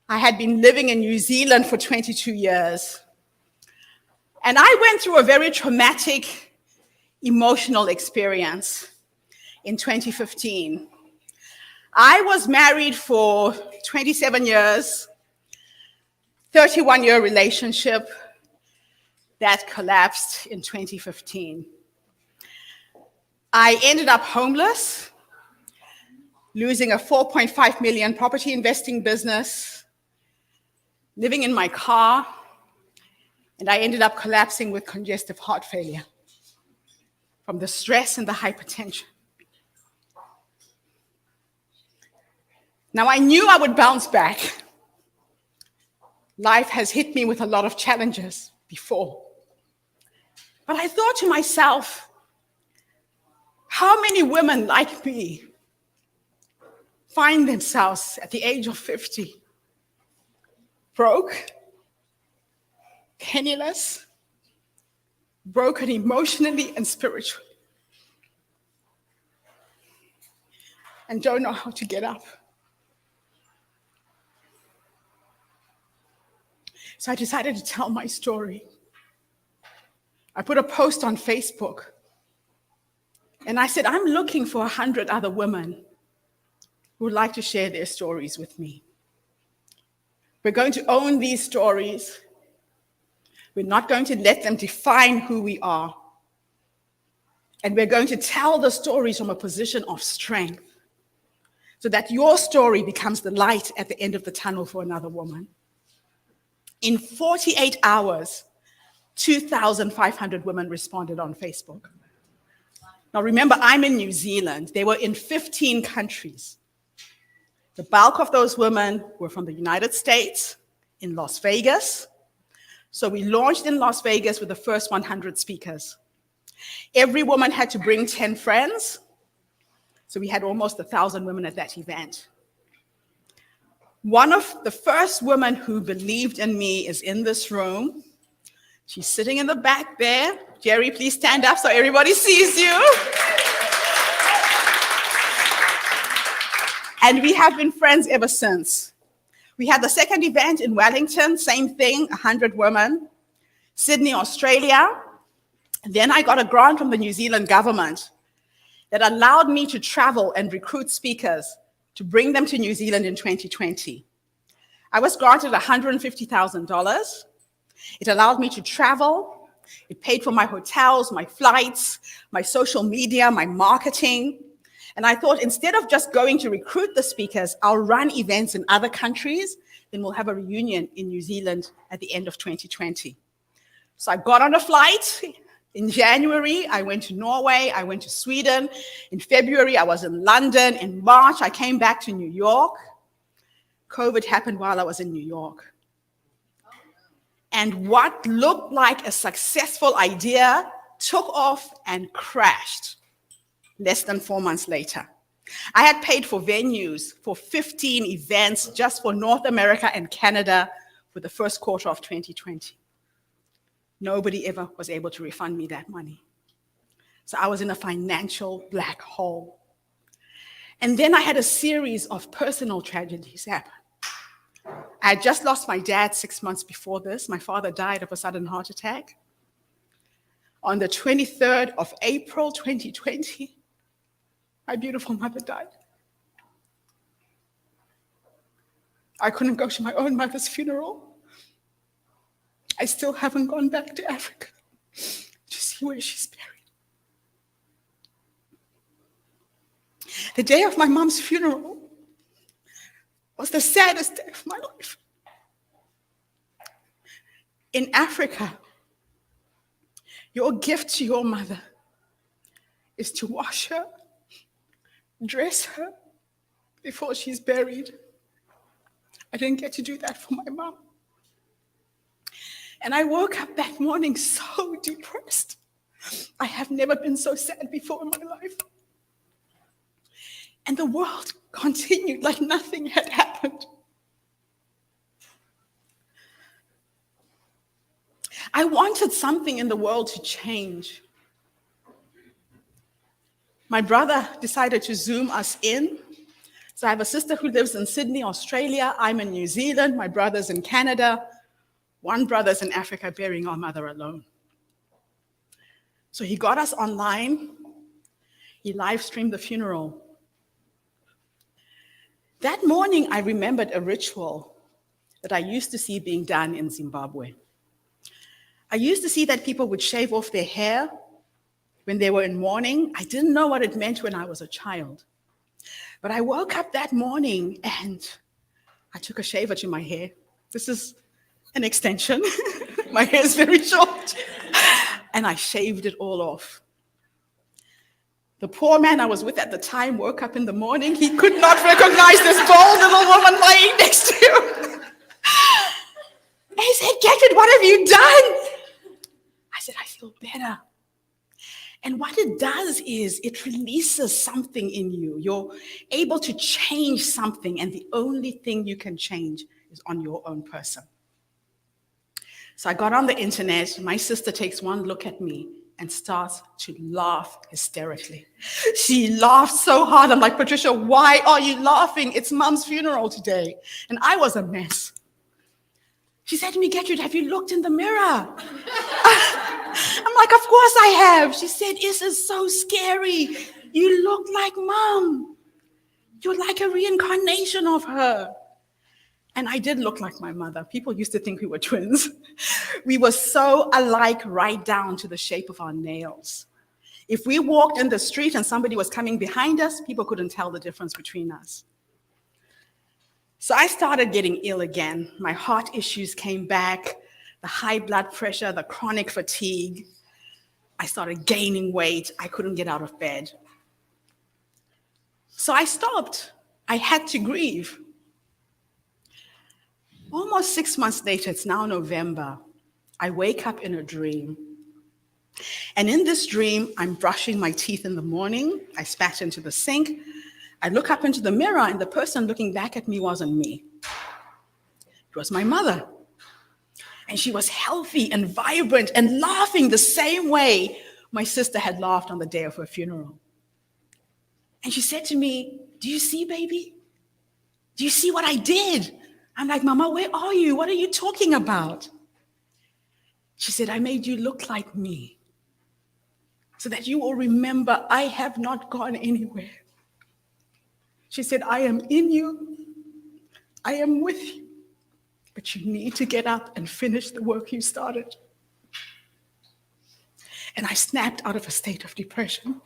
I had been living in New Zealand for 22 years. And I went through a very traumatic emotional experience in 2015. I was married for 27 years, 31-year relationship that collapsed in 2015. I ended up homeless, losing a 4.5 million property investing business, living in my car, and I ended up collapsing with congestive heart failure from the stress and the hypertension. Now, I knew I would bounce back. Life has hit me with a lot of challenges before. But I thought to myself, how many women like me find themselves at the age of 50 broke, penniless, broken emotionally and spiritually, and don't know how to get up? So I decided to tell my story. I put a post on Facebook, and I said, I'm looking for 100 other women who would like to share their stories with me. We're going to own these stories. We're not going to let them define who we are. And we're going to tell the stories from a position of strength so that your story becomes the light at the end of the tunnel for another woman. In 48 hours, 2,500 women responded on Facebook. Now remember, I'm in New Zealand. They were in 15 countries. The bulk of those women were from the United States, in Las Vegas. So we launched in Las Vegas with the first 100 speakers. Every woman had to bring 10 friends. So we had almost 1,000 women at that event. One of the first women who believed in me is in this room. She's sitting in the back there. Jerry, please stand up so everybody sees you. And we have been friends ever since. We had the second event in Wellington, same thing, 100 women. Sydney, Australia. And then I got a grant from the New Zealand government that allowed me to travel and recruit speakers to bring them to New Zealand in 2020. I was granted $150,000. It allowed me to travel. It paid for my hotels, my flights, my social media, my marketing. And I thought, instead of just going to recruit the speakers, I'll run events in other countries, then we'll have a reunion in New Zealand at the end of 2020. So I got on a flight. In January, I went to Norway, I went to Sweden. In February, I was in London. In March, I came back to New York. COVID happened while I was in New York. And what looked like a successful idea took off and crashed less than 4 months later. I had paid for venues for 15 events just for North America and Canada for the first quarter of 2020. Nobody ever was able to refund me that money. So I was in a financial black hole. And then I had a series of personal tragedies happen. I had just lost my dad 6 months before this. My father died of a sudden heart attack. On the 23rd of April, 2020, my beautiful mother died. I couldn't go to my own mother's funeral. I still haven't gone back to Africa to see where she's buried. The day of my mom's funeral was the saddest day of my life. In Africa, your gift to your mother is to wash her, dress her before she's buried. I didn't get to do that for my mom. And I woke up that morning so depressed. I have never been so sad before in my life. And the world continued like nothing had happened. I wanted something in the world to change. My brother decided to Zoom us in So I have a sister who lives in Sydney, Australia. I'm in New Zealand. My brother's in Canada. One brother's in Africa, burying our mother alone. So he got us online. He live streamed the funeral. That morning, I remembered a ritual that I used to see being done in Zimbabwe. I used to see that people would shave off their hair when they were in mourning. I didn't know what it meant when I was a child. But I woke up that morning and I took a shaver to my hair. This is an extension. My hair is very short. And I shaved it all off. The poor man I was with at the time woke up in the morning. He could not recognize this bold little woman lying next to him. And he said, "Gertrude, what have you done?" I said, "I feel better." And what it does is it releases something in you. You're able to change something, and the only thing you can change is on your own person. So I got on the internet. My sister takes one look at me and starts to laugh hysterically. She laughed so hard. I'm like, "Patricia, why are you laughing? It's Mom's funeral today." And I was a mess. She said to me, "Gertrude, have you looked in the mirror?" I'm like, "Of course I have." She said, "This is so scary. You look like Mom. You're like a reincarnation of her." And I did look like my mother. People used to think we were twins. We were so alike right down to the shape of our nails. If we walked in the street and somebody was coming behind us, people couldn't tell the difference between us. So I started getting ill again. My heart issues came back, the high blood pressure, the chronic fatigue. I started gaining weight. I couldn't get out of bed. So I stopped. I had to grieve. Almost 6 months later, it's now November, I wake up in a dream. And in this dream, I'm brushing my teeth in the morning. I spat into the sink. I look up into the mirror, and the person looking back at me wasn't me. It was my mother. And she was healthy and vibrant and laughing the same way my sister had laughed on the day of her funeral. And she said to me, "Do you see, baby? Do you see what I did?" I'm like, "Mama, where are you? What are you talking about?" She said, "I made you look like me so that you will remember I have not gone anywhere." She said, "I am in you. I am with you. But you need to get up and finish the work you started." And I snapped out of a state of depression.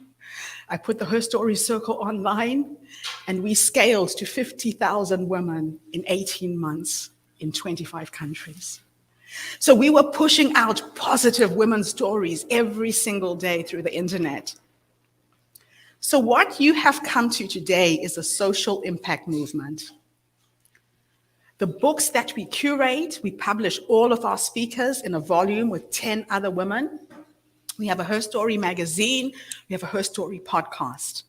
I put the HerStory Circle online, and we scaled to 50,000 women in 18 months in 25 countries. So we were pushing out positive women's stories every single day through the internet. So what you have come to today is a social impact movement. The books that we curate, we publish all of our speakers in a volume with 10 other women. We have a HerStory magazine. We have a HerStory podcast.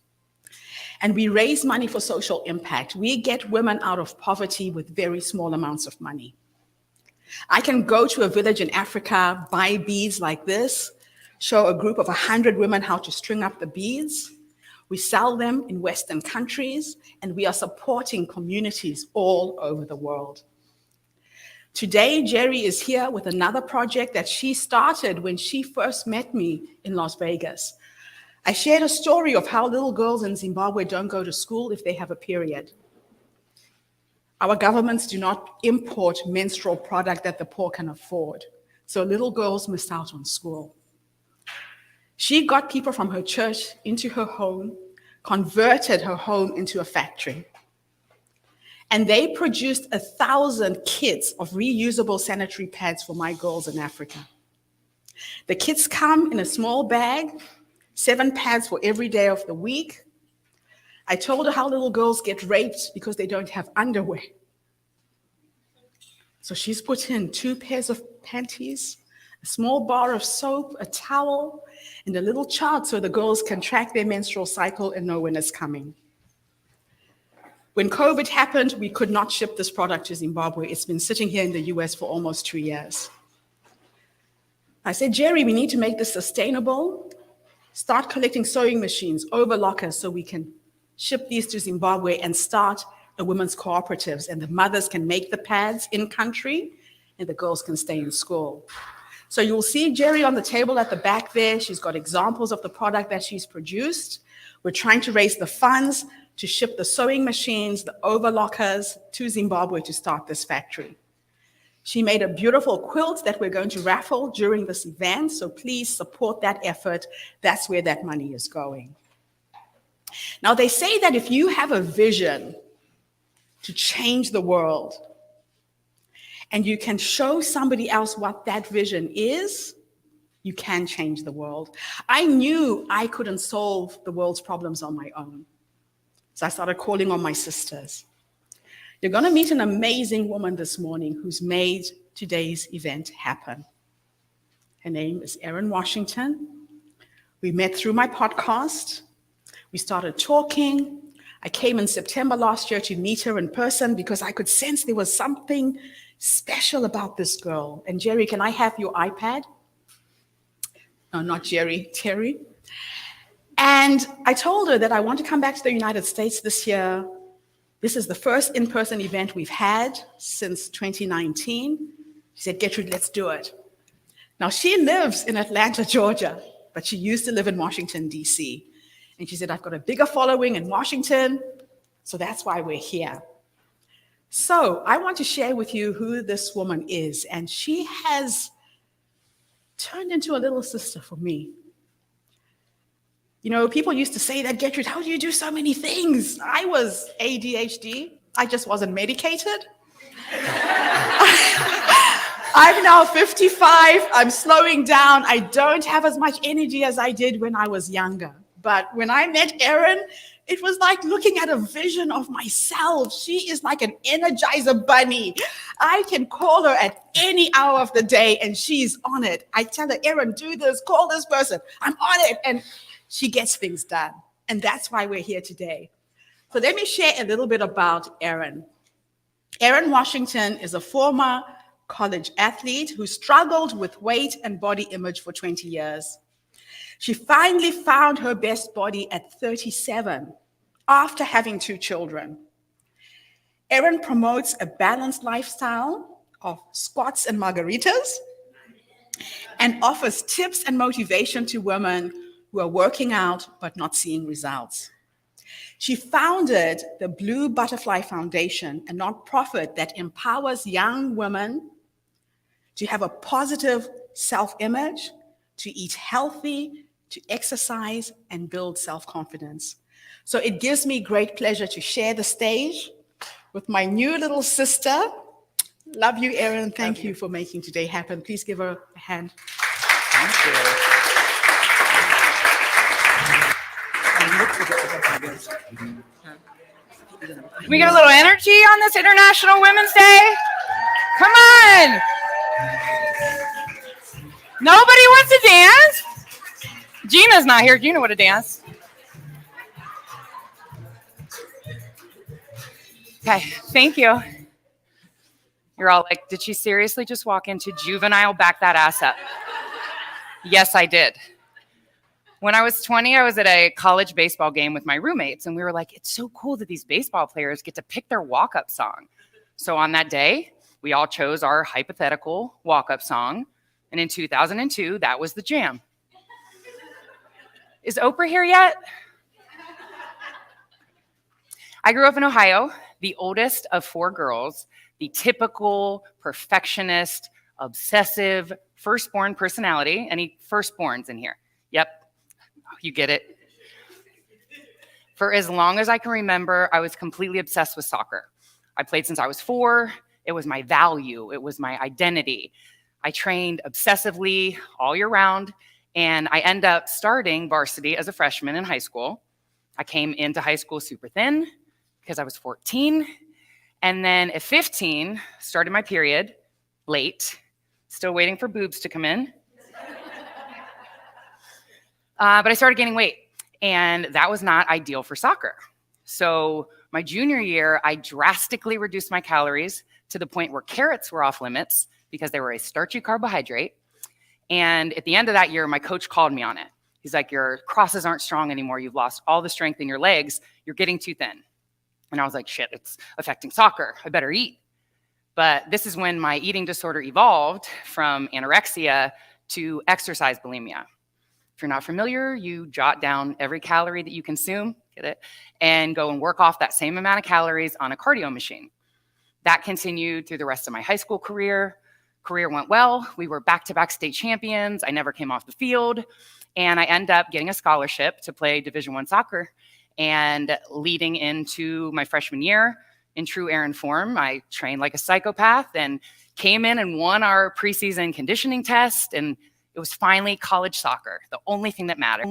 And we raise money for social impact. We get women out of poverty with very small amounts of money. I can go to a village in Africa, buy beads like this, show a group of 100 women how to string up the beads. We sell them in Western countries, and we are supporting communities all over the world. Today, Jerry is here with another project that she started when she first met me in Las Vegas. I shared a story of how little girls in Zimbabwe don't go to school if they have a period. Our governments do not import menstrual product that the poor can afford, so little girls miss out on school. She got people from her church into her home, converted her home into a factory. And they produced 1,000 kits of reusable sanitary pads for my girls in Africa. The kits come in a small bag, 7 pads for every day of the week. I told her how little girls get raped because they don't have underwear. So she's put in 2 pairs of panties, a small bar of soap, a towel, and a little chart so the girls can track their menstrual cycle and know when it's coming. When COVID happened, we could not ship this product to Zimbabwe. It's been sitting here in the US for almost 2 years. I said, "Jerry, we need to make this sustainable. Start collecting sewing machines, overlockers, so we can ship these to Zimbabwe and start a women's cooperatives, and the mothers can make the pads in country and the girls can stay in school. So you'll see Jerry on the table at the back there. She's got examples of the product that she's produced. We're trying to raise the funds to ship the sewing machines, the overlockers to Zimbabwe to start this factory. She made a beautiful quilt that we're going to raffle during this event, so please support that effort. That's where that money is going. Now, they say that if you have a vision to change the world, and you can show somebody else what that vision is, you can change the world. I knew I couldn't solve the world's problems on my own. So I started calling on my sisters. You're going to meet an amazing woman this morning who's made today's event happen. Her name is Erin Washington. We met through my podcast. We started talking. I came in September last year to meet her in person because I could sense there was something special about this girl. And Jerry, can I have your iPad? No, not Jerry, Terry. And I told her that I want to come back to the United States this year. This is the first in-person event we've had since 2019. She said, Gertrude, let's do it. Now, she lives in Atlanta, Georgia, but she used to live in Washington, D.C. And she said, I've got a bigger following in Washington, so that's why we're here. So I want to share with you who this woman is, and she has turned into a little sister for me. You know, people used to say that, Gertrude, how do you do so many things? I was ADHD. I just wasn't medicated. I'm now 55. I'm slowing down. I don't have as much energy as I did when I was younger. But when I met Erin, it was like looking at a vision of myself. She is like an Energizer bunny. I can call her at any hour of the day and she's on it. I tell her, Erin, do this, call this person. I'm on it. And she gets things done. And that's why we're here today. So let me share a little bit about Erin. Erin Washington is a former college athlete who struggled with weight and body image for 20 years. She finally found her best body at 37 after having 2 children. Erin promotes a balanced lifestyle of squats and margaritas and offers tips and motivation to women who are working out but not seeing results. She founded the Blue Butterfly Foundation, a nonprofit that empowers young women to have a positive self-image, to eat healthy, to exercise, and build self-confidence. So it gives me great pleasure to share the stage with my new little sister. Love you, Erin. Thank you for making today happen. Please give her a hand. Thank you. Can we get a little energy on this International Women's Day? Come on. Nobody wants to dance? Gina's not here. Gina would have danced. Okay, thank you. You're all like, did she seriously just walk into juvenile, back that ass up? Yes, I did. When I was 20, I was at a college baseball game with my roommates, and we were like, it's so cool that these baseball players get to pick their walk-up song. So on that day, we all chose our hypothetical walk-up song, and in 2002, that was the jam. Is Oprah here yet? I grew up in Ohio, the oldest of 4 girls, the typical perfectionist, obsessive, firstborn personality. Any firstborns in here? Yep. You get it. For as long as I can remember, I was completely obsessed with soccer. I played since I was 4. It was my value. It was my identity. I trained obsessively all year round, and I ended up starting varsity as a freshman in high school. I came into high school super thin because I was 14. And then at 15, started my period late, still waiting for boobs to come in. But I started gaining weight, and that was not ideal for soccer. So my junior year, I drastically reduced my calories to the point where carrots were off limits because they were a starchy carbohydrate. And at the end of that year, my coach called me on it. He's like, your crosses aren't strong anymore. You've lost all the strength in your legs. You're getting too thin. And I was like, shit, it's affecting soccer. I better eat. But this is when my eating disorder evolved from anorexia to exercise bulimia. If you're not familiar, you jot down every calorie that you consume, get it, and go and work off that same amount of calories on a cardio machine. That continued through the rest of my high school career. Career went well. We were back-to-back state champions. I never came off the field. And I ended up getting a scholarship to play Division I soccer. And leading into my freshman year, in true Aaron form, I trained like a psychopath and came in and won our preseason conditioning test. And it was finally college soccer, the only thing that mattered.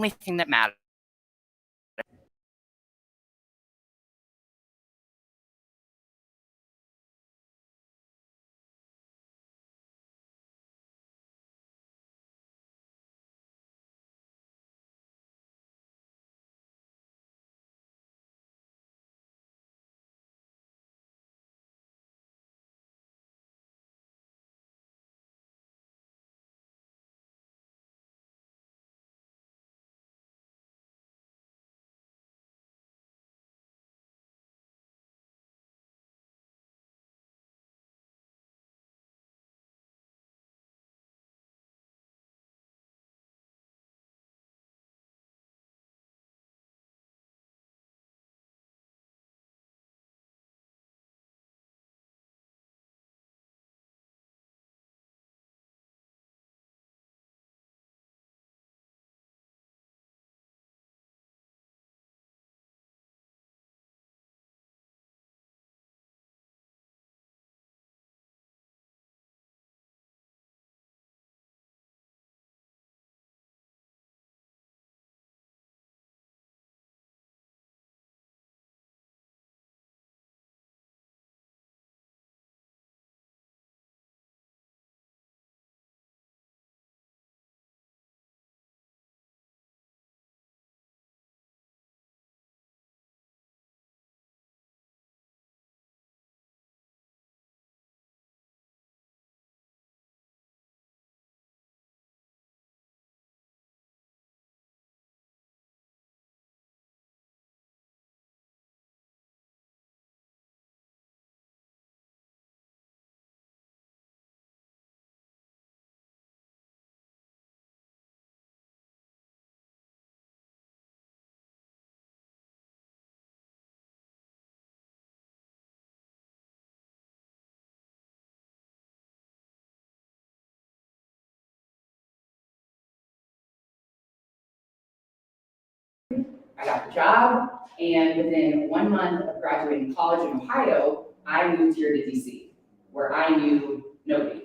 I got the job, and within 1 month of graduating college in Ohio, I moved here to DC, where I knew nobody.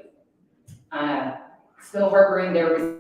Still harboring their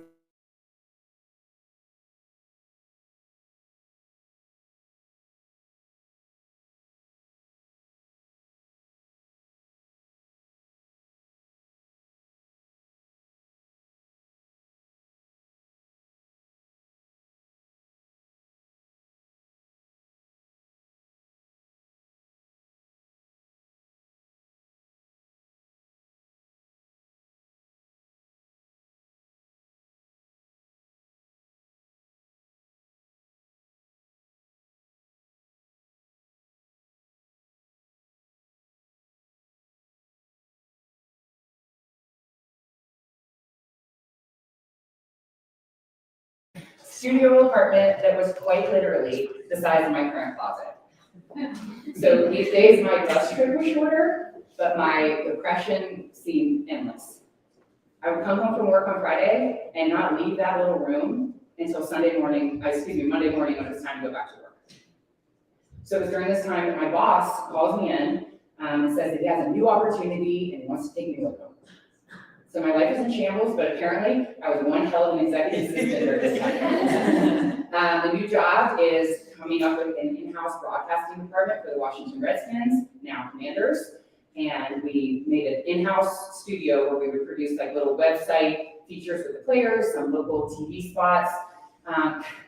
studio apartment that was quite literally the size of my current closet. So these days my bus trip was shorter, but my depression seemed endless. I would come home from work on Friday and not leave that little room until Monday morning when it was time to go back to work. So it was during this time that my boss calls me in and says that he has a new opportunity and he wants to take me with him. So my life is in shambles, but apparently I was one hell of an executive assistant during this time. The new job is coming up with an in-house broadcasting department for the Washington Redskins, now Commanders. And we made an in-house studio where we would produce like little website features with the players, some local TV spots.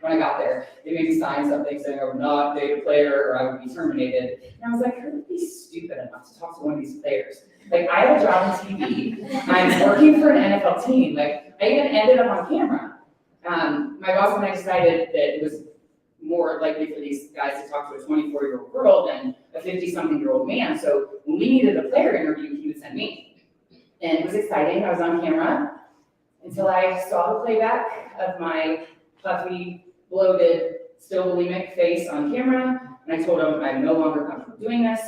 When I got there, they made me sign something saying I would not date a player or I would be terminated. And I was like, who would be stupid enough to talk to one of these players? Like, I have a job in TV. I'm working for an NFL team. Like, I even ended up on camera. my boss and I decided that it was more likely for these guys to talk to a 24-year-old girl than a 50-something-year-old man. So when we needed a player interview, he would send me. And it was exciting. I was on camera until I saw the playback of my puffy, bloated, still bulimic face on camera. And I told him I'm no longer comfortable doing this.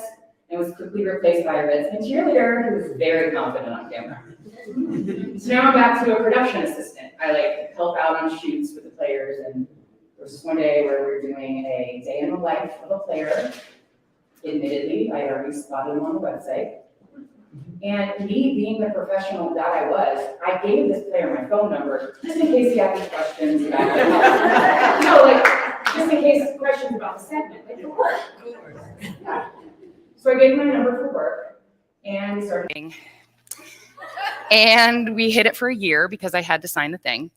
And was quickly replaced by a resident cheerleader who was very confident on camera. So now I'm back to a production assistant. I help out on shoots with the players, and there was this one day where we were doing a day in the life of a player. Admittedly, I had already spotted him on the website. And me being the professional that I was, I gave this player my phone number just in case he had any questions about just in case questions about the segment, the work. Yeah. So I gave him my number for work, and we started. And we hit it for a year because I had to sign the thing.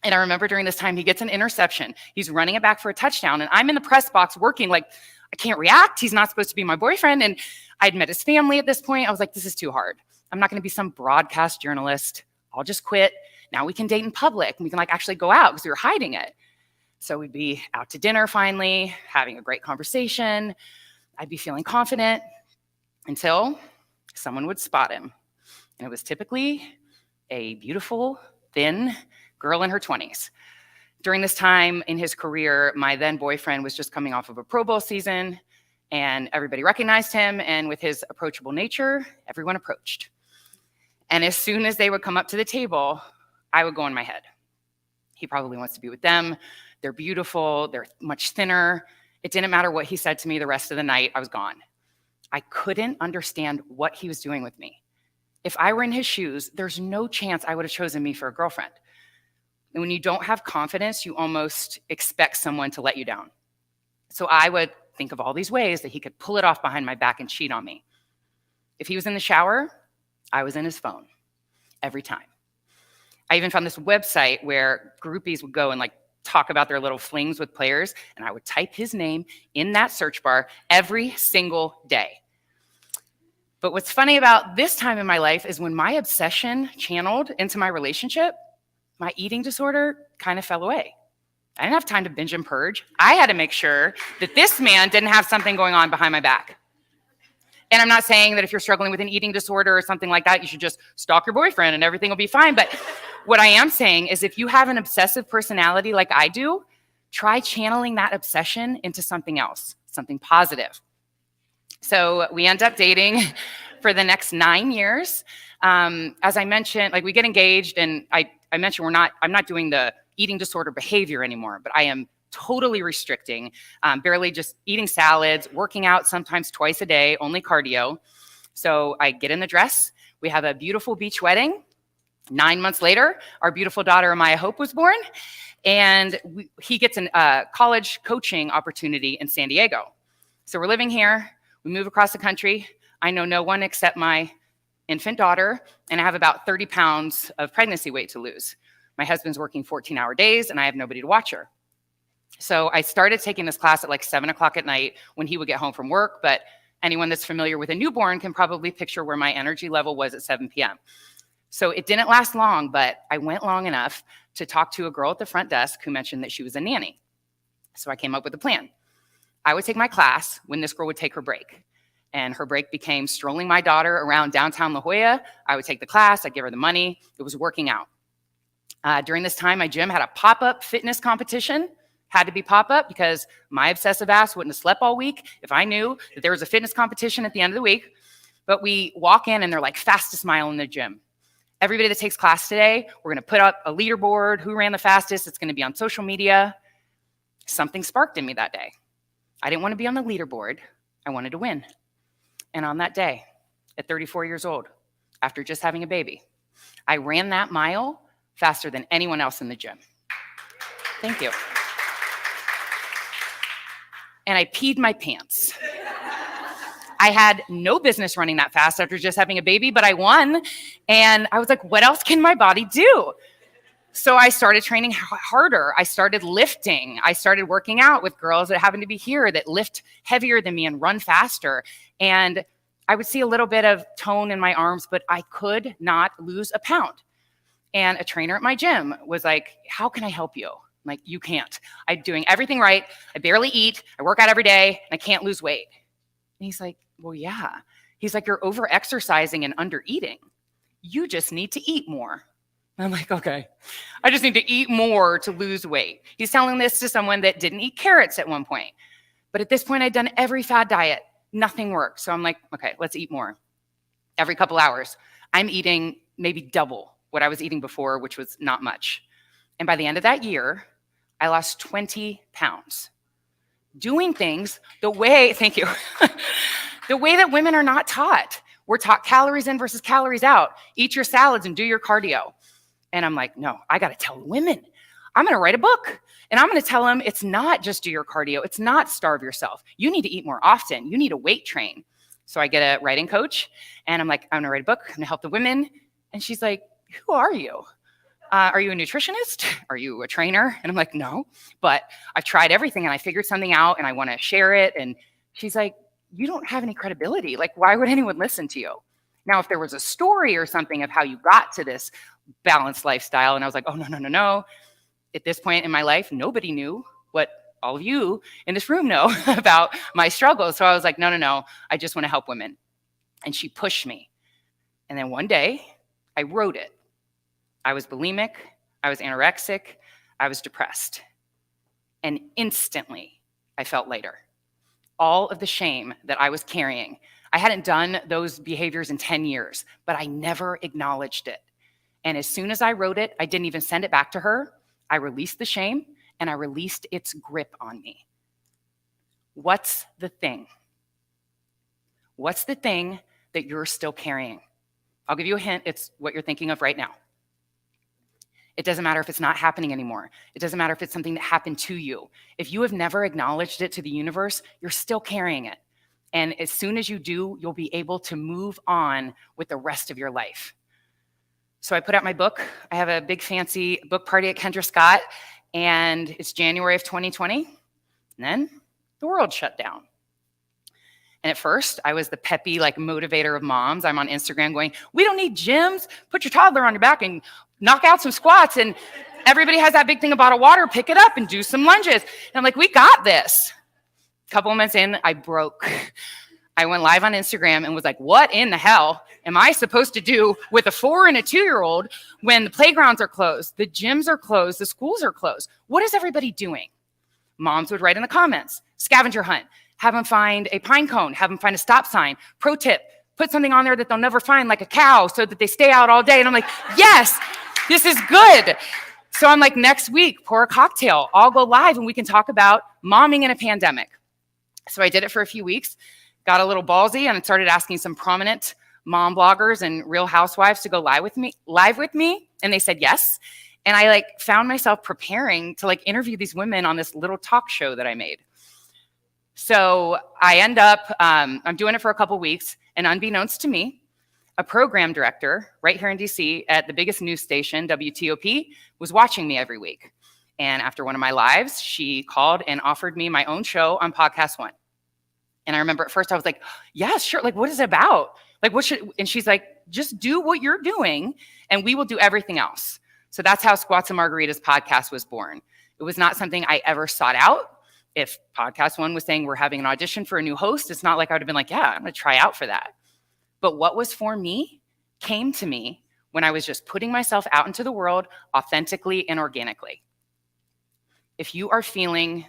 And I remember during this time, he gets an interception. He's running it back for a touchdown, and I'm in the press box working I can't react. He's not supposed to be my boyfriend. And I'd met his family at this point. I was like, this is too hard. I'm not going to be some broadcast journalist. I'll just quit. Now we can date in public. And we can actually go out because we were hiding it. So we'd be out to dinner finally, having a great conversation. I'd be feeling confident until someone would spot him. And it was typically a beautiful, thin girl in her 20s. During this time in his career, my then boyfriend was just coming off of a Pro Bowl season, and everybody recognized him, and with his approachable nature, everyone approached. And as soon as they would come up to the table, I would go in my head. He probably wants to be with them. They're beautiful. They're much thinner. It didn't matter what he said to me the rest of the night. I was gone. I couldn't understand what he was doing with me. If I were in his shoes, there's no chance I would have chosen me for a girlfriend. And when you don't have confidence, you almost expect someone to let you down. So I would think of all these ways that he could pull it off behind my back and cheat on me. If he was in the shower, I was in his phone every time. I even found this website where groupies would go and talk about their little flings with players, and I would type his name in that search bar every single day. But what's funny about this time in my life is when my obsession channeled into my relationship, my eating disorder kind of fell away. I didn't have time to binge and purge. I had to make sure that this man didn't have something going on behind my back. And I'm not saying that if you're struggling with an eating disorder or something like that, you should just stalk your boyfriend and everything will be fine. But what I am saying is if you have an obsessive personality like I do, try channeling that obsession into something else, something positive. So we end up dating for the next 9 years. As I mentioned, we get engaged, and I mentioned I'm not doing the eating disorder behavior anymore, but I am totally restricting, barely just eating salads, working out sometimes twice a day, only cardio. So I get in the dress. We have a beautiful beach wedding. 9 months later, our beautiful daughter, Amaya Hope, was born. And he gets a college coaching opportunity in San Diego. So we're living here. We move across the country. I know no one except my infant daughter, and I have about 30 pounds of pregnancy weight to lose. My husband's working 14-hour days, and I have nobody to watch her. So I started taking this class at 7 o'clock at night when he would get home from work, but anyone that's familiar with a newborn can probably picture where my energy level was at 7 p.m. So it didn't last long, but I went long enough to talk to a girl at the front desk who mentioned that she was a nanny. So I came up with a plan. I would take my class when this girl would take her break. And her break became strolling my daughter around downtown La Jolla. I would take the class, I'd give her the money. It was working out. During this time, my gym had a pop-up fitness competition. Had to be pop-up because my obsessive ass wouldn't have slept all week if I knew that there was a fitness competition at the end of the week. But we walk in and they're fastest mile in the gym. Everybody that takes class today, we're gonna put up a leaderboard, who ran the fastest, it's gonna be on social media. Something sparked in me that day. I didn't wanna be on the leaderboard, I wanted to win. And on that day, at 34 years old, after just having a baby, I ran that mile faster than anyone else in the gym. Thank you. And I peed my pants. I had no business running that fast after just having a baby, but I won. And I was like, what else can my body do? So I started training harder. I started lifting. I started working out with girls that happened to be here that lift heavier than me and run faster. And I would see a little bit of tone in my arms, but I could not lose a pound. And a trainer at my gym was like, how can I help you? I'm like, you can't. I'm doing everything right. I barely eat. I work out every day, and I can't lose weight. And he's like, well, yeah. He's like, you're over exercising and under eating. You just need to eat more. And I'm like, okay, I just need to eat more to lose weight. He's telling this to someone that didn't eat carrots at one point. But at this point, I'd done every fad diet. Nothing worked. So I'm like, okay, let's eat more. Every couple hours, I'm eating maybe double what I was eating before, which was not much. And by the end of that year, I lost 20 pounds. Doing things the way, thank you, the way that women are not taught. We're taught calories in versus calories out. Eat your salads and do your cardio. And I'm like, no, I got to tell women. I'm going to write a book. And I'm going to tell them it's not just do your cardio. It's not starve yourself. You need to eat more often. You need to weight train. So I get a writing coach. And I'm like, I'm going to write a book. I'm going to help the women. And she's like, who are you? Are you a nutritionist? Are you a trainer? And I'm like, no, but I've tried everything and I figured something out and I want to share it. And she's like, you don't have any credibility. Like, why would anyone listen to you? Now, if there was a story or something of how you got to this balanced lifestyle, and I was like, oh, no. At this point in my life, nobody knew what all of you in this room know about my struggles. So I was like, no, I just want to help women. And she pushed me. And then one day I wrote it. I was bulimic, I was anorexic, I was depressed. And instantly, I felt lighter. All of the shame that I was carrying, I hadn't done those behaviors in 10 years, but I never acknowledged it. And as soon as I wrote it, I didn't even send it back to her. I released the shame, and I released its grip on me. What's the thing? What's the thing that you're still carrying? I'll give you a hint. It's what you're thinking of right now. It doesn't matter if it's not happening anymore. It doesn't matter if it's something that happened to you. If you have never acknowledged it to the universe, you're still carrying it. And as soon as you do, you'll be able to move on with the rest of your life. So I put out my book. I have a big fancy book party at Kendra Scott, and it's January of 2020. And then the world shut down. And at first, I was the peppy, motivator of moms. I'm on Instagram going, we don't need gyms. Put your toddler on your back and knock out some squats. And everybody has that big thing, a bottle of water, pick it up and do some lunges. And I'm like, we got this. A couple of months in, I broke. I went live on Instagram and was like, what in the hell am I supposed to do with a 4 and a 2-year-old when the playgrounds are closed, the gyms are closed, the schools are closed? What is everybody doing? Moms would write in the comments, scavenger hunt, have them find a pine cone, have them find a stop sign. Pro tip, put something on there that they'll never find, like a cow, so that they stay out all day. And I'm like, yes, this is good. So I'm like, next week, pour a cocktail. I'll go live and we can talk about momming in a pandemic. So I did it for a few weeks, got a little ballsy, and started asking some prominent mom bloggers and Real Housewives to go live with me. And they said yes. And I found myself preparing to interview these women on this little talk show that I made. So I end up, I'm doing it for a couple weeks, and unbeknownst to me, a program director right here in DC at the biggest news station, WTOP, was watching me every week. And after one of my lives, she called and offered me my own show on Podcast One. And I remember at first I was like, yeah, sure. What is it about? And she's like, just do what you're doing and we will do everything else. So that's how Squats and Margaritas podcast was born. It was not something I ever sought out. If Podcast One was saying we're having an audition for a new host, it's not like I would have been like, yeah, I'm going to try out for that. But what was for me came to me when I was just putting myself out into the world authentically and organically. If you are feeling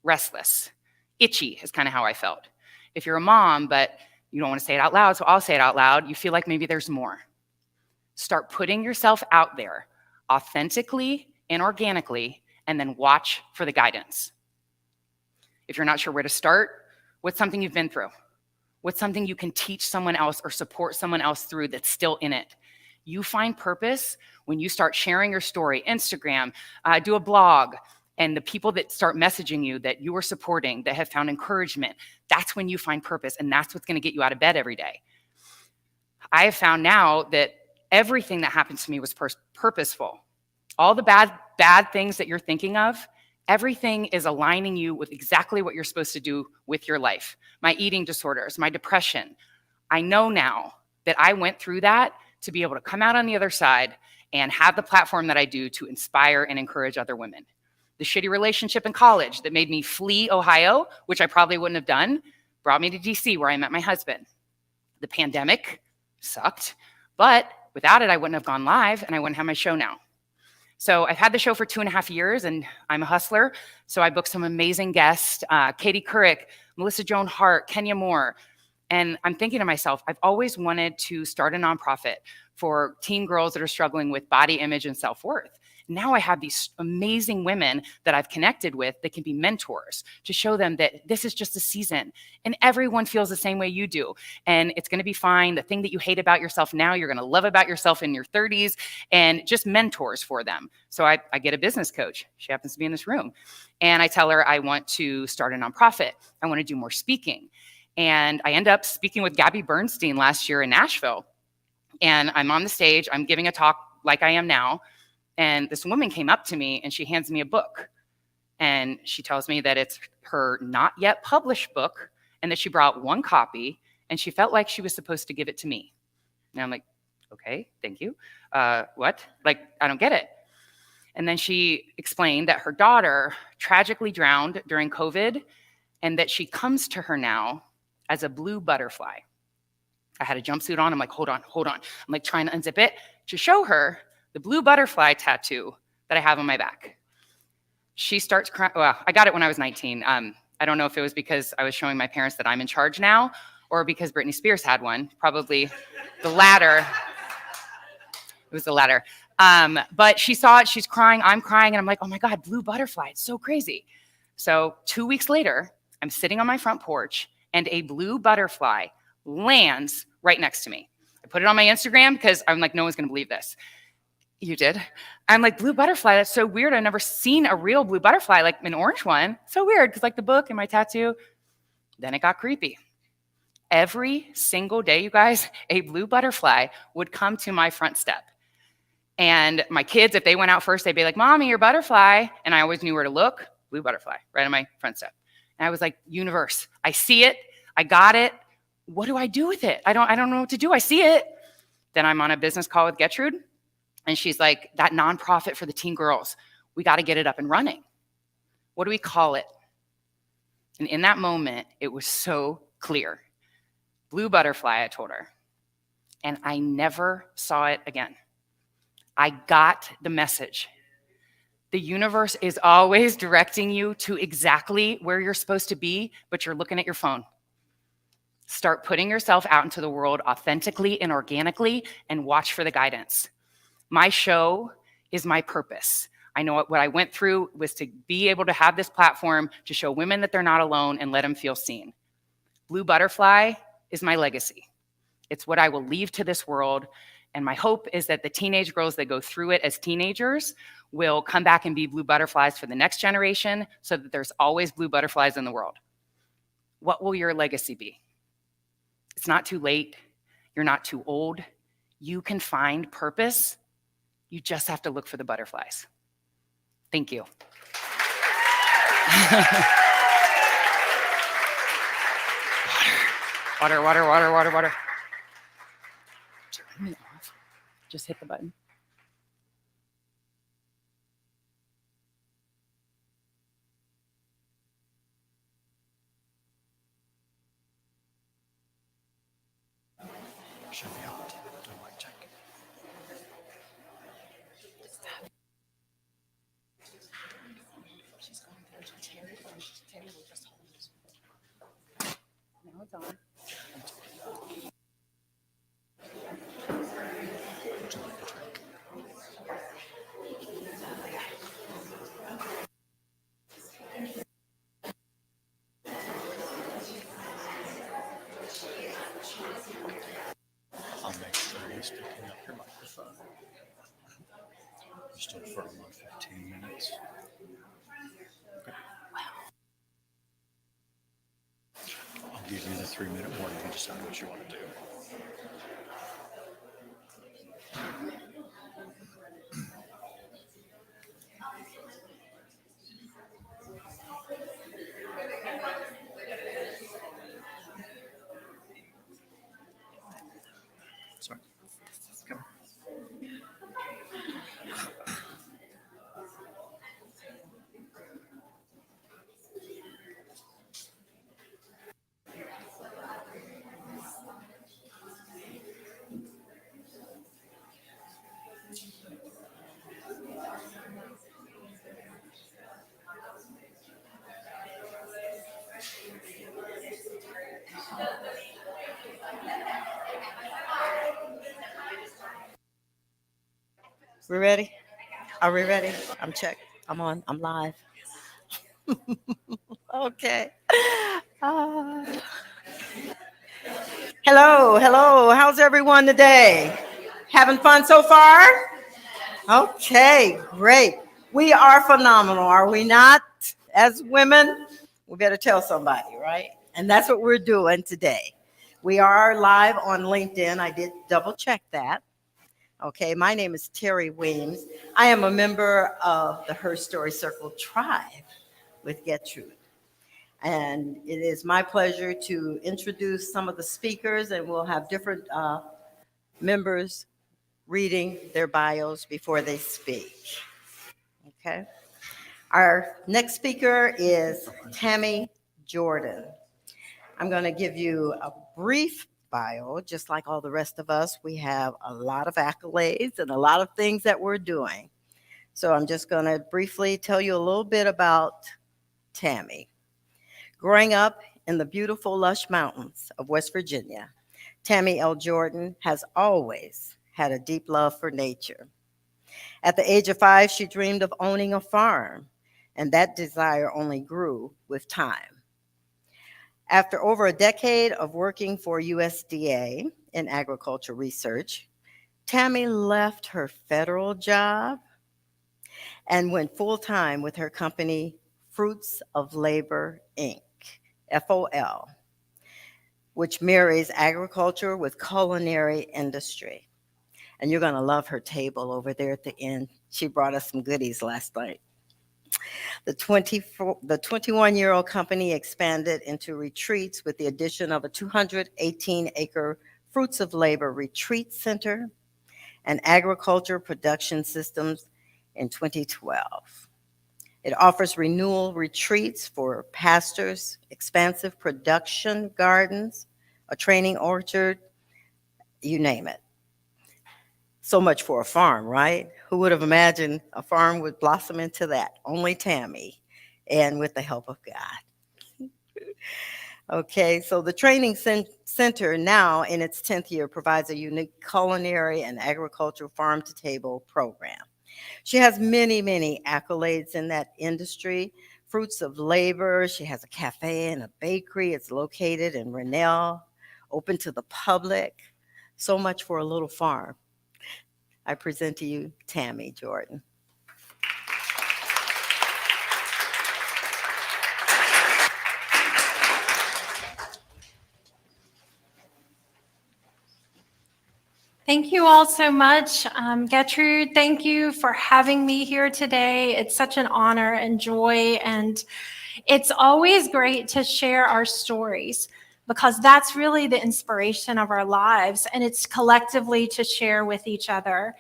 restless, itchy is kind of how I felt. If you're a mom, but you don't want to say it out loud, so I'll say it out loud, you feel like maybe there's more. Start putting yourself out there authentically and organically, and then watch for the guidance. If you're not sure where to start, what's something you've been through? What's something you can teach someone else or support someone else through that's still in it? You find purpose when you start sharing your story, Instagram, do a blog, and the people that start messaging you that you are supporting, that have found encouragement, that's when you find purpose, and that's what's going to get you out of bed every day. I have found now that everything that happens to me was purposeful. All the bad things that you're thinking of, everything is aligning you with exactly what you're supposed to do with your life. My eating disorders, my depression. I know now that I went through that to be able to come out on the other side and have the platform that I do to inspire and encourage other women. The shitty relationship in college that made me flee Ohio, which I probably wouldn't have done, brought me to DC where I met my husband. The pandemic sucked, but without it, I wouldn't have gone live and I wouldn't have my show now. So I've had the show for 2.5 years and I'm a hustler. So I booked some amazing guests, Katie Couric, Melissa Joan Hart, Kenya Moore. And I'm thinking to myself, I've always wanted to start a nonprofit for teen girls that are struggling with body image and self-worth. Now I have these amazing women that I've connected with that can be mentors to show them that this is just a season and everyone feels the same way you do. And it's going to be fine. The thing that you hate about yourself now, you're going to love about yourself in your 30s, and just mentors for them. So I get a business coach. She happens to be in this room. And I tell her I want to start a nonprofit. I want to do more speaking. And I end up speaking with Gabby Bernstein last year in Nashville. And I'm on the stage. I'm giving a talk like I am now. And this woman came up to me and she hands me a book. And she tells me that it's her not yet published book and that she brought one copy and she felt like she was supposed to give it to me. And I'm like, okay, thank you. What? Like, I don't get it. And then she explained that her daughter tragically drowned during COVID and that she comes to her now as a blue butterfly. I had a jumpsuit on. I'm like, hold on. I'm like trying to unzip it to show her the blue butterfly tattoo that I have on my back. She starts crying. Well, I got it when I was 19. I don't know if it was because I was showing my parents that I'm in charge now or because Britney Spears had one. Probably the latter. It was the latter. But she saw it. She's crying. I'm crying. And I'm like, oh my God, blue butterfly. It's so crazy. So 2 weeks later, I'm sitting on my front porch and a blue butterfly lands right next to me. I put it on my Instagram because I'm like, no one's going to believe this. You did? I'm like, blue butterfly, that's so weird. I've never seen a real blue butterfly, like an orange one. So weird, because like the book and my tattoo. Then it got creepy. Every single day, you guys, a blue butterfly would come to my front step. And my kids, if they went out first, they'd be like, Mommy, your butterfly. And I always knew where to look. Blue butterfly, right on my front step. And I was like, universe, I see it. I got it. What do I do with it? I don't know what to do. I see it. Then I'm on a business call with Gertrude. And she's like, that nonprofit for the teen girls, we got to get it up and running. What do we call it? And in that moment, it was so clear. Blue butterfly, I told her. And I never saw it again. I got the message. The universe is always directing you to exactly where you're supposed to be, but you're looking at your phone. Start putting yourself out into the world authentically and organically and watch for the guidance. My show is my purpose. I know what I went through was to be able to have this platform to show women that they're not alone and let them feel seen. Blue butterfly is my legacy. It's what I will leave to this world. And my hope is that the teenage girls that go through it as teenagers will come back and be blue butterflies for the next generation so that there's always blue butterflies in the world. What will your legacy be? It's not too late. You're not too old. You can find purpose. You just have to look for the butterflies. Thank you. Water. Turn it off. Just hit the button. Should be on. I might check. She's going there to Terry, or Terry will just hold it. Now it's on. I'll make sure he's picking up your microphone. You're still firm on 15 minutes. Okay. I'll give you the 3-minute warning. You decide what you want to do. Sorry. Come on. We ready? Are we ready? I'm checked. I'm on. I'm live. Okay. Uh, hello. How's everyone today? Having fun so far? Okay, great. We are phenomenal, are we not? As women, we better tell somebody, right? And that's what we're doing today. We are live on LinkedIn. I did double check that. Okay, my name is Terry Weems. I am a member of the HerStory Circle tribe with Gertrude. And it is my pleasure to introduce some of the speakers, and we'll have different members reading their bios before they speak. Okay. Our next speaker is Tammy Jordan. I'm going to give you a brief bio. Just like all the rest of us, we have a lot of accolades and a lot of things that we're doing. So I'm just going to briefly tell you a little bit about Tammy. Growing up in the beautiful, lush mountains of West Virginia, Tammy L. Jordan has always had a deep love for nature. At the age of 5, she dreamed of owning a farm, and that desire only grew with time. After over a decade of working for USDA in agriculture research, Tammy left her federal job and went full-time with her company, Fruits of Labor, Inc., FOL, which marries agriculture with culinary industry. And you're going to love her table over there at the end. She brought us some goodies last night. The 21-year-old company expanded into retreats with the addition of a 218-acre Fruits of Labor Retreat Center and agriculture production systems in 2012. It offers renewal retreats for pastors, expansive production gardens, a training orchard, you name it. So much for a farm, right? Who would have imagined a farm would blossom into that? Only Tammy, and with the help of God. Okay, so the training center now in its 10th year provides a unique culinary and agricultural farm-to-table program. She has many, many accolades in that industry. Fruits of Labor, she has a cafe and a bakery. It's located in Rennell, open to the public. So much for a little farm. I present to you Tammy Jordan. Thank you all so much. Gertrude, thank you for having me here today. It's such an honor and joy, and it's always great to share our stories because that's really the inspiration of our lives, and it's collectively to share with each other.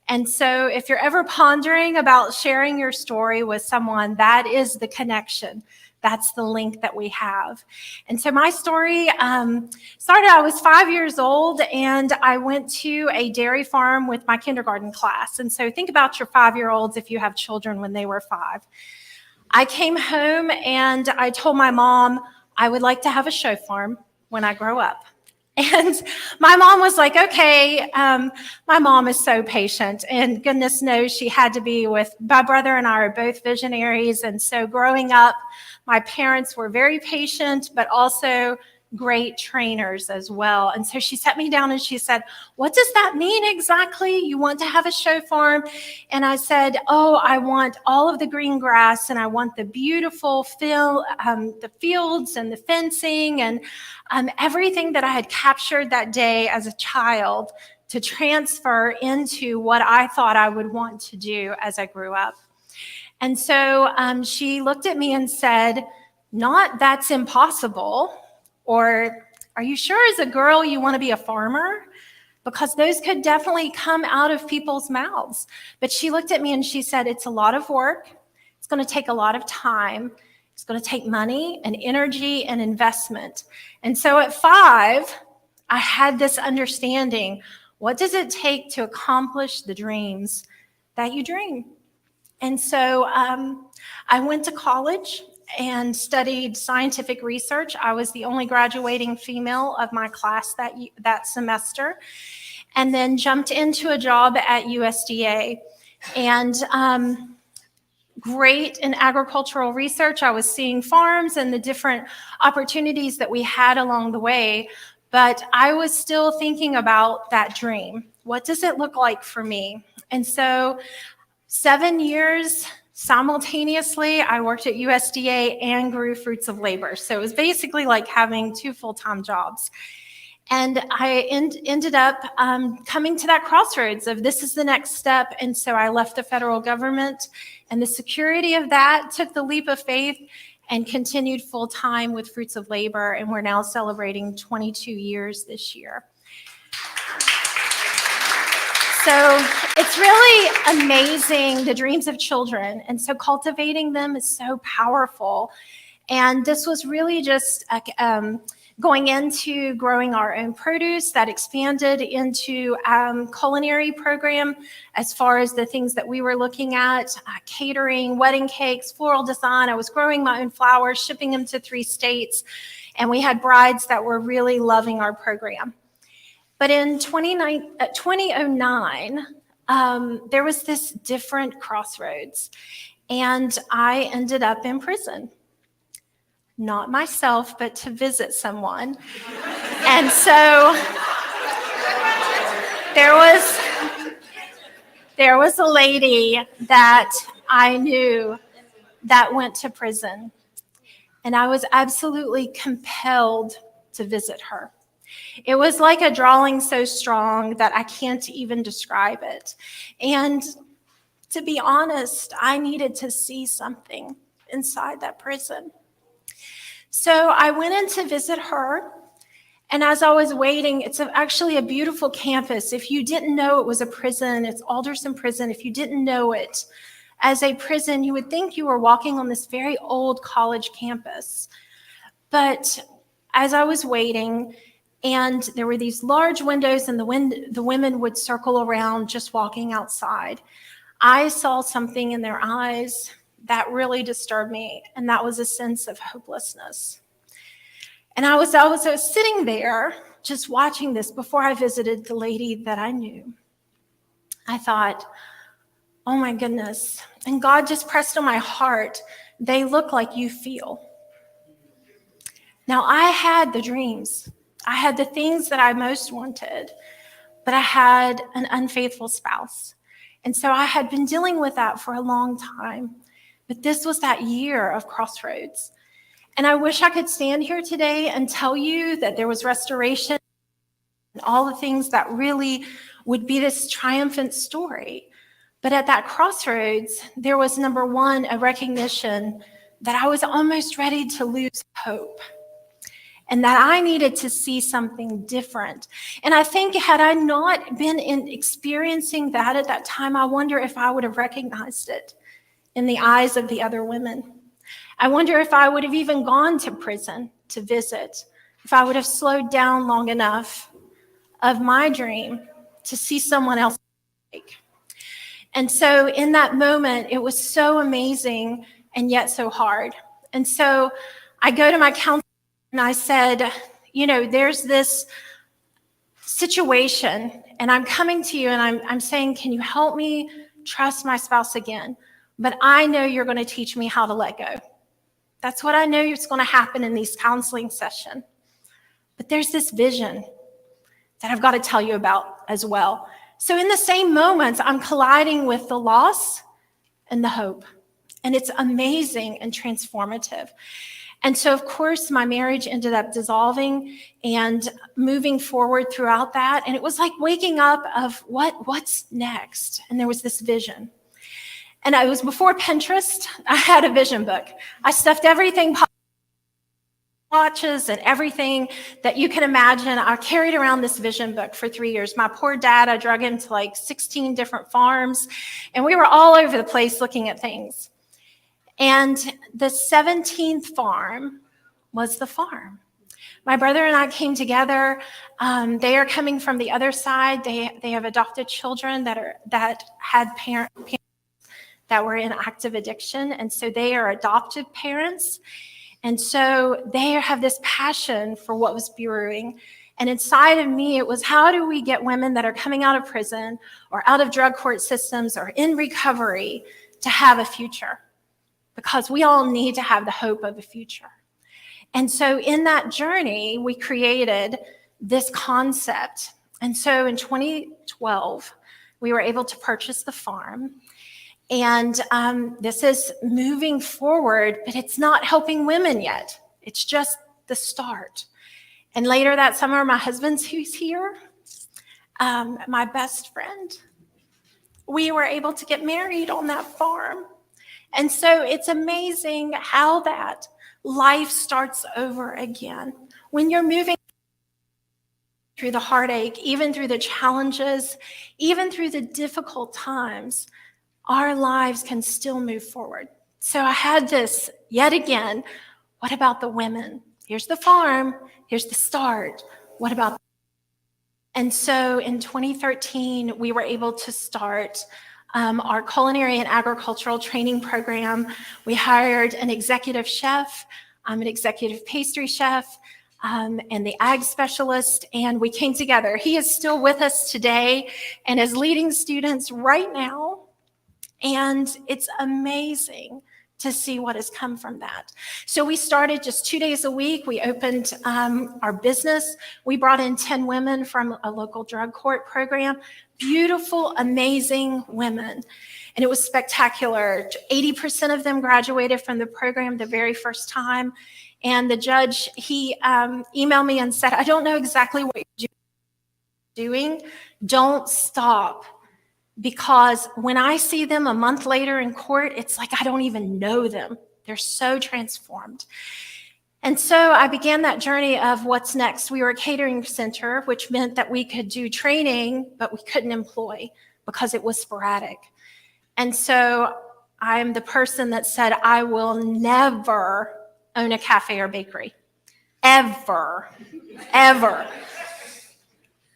And so if you're ever pondering about sharing your story with someone, that is the connection. That's the link that we have. And so my story started, I was 5 years old, and I went to a dairy farm with my kindergarten class. And so think about your 5-year-olds if you have children when they were 5. I came home and I told my mom I would like to have a show farm when I grow up. And my mom was like, okay, my mom is so patient, and goodness knows she had to be. With my brother and I are both visionaries. And so growing up, my parents were very patient, but also great trainers as well. And so she sat me down and she said, what does that mean exactly? You want to have a show farm? And I said, oh, I want all of the green grass, and I want the beautiful the fields and the fencing and everything that I had captured that day as a child to transfer into what I thought I would want to do as I grew up. And so she looked at me and said, not that's impossible, or are you sure as a girl you want to be a farmer? Because those could definitely come out of people's mouths. But she looked at me and she said, it's a lot of work. It's going to take a lot of time. It's going to take money and energy and investment. And so at 5, I had this understanding. What does it take to accomplish the dreams that you dream? And so I went to college and studied scientific research. I was the only graduating female of my class that semester, and then jumped into a job at USDA. and great in agricultural research. I was seeing farms and the different opportunities that we had along the way, but I was still thinking about that dream. What does it look like for me? And so 7 years simultaneously, I worked at USDA and grew fruits of labor. So it was basically like having 2 full-time jobs. And I ended up coming to that crossroads of this is the next step. And so I left the federal government, and the security of that took the leap of faith and continued full-time with Fruits of Labor. And we're now celebrating 22 years this year. So it's really amazing, the dreams of children. And so cultivating them is so powerful. And this was really just going into growing our own produce that expanded into culinary program as far as the things that we were looking at, catering, wedding cakes, floral design. I was growing my own flowers, shipping them to 3 states, and we had brides that were really loving our program. But in 2009, there was this different crossroads, and I ended up in prison. Not myself, but to visit someone. And so there was a lady that I knew that went to prison, and I was absolutely compelled to visit her. It was like a drawing so strong that I can't even describe it. And to be honest, I needed to see something inside that prison. So I went in to visit her, and as I was waiting, it's actually a beautiful campus. If you didn't know it was a prison, it's Alderson Prison. If you didn't know it as a prison, you would think you were walking on this very old college campus. But as I was waiting, and there were these large windows, and the women would circle around just walking outside, I saw something in their eyes that really disturbed me, and that was a sense of hopelessness. And I was sitting there just watching this before I visited the lady that I knew. I thought, oh my goodness. And God just pressed on my heart, they look like you feel. Now, I had the dreams. I had the things that I most wanted, but I had an unfaithful spouse. And so I had been dealing with that for a long time. But this was that year of crossroads. And I wish I could stand here today and tell you that there was restoration and all the things that really would be this triumphant story. But at that crossroads, there was, number one, a recognition that I was almost ready to lose hope and that I needed to see something different. And I think had I not been experiencing that at that time, I wonder if I would have recognized it in the eyes of the other women. I wonder if I would have even gone to prison to visit, if I would have slowed down long enough of my dream to see someone else take. And so in that moment, it was so amazing and yet so hard. And so I go to my counselor and I said, you know, there's this situation and I'm coming to you and I'm saying, can you help me trust my spouse again? But I know you're going to teach me how to let go. That's what I know is going to happen in these counseling sessions. But there's this vision that I've got to tell you about as well. So in the same moments, I'm colliding with the loss and the hope. And it's amazing and transformative. And so, of course, my marriage ended up dissolving and moving forward throughout that. And it was like waking up of what's next? And there was this vision. And it was before Pinterest. I had a vision book. I stuffed everything, watches and everything that you can imagine. I carried around this vision book for 3 years. My poor dad, I drug him to like 16 different farms, and we were all over the place looking at things. And the 17th farm was the farm. My brother and I came together. They are coming from the other side. They have adopted children that had parents that were in active addiction, and so they are adopted parents. And so they have this passion for what was brewing. And inside of me, it was, how do we get women that are coming out of prison or out of drug court systems or in recovery to have a future? Because we all need to have the hope of a future. And so in that journey, we created this concept. And so in 2012, we were able to purchase the farm. And this is moving forward, but it's not helping women yet. It's just the start. And later that summer, my husband, who's here, my best friend, we were able to get married on that farm. And so it's amazing how that life starts over again. When you're moving through the heartache, even through the challenges, even through the difficult times, our lives can still move forward. So I had this yet again. What about the women? Here's the farm. Here's the start. What about? And so in 2013, we were able to start our culinary and agricultural training program. We hired an executive chef, an executive pastry chef, and the ag specialist, and we came together. He is still with us today and is leading students right now, and it's amazing to see what has come from that. So we started just 2 days a week. We opened our business. We brought in 10 women from a local drug court program, beautiful, amazing women. And it was spectacular. 80% of them graduated from the program the very first time. And the judge, he emailed me and said, I don't know exactly what you're doing. Don't stop. Because when I see them a month later in court, it's like I don't even know them. They're so transformed. And so I began that journey of what's next. We were a catering center, which meant that we could do training, but we couldn't employ because it was sporadic. And so I'm the person that said, I will never own a cafe or bakery. Ever. Ever.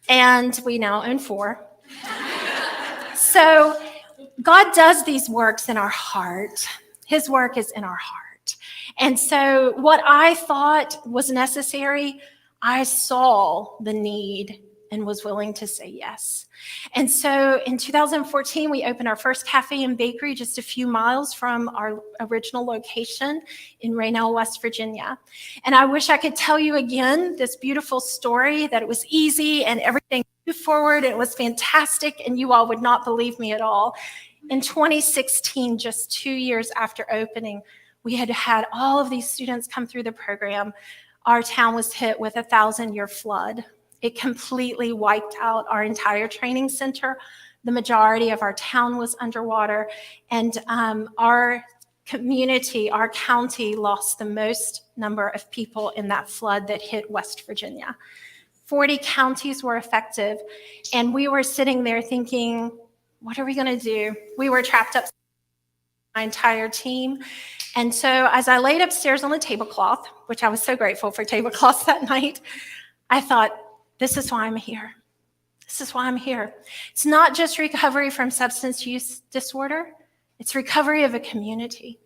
And we now own 4. So God does these works in our heart. His work is in our heart. And so what I thought was necessary, I saw the need and was willing to say yes. And so in 2014, we opened our first cafe and bakery just a few miles from our original location in Raynell, West Virginia. And I wish I could tell you again this beautiful story that it was easy and everything moved forward. It was fantastic, and you all would not believe me at all. In 2016, just 2 years after opening, we had had all of these students come through the program. Our town was hit with a 1,000-year flood. It completely wiped out our entire training center. The majority of our town was underwater, and our community, our county, lost the most number of people in that flood that hit West Virginia. 40 counties were affected, and we were sitting there thinking, what are we going to do? We were trapped up, my entire team. And so as I laid upstairs on the tablecloth, which I was so grateful for tablecloths that night, I thought, this is why I'm here. This is why I'm here. It's not just recovery from substance use disorder. It's recovery of a community.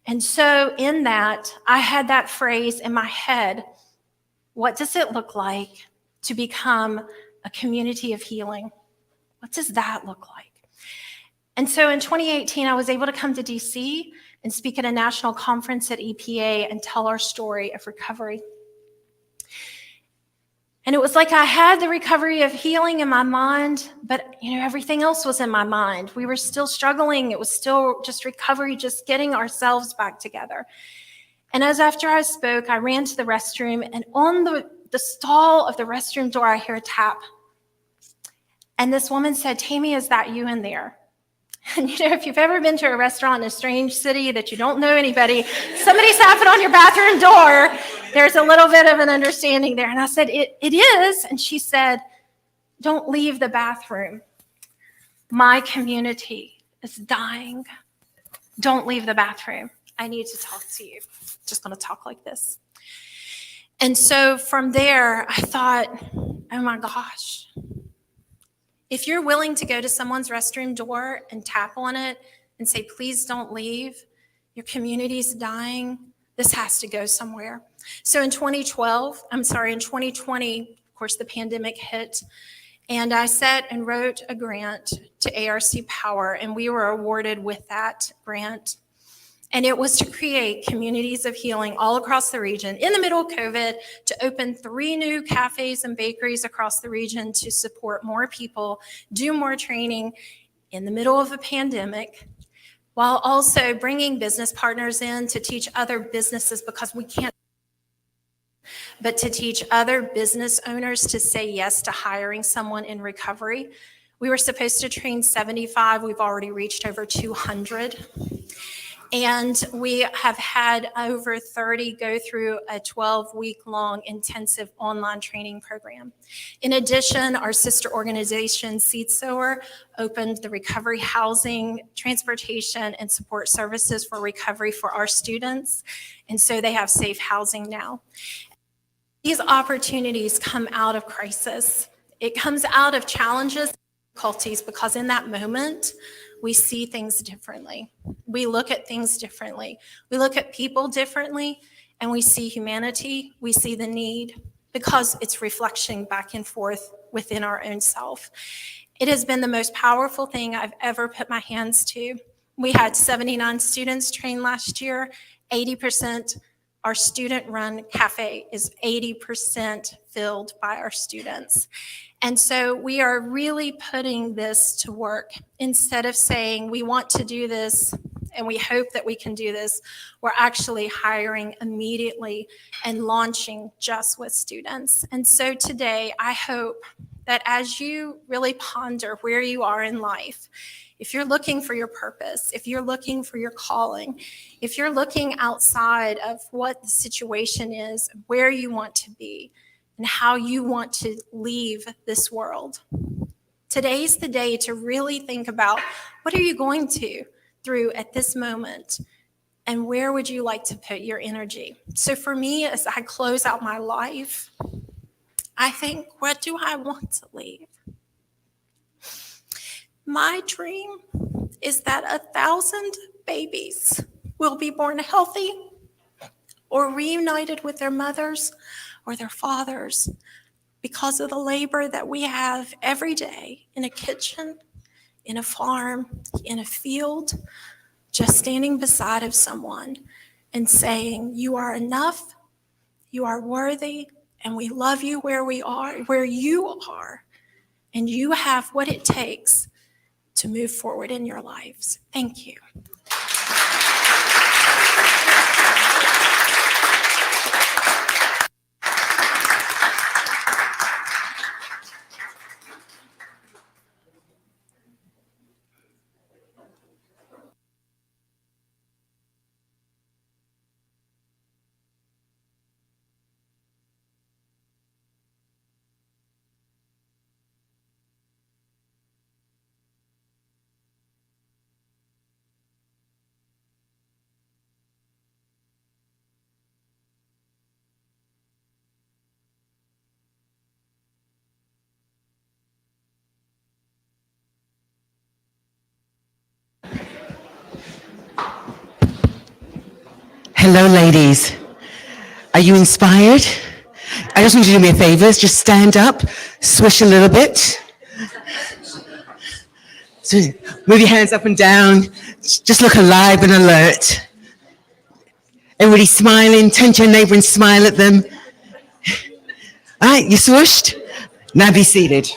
And so in that, I had that phrase in my head, what does it look like to become a community of healing? What does that look like? And so in 2018, I was able to come to DC and speak at a national conference at EPA and tell our story of recovery. And it was like I had the recovery of healing in my mind, but everything else was in my mind. We were still struggling. It was still just recovery, just getting ourselves back together. And as after I spoke, I ran to the restroom, and on the stall of the restroom door, I hear a tap. And this woman said, Tammy, is that you in there? And if you've ever been to a restaurant in a strange city that you don't know anybody, somebody's tapping on your bathroom door, there's a little bit of an understanding there. And I said, it is. And she said, don't leave the bathroom. My community is dying. Don't leave the bathroom. I need to talk to you. Just going to talk like this. And so from there, I thought, oh my gosh. If you're willing to go to someone's restroom door and tap on it and say, please don't leave, your community's dying, This has to go somewhere. So in 2020, of course, the pandemic hit, and I sat and wrote a grant to ARC Power, and we were awarded with that grant. And it was to create communities of healing all across the region in the middle of COVID, to open 3 new cafes and bakeries across the region to support more people, do more training in the middle of a pandemic, while also bringing business partners in to teach other businesses, because we can't, but to teach other business owners to say yes to hiring someone in recovery. We were supposed to train 75. We've already reached over 200. And we have had over 30 go through a 12-week-long intensive online training program. In addition, our sister organization, Seed Sower, opened the recovery housing, transportation, and support services for recovery for our students. And so they have safe housing now. These opportunities come out of crisis. It comes out of challenges, difficulties, because in that moment, we see things differently. We look at things differently. We look at people differently, and we see humanity. We see the need, because it's reflection back and forth within our own self. It has been the most powerful thing I've ever put my hands to. We had 79 students trained last year. 80%, our student-run cafe is 80% filled by our students. And so we are really putting this to work. Instead of saying we want to do this and we hope that we can do this, we're actually hiring immediately and launching just with students. And so today, I hope that as you really ponder where you are in life, if you're looking for your purpose, if you're looking for your calling, if you're looking outside of what the situation is, where you want to be, and how you want to leave this world. Today's the day to really think about, what are you going through at this moment, and where would you like to put your energy? So for me, as I close out my life, I think, what do I want to leave? My dream is that 1,000 babies will be born healthy or reunited with their mothers or their fathers, because of the labor that we have every day in a kitchen, in a farm, in a field, just standing beside of someone and saying, you are enough, you are worthy, and we love you where you are, and you have what it takes to move forward in your lives. Thank you. Hello, ladies. Are you inspired? I just want you to do me a favor. Just stand up, swish a little bit. So move your hands up and down. Just look alive and alert. Everybody smiling. Turn to your neighbor and smile at them. All right, you swished? Now be seated.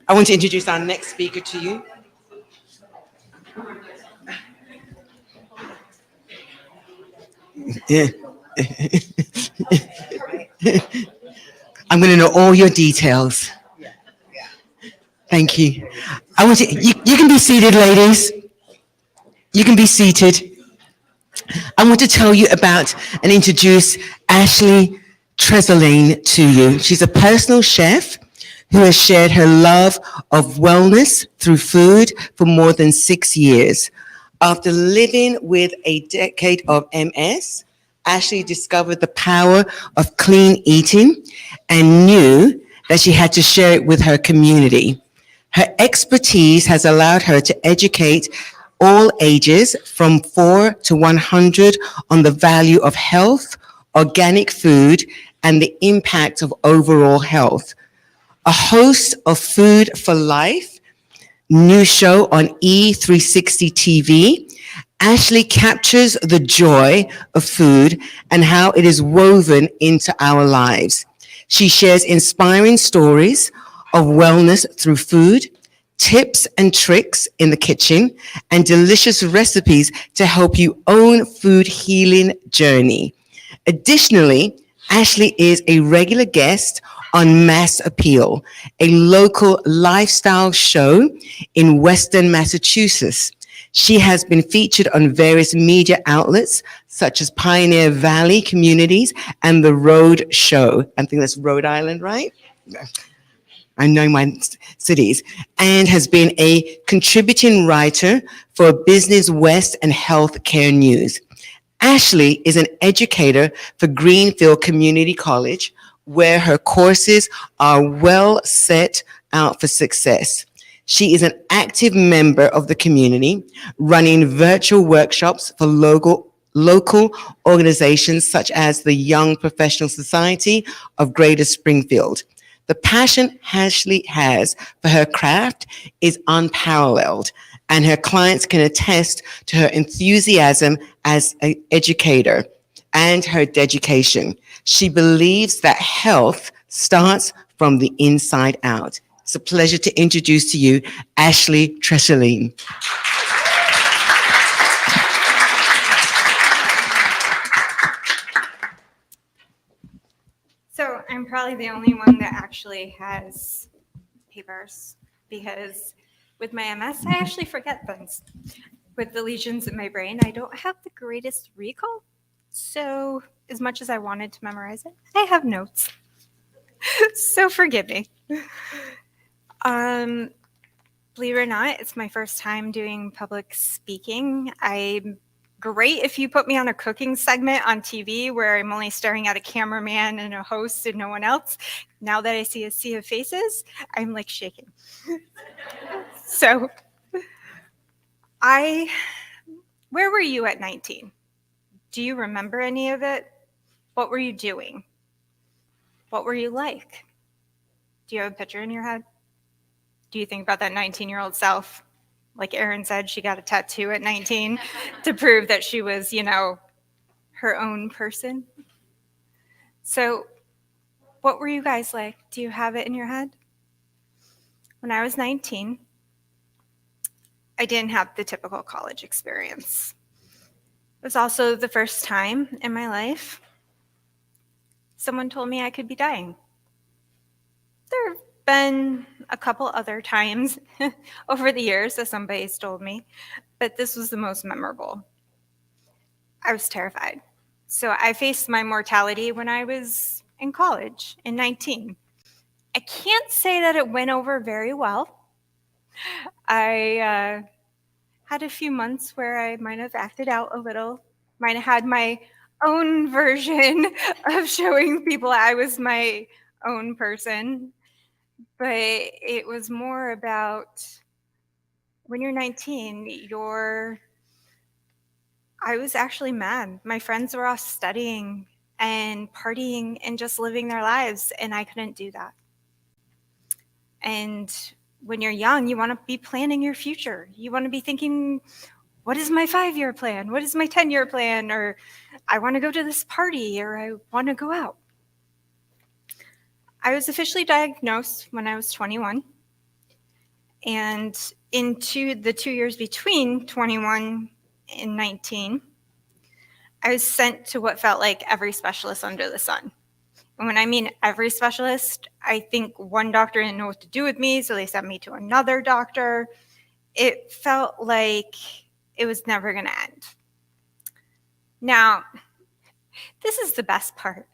I want to introduce our next speaker to you. I'm going to know all your details. Thank you. I want you can be seated, ladies. You can be seated. I want to tell you about and introduce Ashley Trezeline to you. She's a personal chef who has shared her love of wellness through food for more than 6 years. After living with a decade of MS, Ashley discovered the power of clean eating and knew that she had to share it with her community. Her expertise has allowed her to educate all ages from 4 to 100 on the value of health, organic food, and the impact of overall health. A host of Food for Life, new show on E360 TV, Ashley captures the joy of food and how it is woven into our lives. She shares inspiring stories of wellness through food, tips and tricks in the kitchen, and delicious recipes to help you own food healing journey. Additionally, Ashley is a regular guest on Mass Appeal, a local lifestyle show in Western Massachusetts. She has been featured on various media outlets such as Pioneer Valley Communities and The Road Show. I think that's Rhode Island, right? I know my cities, and has been a contributing writer for Business West and Healthcare News. Ashley is an educator for Greenfield Community College, where her courses are well set out for success. She is an active member of the community, running virtual workshops for local organizations such as the Young Professional Society of Greater Springfield. The passion Ashley has for her craft is unparalleled, and her clients can attest to her enthusiasm as an educator and her dedication. She believes that health starts from the inside out. It's a pleasure to introduce to you Ashley Tresselin. So I'm probably the only one that actually has papers, because with my MS, I actually forget things. With the lesions in my brain, I don't have the greatest recall. So as much as I wanted to memorize it, I have notes. So forgive me. Believe it or not, it's my first time doing public speaking. I'm great if you put me on a cooking segment on TV where I'm only staring at a cameraman and a host and no one else. Now that I see a sea of faces, I'm like shaking. So where were you at 19? Do you remember any of it? What were you doing? What were you like? Do you have a picture in your head? Do you think about that 19-year-old self? Like Erin said, she got a tattoo at 19 to prove that she was, her own person. So what were you guys like? Do you have it in your head? When I was 19, I didn't have the typical college experience. It was also the first time in my life someone told me I could be dying. There have been a couple other times over the years that somebody's told me, but this was the most memorable. I was terrified. So I faced my mortality when I was in college in 19. I can't say that it went over very well. I had a few months where I might have acted out a little, might have had my own version of showing people I was my own person. But it was more about when you're 19, I was actually mad. My friends were all studying and partying and just living their lives, and I couldn't do that. And when you're young, you want to be planning your future. You want to be thinking, what is my 5-year plan? What is my 10-year plan? Or I want to go to this party, or I want to go out. I was officially diagnosed when I was 21. And into the 2 years between 21 and 19, I was sent to what felt like every specialist under the sun. And when I mean every specialist, I think one doctor didn't know what to do with me, so they sent me to another doctor. It felt like it was never going to end. Now, this is the best part.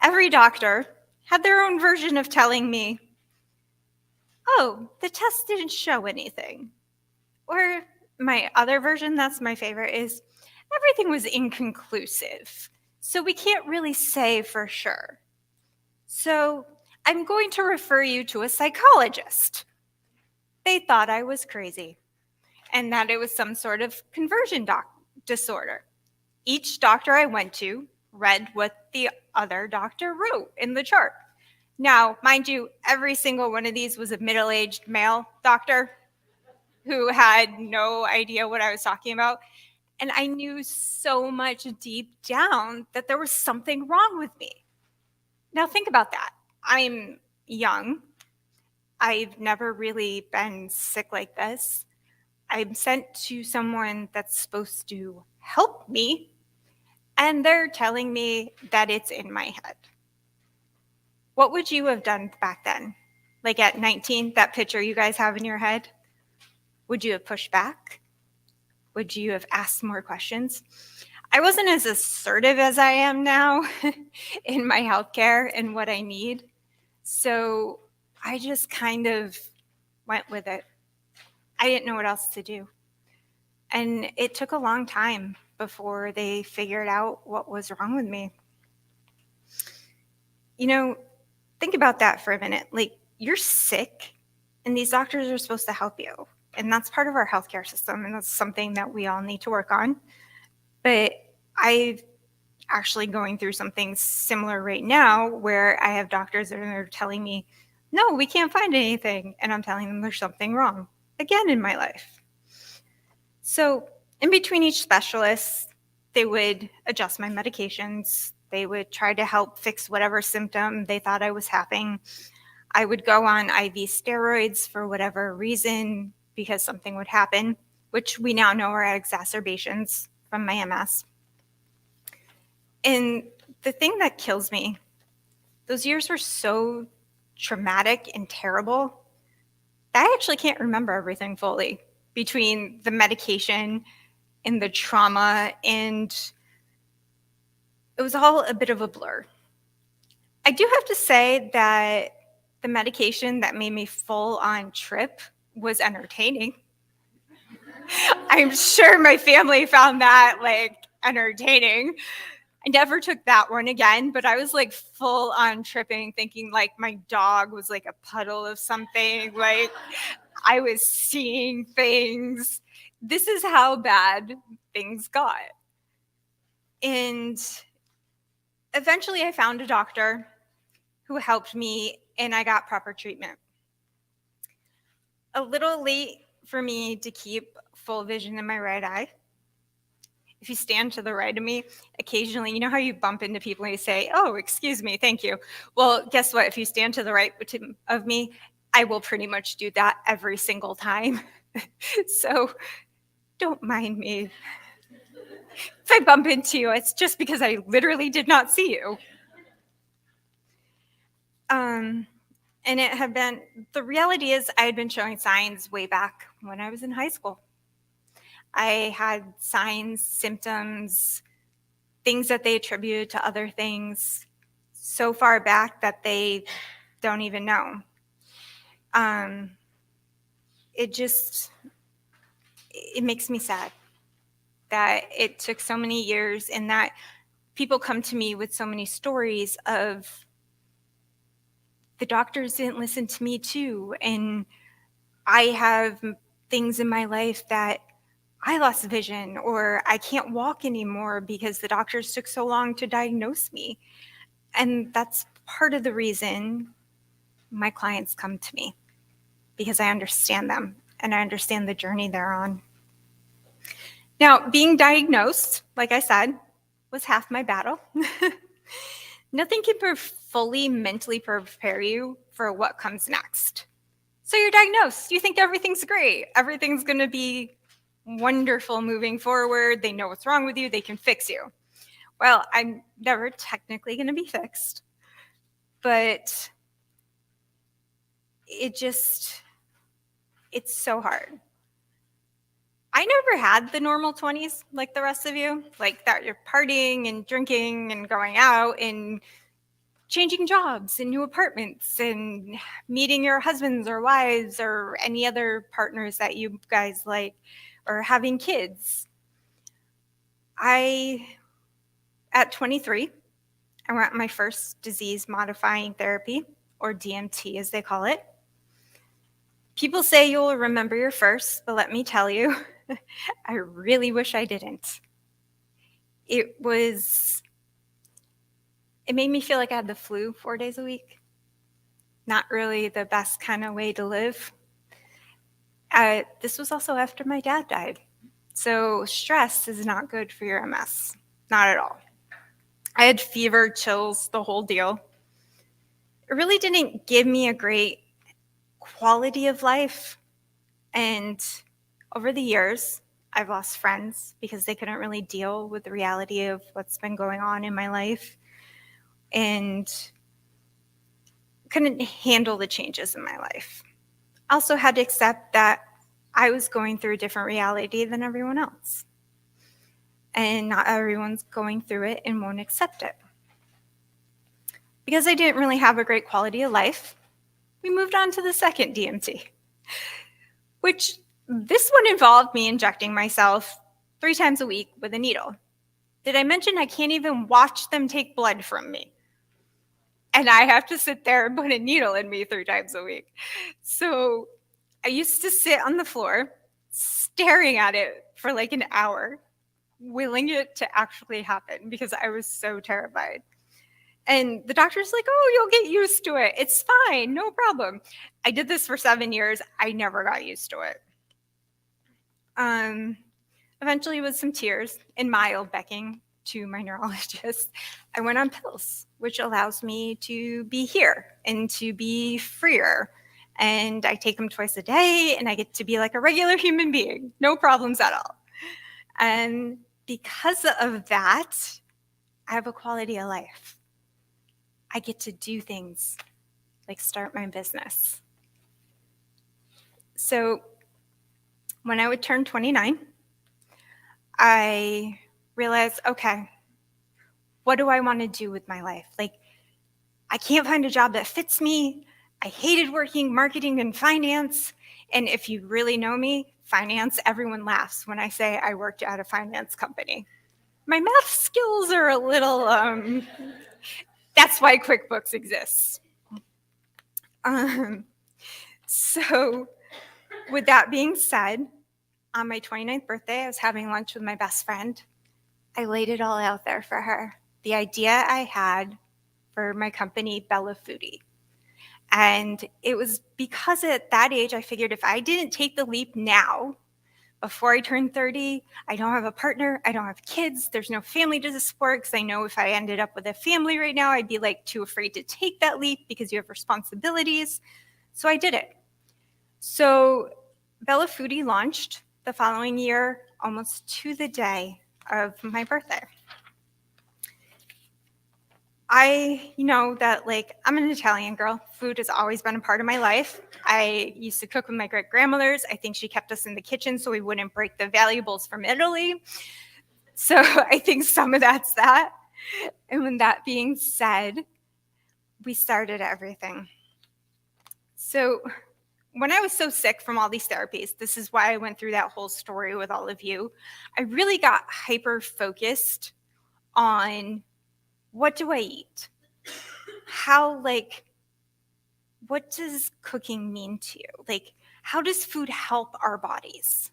Every doctor had their own version of telling me, oh, the test didn't show anything. Or my other version, that's my favorite, is everything was inconclusive. So we can't really say for sure. So I'm going to refer you to a psychologist. They thought I was crazy. and that it was some sort of conversion disorder. Each doctor I went to read what the other doctor wrote in the chart. Now, mind you, every single one of these was a middle-aged male doctor who had no idea what I was talking about. And I knew so much deep down that there was something wrong with me. Now think about that. I'm young. I've never really been sick like this. I'm sent to someone that's supposed to help me, and they're telling me that it's in my head. What would you have done back then? Like at 19, that picture you guys have in your head? Would you have pushed back? Would you have asked more questions? I wasn't as assertive as I am now in my healthcare and what I need. So I just kind of went with it. I didn't know what else to do. And it took a long time before they figured out what was wrong with me. You know, think about that for a minute. Like, you're sick, and these doctors are supposed to help you. And that's part of our healthcare system, and that's something that we all need to work on. But I'm actually going through something similar right now where I have doctors that are telling me, no, we can't find anything. And I'm telling them there's something wrong again in my life. So in between each specialist, they would adjust my medications. They would try to help fix whatever symptom they thought I was having. I would go on IV steroids for whatever reason because something would happen, which we now know are exacerbations from my MS. And the thing that kills me, those years were so traumatic and terrible that I actually can't remember everything fully between the medication and the trauma, and it was all a bit of a blur. I do have to say that the medication that made me full on trip was entertaining. I'm sure my family found that like entertaining. I never took that one again, but I was like full on tripping, thinking like my dog was like a puddle of something. Like I was seeing things. This is how bad things got. And eventually I found a doctor who helped me, and I got proper treatment. A little late for me to keep full vision in my right eye. If you stand to the right of me, occasionally, you know how you bump into people and you say, oh, excuse me, thank you. Well, guess what? If you stand to the right of me, I will pretty much do that every single time. So don't mind me. If I bump into you, it's just because I literally did not see you. And it had been, the reality is I had been showing signs way back when I was in high school. I had signs, symptoms, things that they attributed to other things so far back that they don't even know. It makes me sad that it took so many years, and that people come to me with so many stories of the doctors didn't listen to me too. And I have things in my life that I lost vision, or I can't walk anymore because the doctors took so long to diagnose me. And that's part of the reason my clients come to me, because I understand them and I understand the journey they're on. Now, being diagnosed, like I said, was half my battle. Nothing can fully mentally prepare you for what comes next. So you're diagnosed. You think everything's great. Everything's going to be wonderful moving forward. They know what's wrong with you. They can fix you. Well, I'm never technically going to be fixed, but it's so hard. I never had the normal 20s like the rest of you, like that you're partying and drinking and going out and changing jobs and new apartments and meeting your husbands or wives or any other partners that you guys like, or having kids. At 23, I went my first disease modifying therapy, or DMT as they call it. People say you'll remember your first, but let me tell you, I really wish I didn't. It made me feel like I had the flu 4 days a week. Not really the best kind of way to live. This was also after my dad died. So stress is not good for your MS, not at all. I had fever, chills, the whole deal. It really didn't give me a great quality of life. And over the years, I've lost friends because they couldn't really deal with the reality of what's been going on in my life and couldn't handle the changes in my life. I also had to accept that I was going through a different reality than everyone else. And not everyone's going through it and won't accept it. Because I didn't really have a great quality of life, we moved on to the second DMT, which this one involved me injecting myself 3 times a week with a needle. Did I mention I can't even watch them take blood from me? And I have to sit there and put a needle in me 3 times a week. So I used to sit on the floor staring at it for like an hour, willing it to actually happen because I was so terrified. And the doctor's like, oh, you'll get used to it. It's fine, no problem. I did this for 7 years. I never got used to it. Eventually, with some tears and mild begging to my neurologist, I went on pills, which allows me to be here and to be freer. And I take them twice a day, and I get to be like a regular human being, no problems at all. And because of that, I have a quality of life. I get to do things like start my business. So when I would turn 29, I realized, okay, what do I want to do with my life? Like, I can't find a job that fits me. I hated working marketing and finance. And if you really know me, finance, everyone laughs when I say I worked at a finance company. My math skills are a little, that's why QuickBooks exists. So with that being said, on my 29th birthday, I was having lunch with my best friend. I laid it all out there for her. The idea I had for my company, Bella Foodie. And it was because at that age, I figured if I didn't take the leap now, before I turned 30, I don't have a partner, I don't have kids, there's no family to support, because I know if I ended up with a family right now, I'd be like too afraid to take that leap because you have responsibilities. So I did it. So Bella Foodie launched the following year, almost to the day of my birthday. I know that, like, I'm an Italian girl. Food has always been a part of my life. I used to cook with my great-grandmothers. I think she kept us in the kitchen so we wouldn't break the valuables from Italy. So I think some of that's that. And with that being said, we started everything. So when I was so sick from all these therapies, this is why I went through that whole story with all of you, I really got hyper-focused on what do I eat? How, like, what does cooking mean to you? Like, how does food help our bodies?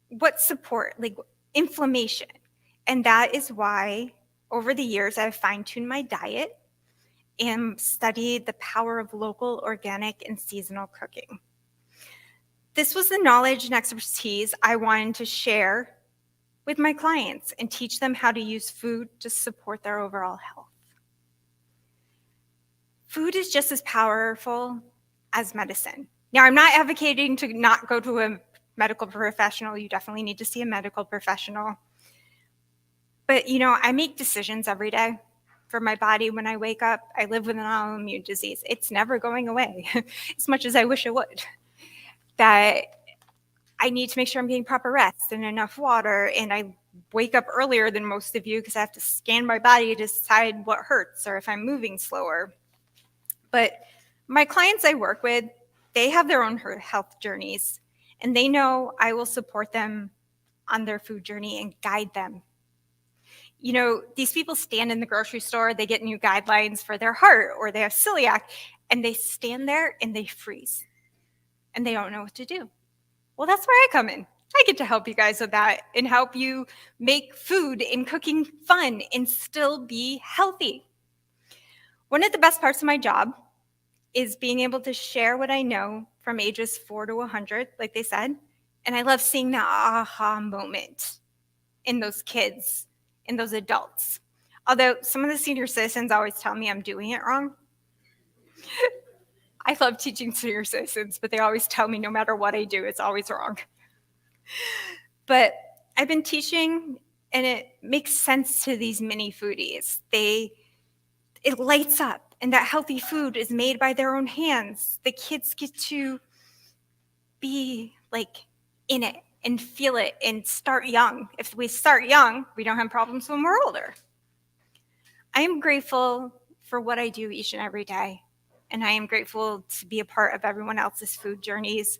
What support, like inflammation? And that is why over the years I've fine-tuned my diet and studied the power of local, organic, and seasonal cooking. This was the knowledge and expertise I wanted to share with my clients and teach them how to use food to support their overall health. Food is just as powerful as medicine. Now, I'm not advocating to not go to a medical professional. You definitely need to see a medical professional. But, you know, I make decisions every day for my body when I wake up. I live with an autoimmune disease. It's never going away, as much as I wish it would. That I need to make sure I'm getting proper rest and enough water, and I wake up earlier than most of you because I have to scan my body to decide what hurts or if I'm moving slower. But my clients I work with, they have their own health journeys, and they know I will support them on their food journey and guide them. You know, these people stand in the grocery store, they get new guidelines for their heart, or they have celiac, and they stand there and they freeze. and they don't know what to do. Well, that's where I come in. I get to help you guys with that and help you make food and cooking fun and still be healthy. One of the best parts of my job is being able to share what I know from ages 4 to 100, like they said. And I love seeing that aha moment in those kids, in those adults. Although some of the senior citizens always tell me I'm doing it wrong. I love teaching senior citizens, but they always tell me no matter what I do, it's always wrong. But I've been teaching, and it makes sense to these mini foodies. It lights up, and that healthy food is made by their own hands. The kids get to be like in it and feel it and start young. If we start young, we don't have problems when we're older. I am grateful for what I do each and every day. And I am grateful to be a part of everyone else's food journeys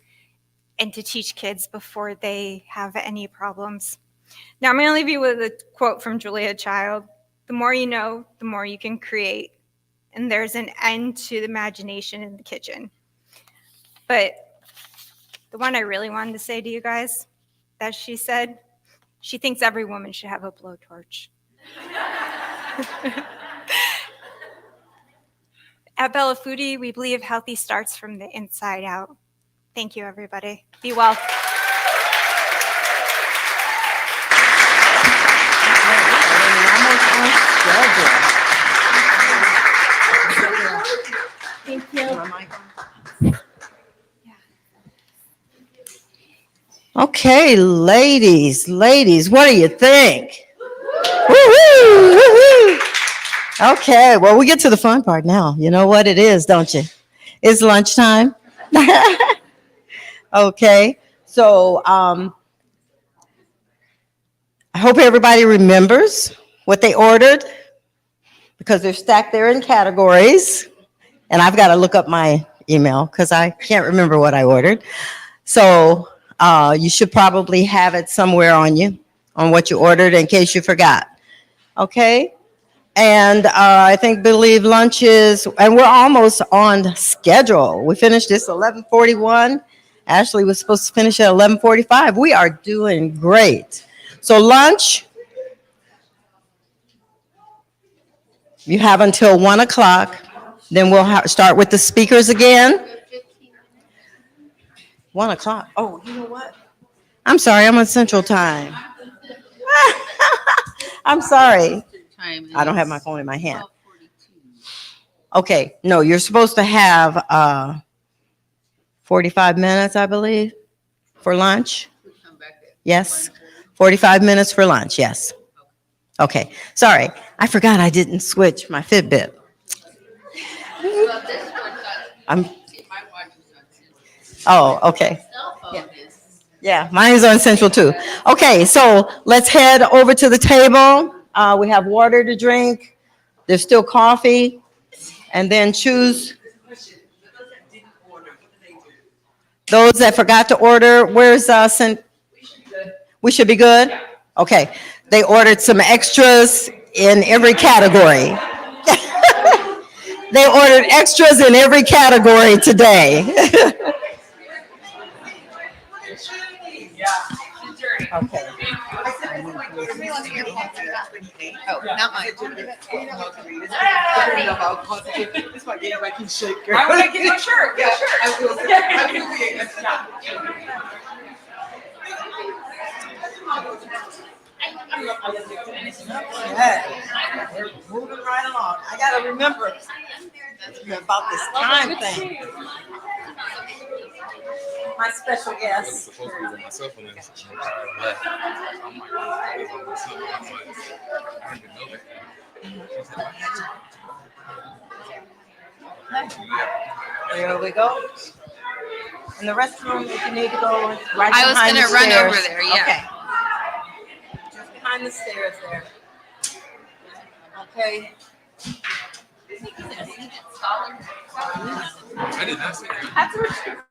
and to teach kids before they have any problems. Now I'm going to leave you with a quote from Julia Child. The more you know, the more you can create. And there's an end to the imagination in the kitchen. But the one I really wanted to say to you guys, that she said, she thinks every woman should have a blowtorch. At Bella Foodie, we believe healthy starts from the inside out. Thank you, everybody. Be well. Thank you. Okay, ladies, what do you think? Woo-hoo, woo-hoo. Okay, well, we get to the fun part now. You know what it is, don't you? It's lunchtime. Okay, so I hope everybody remembers what they ordered because they're stacked there in categories. And I've got to look up my email because I can't remember what I ordered. So you should probably have it somewhere on you, on what you ordered in case you forgot. Okay? And I believe lunch is, and we're almost on schedule. We finished this 11:41. Ashley was supposed to finish at 11:45. We are doing great. So lunch, you have until 1 o'clock. Then we'll start with the speakers again. 1 o'clock. Oh, you know what? I'm sorry, I'm on Central Time. I'm sorry. I don't have my phone in my hand. Okay, no, you're supposed to have 45 minutes, I believe, for lunch. Yes, 45 minutes for lunch, yes. Okay, sorry, I forgot I didn't switch my Fitbit. Oh, okay. Yeah, mine is on Central too. Okay, so let's head over to the table. We have water to drink. There's still coffee. And then choose those that forgot to order. Where's we should be good? Okay, they ordered some extras in every category. They ordered extras in every category today. Okay. Oh, not mine. I want to get your shirt. Yeah, sure. I will be. We're moving right along. I gotta remember about this time thing. My special guest. There we go. In the restroom, if you need to go, right I was behind the gonna run stairs. over there, yeah. Okay. Just behind the stairs there. Okay. I did not say that.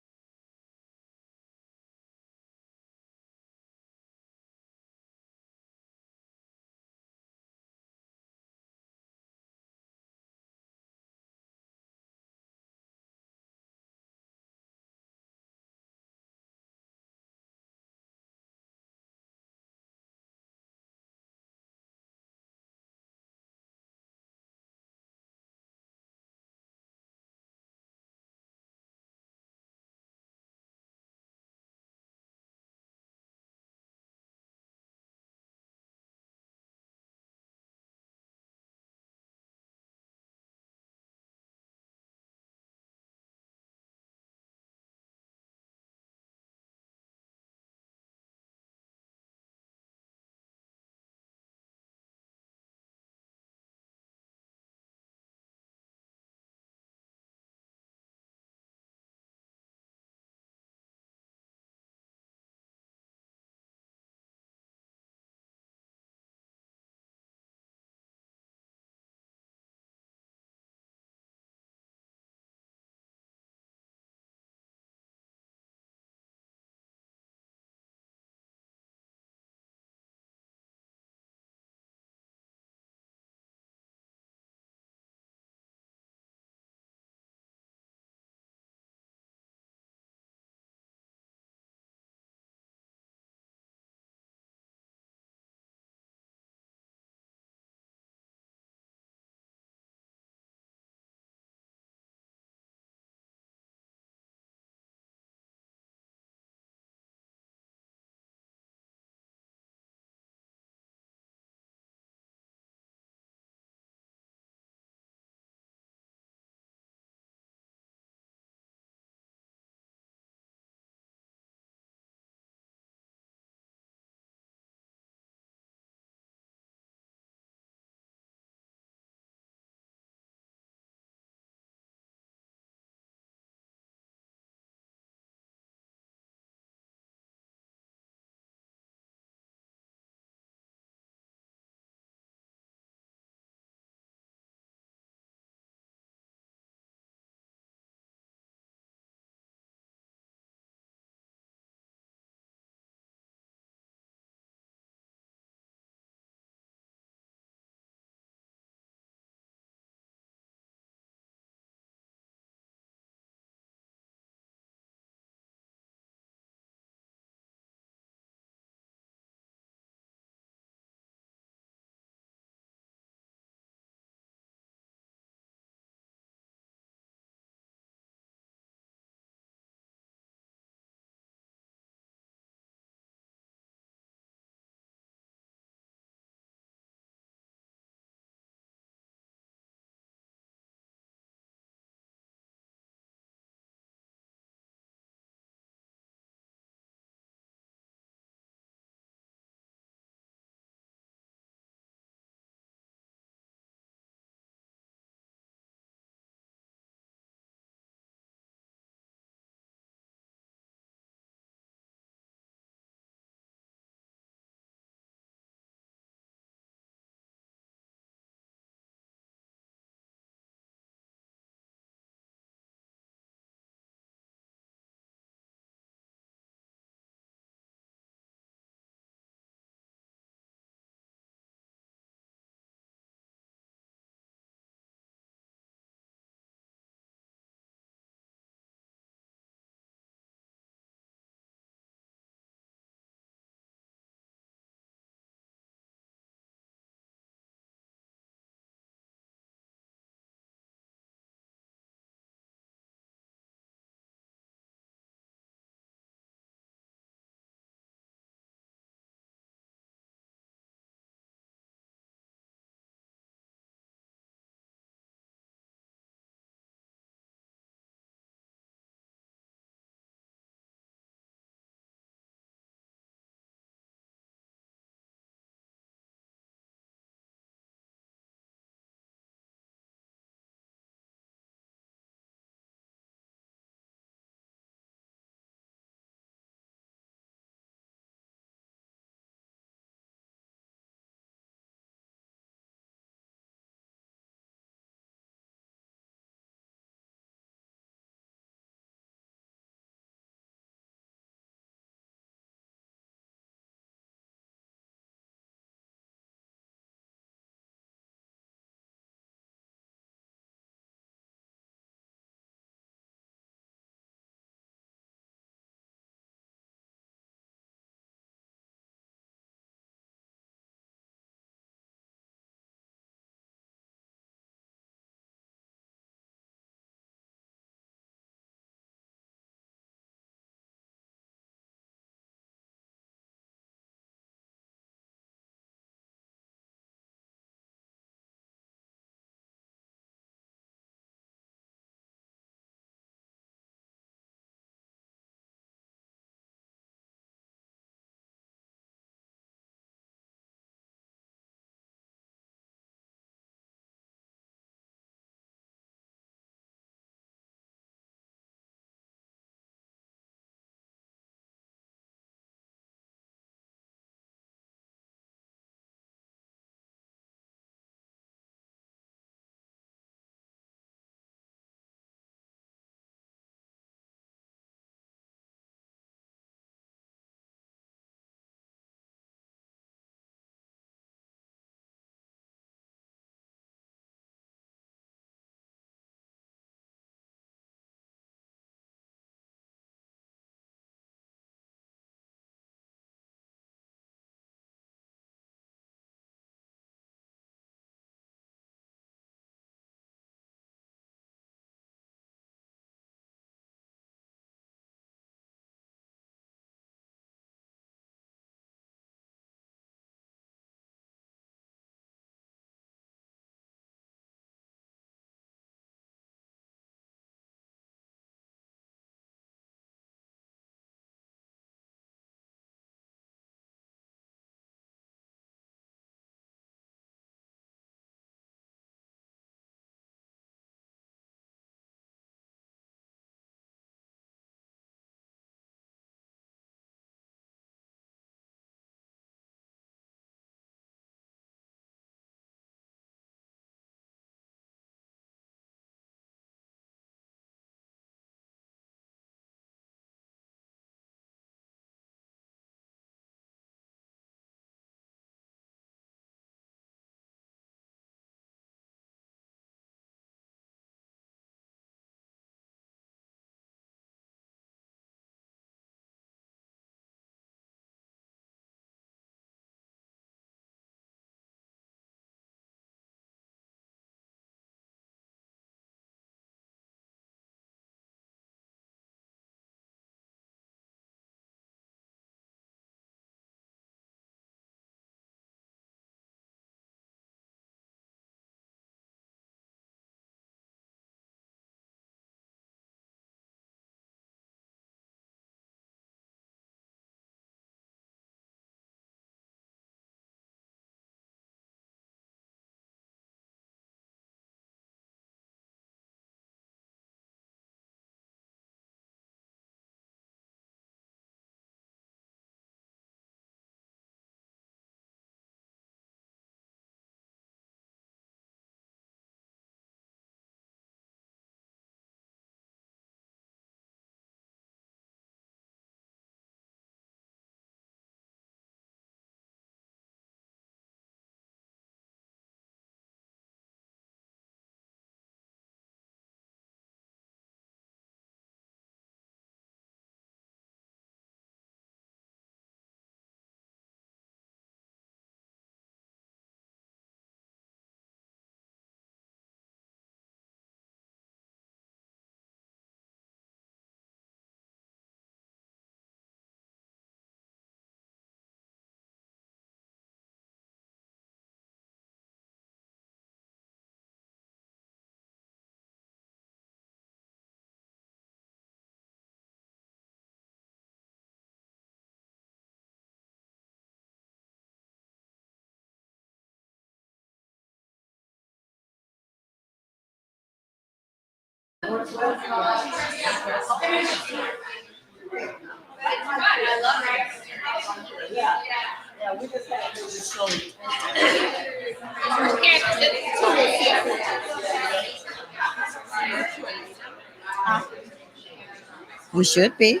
We should be,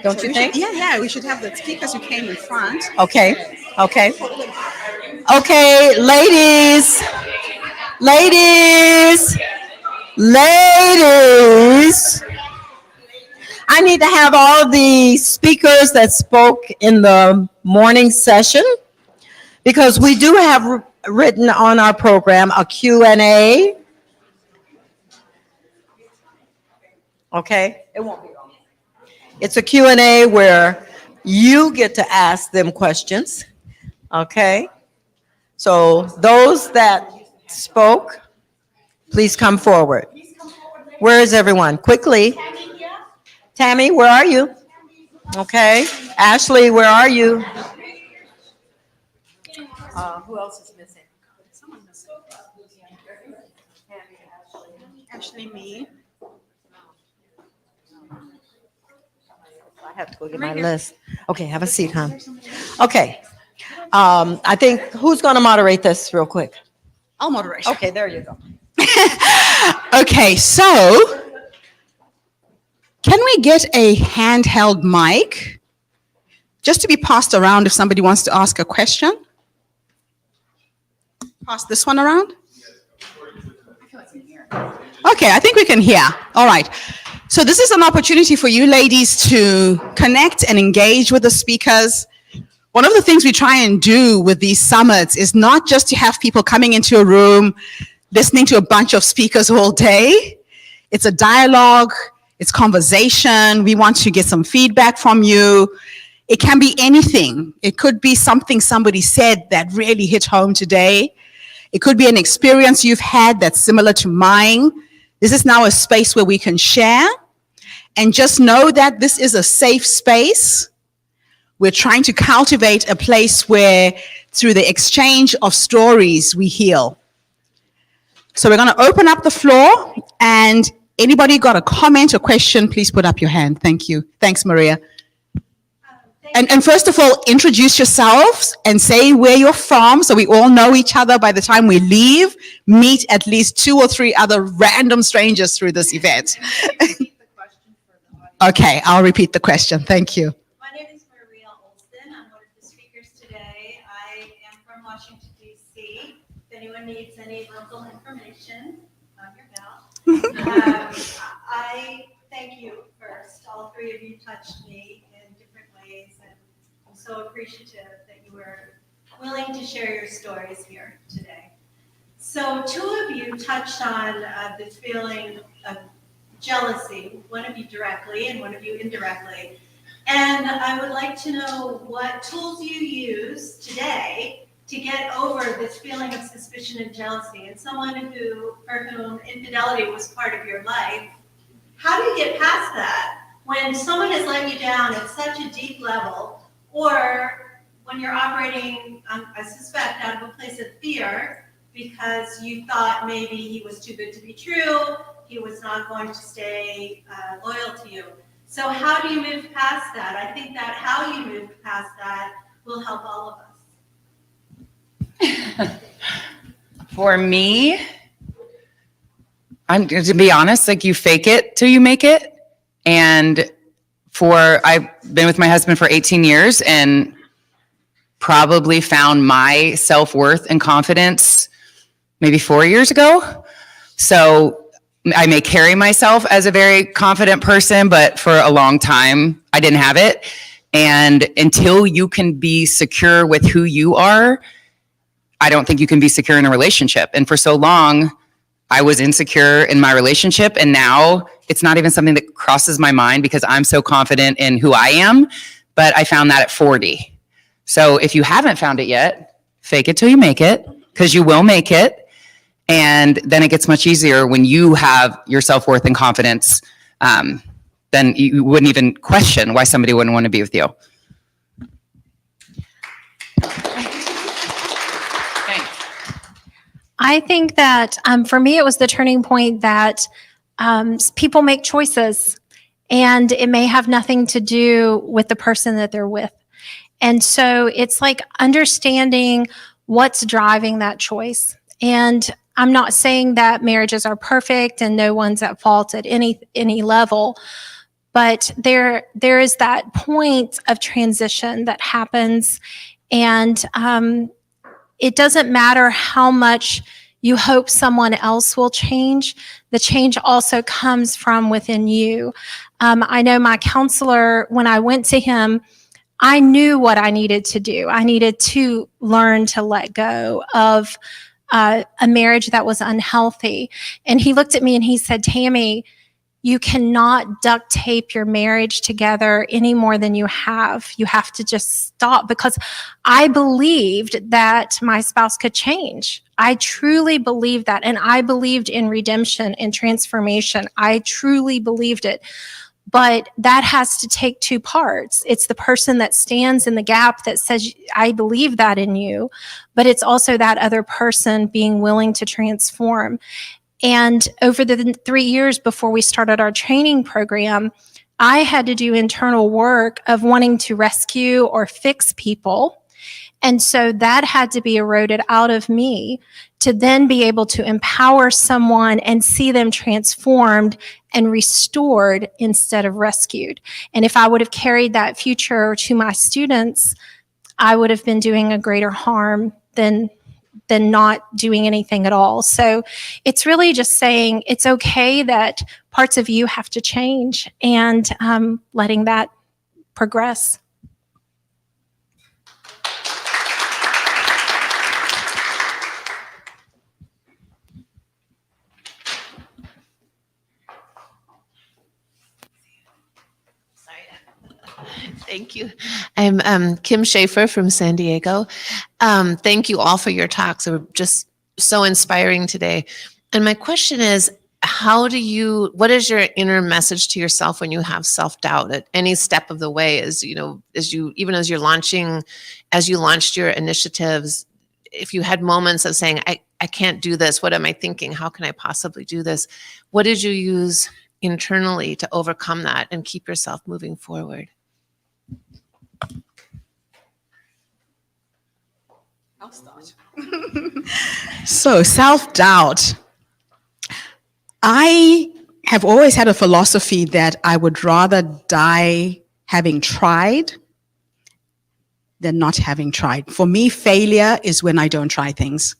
don't you think? Yeah, we should have the speakers who came in front. Okay, okay. Okay, ladies, ladies, ladies. I need to have all the speakers that spoke in the morning session, because we do have written on our program a Q&A. Okay? It won't be long. It's a Q&A where you get to ask them questions. Okay? So those that spoke, please come forward. Where is everyone? Quickly. Tammy, where are you? Okay. Ashley, where are you? Who else is missing? Someone missing. Ashley, me. I have to go get my list. Okay, have a seat, hon. Okay. I think, who's going to moderate this real quick? I'll moderate. Okay, there you go. Okay, so can we get a handheld mic just to be passed around if somebody wants to ask a question? Pass this one around? Okay, I think we can hear. All right. So this is an opportunity for you ladies to connect and engage with the speakers. One of the things we try and do with these summits is not just to have people coming into a room, listening to a bunch of speakers all day. It's a dialogue, it's conversation. We want to get some feedback from you. It can be anything. It could be something somebody said that really hit home today. It could be an experience you've had that's similar to mine. This is now a space where we can share, and just know that this is a safe space. We're trying to cultivate a place where through the exchange of stories, we heal. So we're going to open up the floor, and anybody got a comment or question, please put up your hand. Thank you. Thanks, Maria. And first of all, introduce yourselves and say where you're from so we all know each other by the time we leave. Meet at least 2 or 3 other random strangers through this event. Okay, I'll repeat the question. Thank you. My name is Maria Olson. I'm one of the speakers today. I am from Washington, D.C. If anyone needs any local information, I'm your gal. I thank you first. All 3 of you touched me in different ways, and I'm so appreciative that you were willing to share your stories here today. So 2 of you touched on this feeling of jealousy, one of you directly and one of you indirectly. And I would like to know what tools you use today to get over this feeling of suspicion and jealousy. And someone for whom infidelity was part of your life, how do you get past that when someone has let you down at such a deep level, or when you're operating, I suspect, out of a place of fear because you thought maybe he was too good to be true, he was not going to stay loyal to you. So how do you move past that? I think that how you move past that will help all of us. For me, to be honest, like, you fake it till you make it. And I've been with my husband for 18 years and probably found my self-worth and confidence maybe 4 years ago. So I may carry myself as a very confident person, but for a long time, I didn't have it. And until you can be secure with who you are, I don't think you can be secure in a relationship. And for so long, I was insecure in my relationship, and now it's not even something that crosses my mind because I'm so confident in who I am. But I found that at 40. So if you haven't found it yet, fake it till you make it, because you will make it. And then it gets much easier when you have your self-worth and confidence. Then you wouldn't even question why somebody wouldn't want to be with you. I think that for me, it was the turning point that people make choices, and it may have nothing to do with the person that they're with. And so it's like understanding what's driving that choice. And I'm not saying that marriages are perfect and no one's at fault at any level, but there is that point of transition that happens, and it doesn't matter how much you hope someone else will change. The change also comes from within you. I know my counselor, when I went to him, I knew what I needed to do. I needed to learn to let go of a marriage that was unhealthy. And he looked at me and he said, Tammy, you cannot duct tape your marriage together any more than you have. You have to just stop, because I believed that my spouse could change. I truly believed that. And I believed in redemption and transformation. I truly believed it. But that has to take two parts. It's the person that stands in the gap that says, I believe that in you, but it's also that other person being willing to transform. And over the 3 years before we started our training program, I had to do internal work of wanting to rescue or fix people. And so that had to be eroded out of me to then be able to empower someone and see them transformed and restored instead of rescued. And if I would have carried that future to my students, I would have been doing a greater harm than not doing anything at all. So it's really just saying it's okay that parts of you have to change, and letting that progress. Thank you. I'm Kim Schaefer from San Diego. Thank you all for your talks. They were just so inspiring today. And my question is, what is your inner message to yourself when you have self-doubt at any step of the way? As you launched your initiatives, if you had moments of saying, I can't do this, what am I thinking? How can I possibly do this? What did you use internally to overcome that and keep yourself moving forward? I'll start. So, self-doubt. I have always had a philosophy that I would rather die having tried than not having tried. For me, failure is when I don't try things.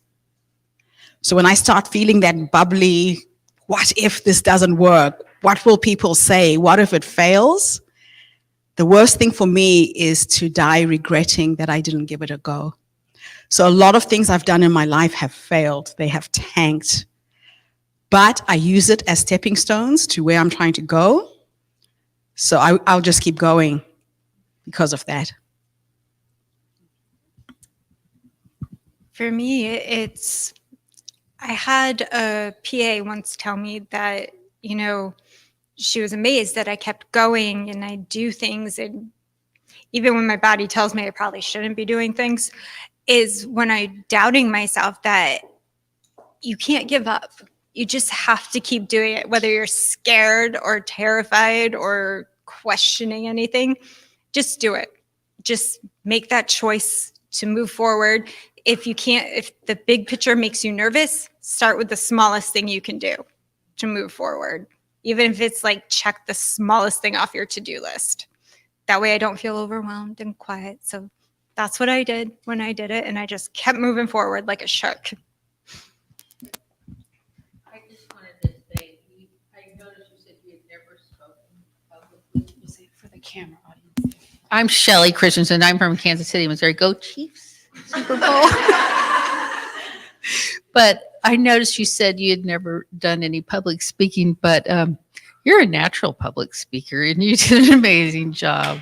So when I start feeling that bubbly, what if this doesn't work? What will people say? What if it fails? The worst thing for me is to die regretting that I didn't give it a go. So a lot of things I've done in my life have failed. They have tanked. But I use it as stepping stones to where I'm trying to go. So I'll just keep going because of that. For me, I had a PA once tell me that, she was amazed that I kept going and I do things. And even when my body tells me I probably shouldn't be doing things, is when I'm doubting myself that you can't give up. You just have to keep doing it, whether you're scared or terrified or questioning anything, just do it. Just make that choice to move forward. If the big picture makes you nervous, start with the smallest thing you can do to move forward. Even if it's like check the smallest thing off your to-do list. That way I don't feel overwhelmed and quiet. So that's what I did when I did it. And I just kept moving forward like a shark. I just wanted to say, I noticed you said you had never spoken publicly. For the camera audience. I'm Shelley Christensen. I'm from Kansas City, Missouri. Go Chiefs, Super Bowl. But I noticed you said you had never done any public speaking, but you're a natural public speaker and you did an amazing job.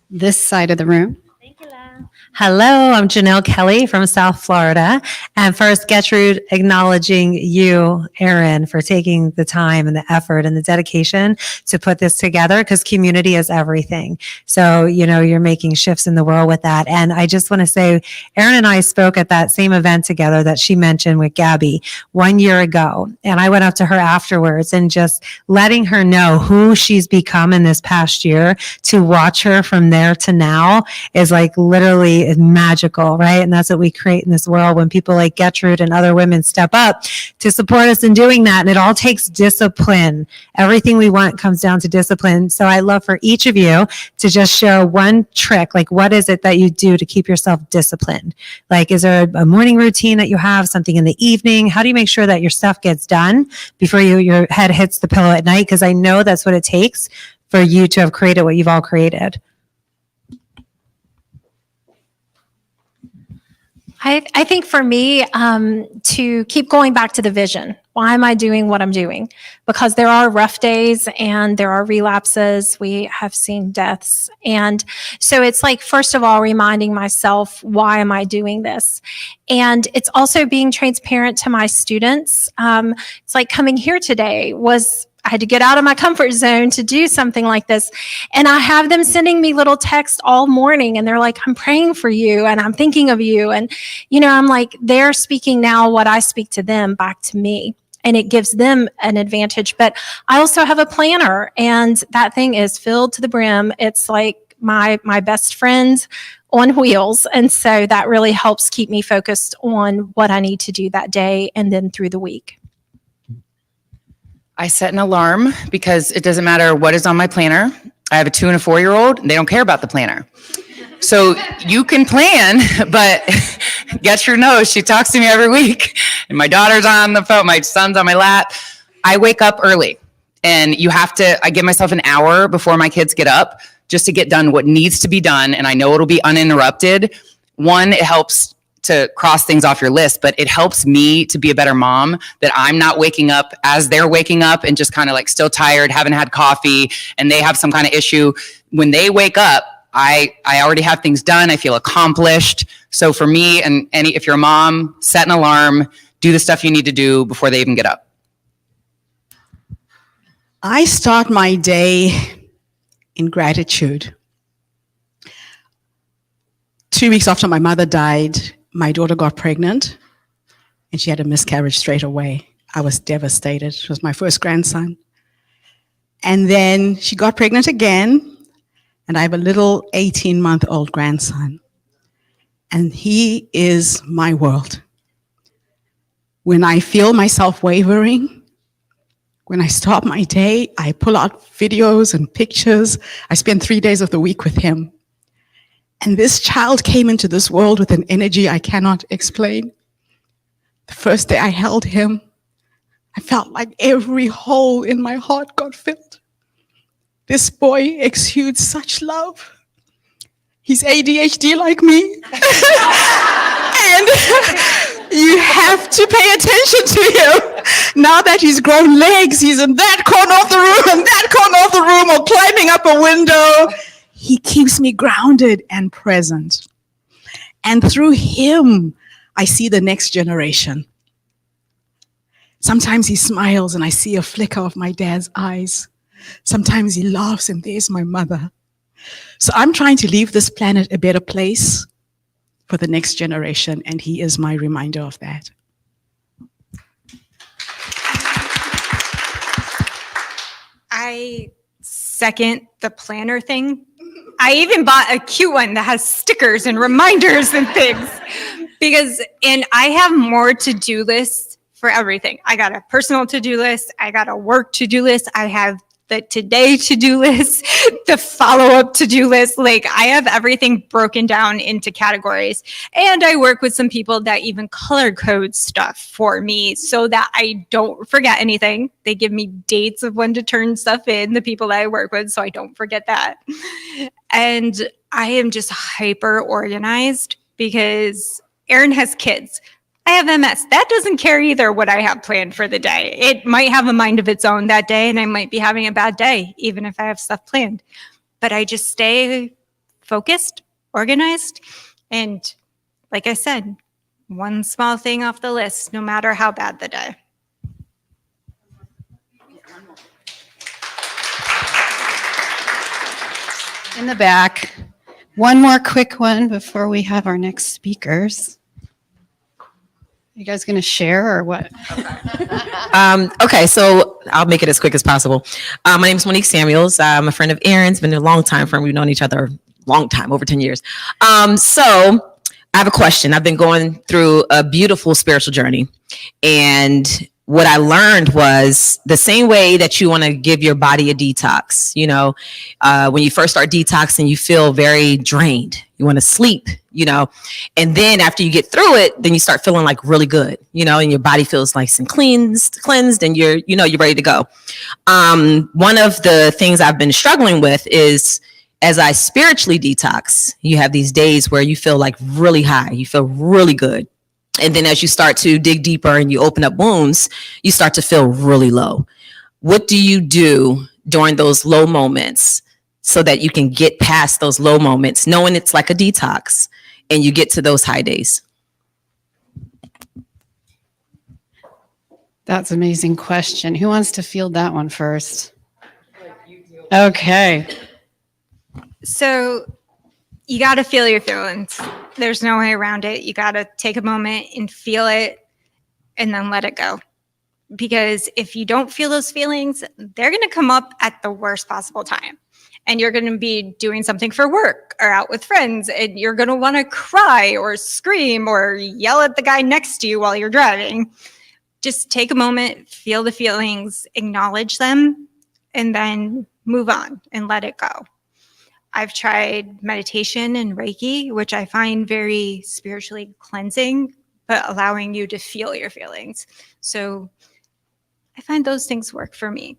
This side of the room. Thank you, Lau. Hello, I'm Janelle Kelly from South Florida. And first, Gertrude, acknowledging you, Erin, for taking the time and the effort and the dedication to put this together, because community is everything. So, you're making shifts in the world with that. And I just want to say, Erin and I spoke at that same event together that she mentioned with Gabby 1 year ago. And I went up to her afterwards and just letting her know who she's become in this past year, to watch her from there to now is like literally magical, right? And that's what we create in this world when people like Gertrude and other women step up to support us in doing that. And it all takes discipline. Everything we want comes down to discipline. So I love for each of you to just share one trick. Like, what is it that you do to keep yourself disciplined? Like, is there a morning routine that you have, something in the evening? How do you make sure that your stuff gets done before your head hits the pillow at night? Because I know that's what it takes for you to have created what you've all created. I think for me, to keep going back to the vision. Why am I doing what I'm doing? Because there are rough days and there are relapses. We have seen deaths. And so it's like, first of all, reminding myself, why am I doing this? And it's also being transparent to my students. It's like coming here today I had to get out of my comfort zone to do something like this. And I have them sending me little texts all morning, and they're like, I'm praying for you and I'm thinking of you. And, I'm like, they're speaking now what I speak to them back to me. And it gives them an advantage. But I also have a planner, and that thing is filled to the brim. It's like my best friend on wheels. And so that really helps keep me focused on what I need to do that day and then through the week. I set an alarm because it doesn't matter what is on my planner. I have a 2 and a 4-year-old, and they don't care about the planner. So you can plan, but Gertrude knows, she talks to me every week, and my daughter's on the phone, my son's on my lap. I wake up early, and I give myself an hour before my kids get up just to get done what needs to be done, and I know it'll be uninterrupted. One, it helps to cross things off your list, but it helps me to be a better mom, that I'm not waking up as they're waking up and just kind of like still tired, haven't had coffee, and they have some kind of issue. When they wake up, I already have things done. I feel accomplished. So for me, and if you're a mom, set an alarm, do the stuff you need to do before they even get up. I start my day in gratitude. 2 weeks after my mother died, my daughter got pregnant, and she had a miscarriage straight away. I was devastated. It was my first grandson. And then she got pregnant again, and I have a little 18-month-old grandson. And he is my world. When I feel myself wavering, when I start my day, I pull out videos and pictures. I spend 3 days of the week with him. And this child came into this world with an energy I cannot explain. The first day I held him, I felt like every hole in my heart got filled. This boy exudes such love. He's ADHD like me. And you have to pay attention to him. Now that he's grown legs, he's in that corner of the room and that corner of the room, or climbing up a window. He keeps me grounded and present. And through him, I see the next generation. Sometimes he smiles and I see a flicker of my dad's eyes. Sometimes he laughs and there's my mother. So I'm trying to leave this planet a better place for the next generation, and he is my reminder of that. I second the planner thing. I even bought a cute one that has stickers and reminders and things and I have more to-do lists for everything. I got a personal to-do list. I got a work to-do list. I have the today to-do list, the follow-up to-do list. Like, I have everything broken down into categories. And I work with some people that even color code stuff for me so that I don't forget anything. They give me dates of when to turn stuff in, the people that I work with, so I don't forget that. And I am just hyper organized because Erin has kids. I have MS. That doesn't care either what I have planned for the day. It might have a mind of its own that day, and I might be having a bad day, even if I have stuff planned. But I just stay focused, organized, And like I said, one small thing off the list, no matter how bad the day. In the back. One more quick one before we have our next speakers. You guys going to share or what? Okay, so I'll make it as quick as possible. My name is Monique Samuels. I'm a friend of Aaron's, been a long time friend. We've known each other a long time, over 10 years. So I have a question. I've been going through a beautiful spiritual journey. And what I learned was the same way that you want to give your body a detox. You know, when you first start detoxing, you feel very drained. You want to sleep, you know, and then after you get through it, then you start feeling like really good, you know, and your body feels nice and cleansed, and you're ready to go. One of the things I've been struggling with is as I spiritually detox, you have these days where you feel like really high, you feel really good. And then as you start to dig deeper and you open up wounds, you start to feel really low. What do you do during those low moments so that you can get past those low moments, knowing it's like a detox, and you get to those high days? That's an amazing question. Who wants to field that one first? Okay. So you got to feel your feelings. There's no way around it. You got to take a moment and feel it and then let it go. Because if you don't feel those feelings, they're going to come up at the worst possible time. And you're going to be doing something for work or out with friends, and you're going to want to cry or scream or yell at the guy next to you while you're driving. Just take a moment, feel the feelings, acknowledge them, and then move on and let it go. I've tried meditation and Reiki, which I find very spiritually cleansing, but allowing you to feel your feelings. So I find those things work for me.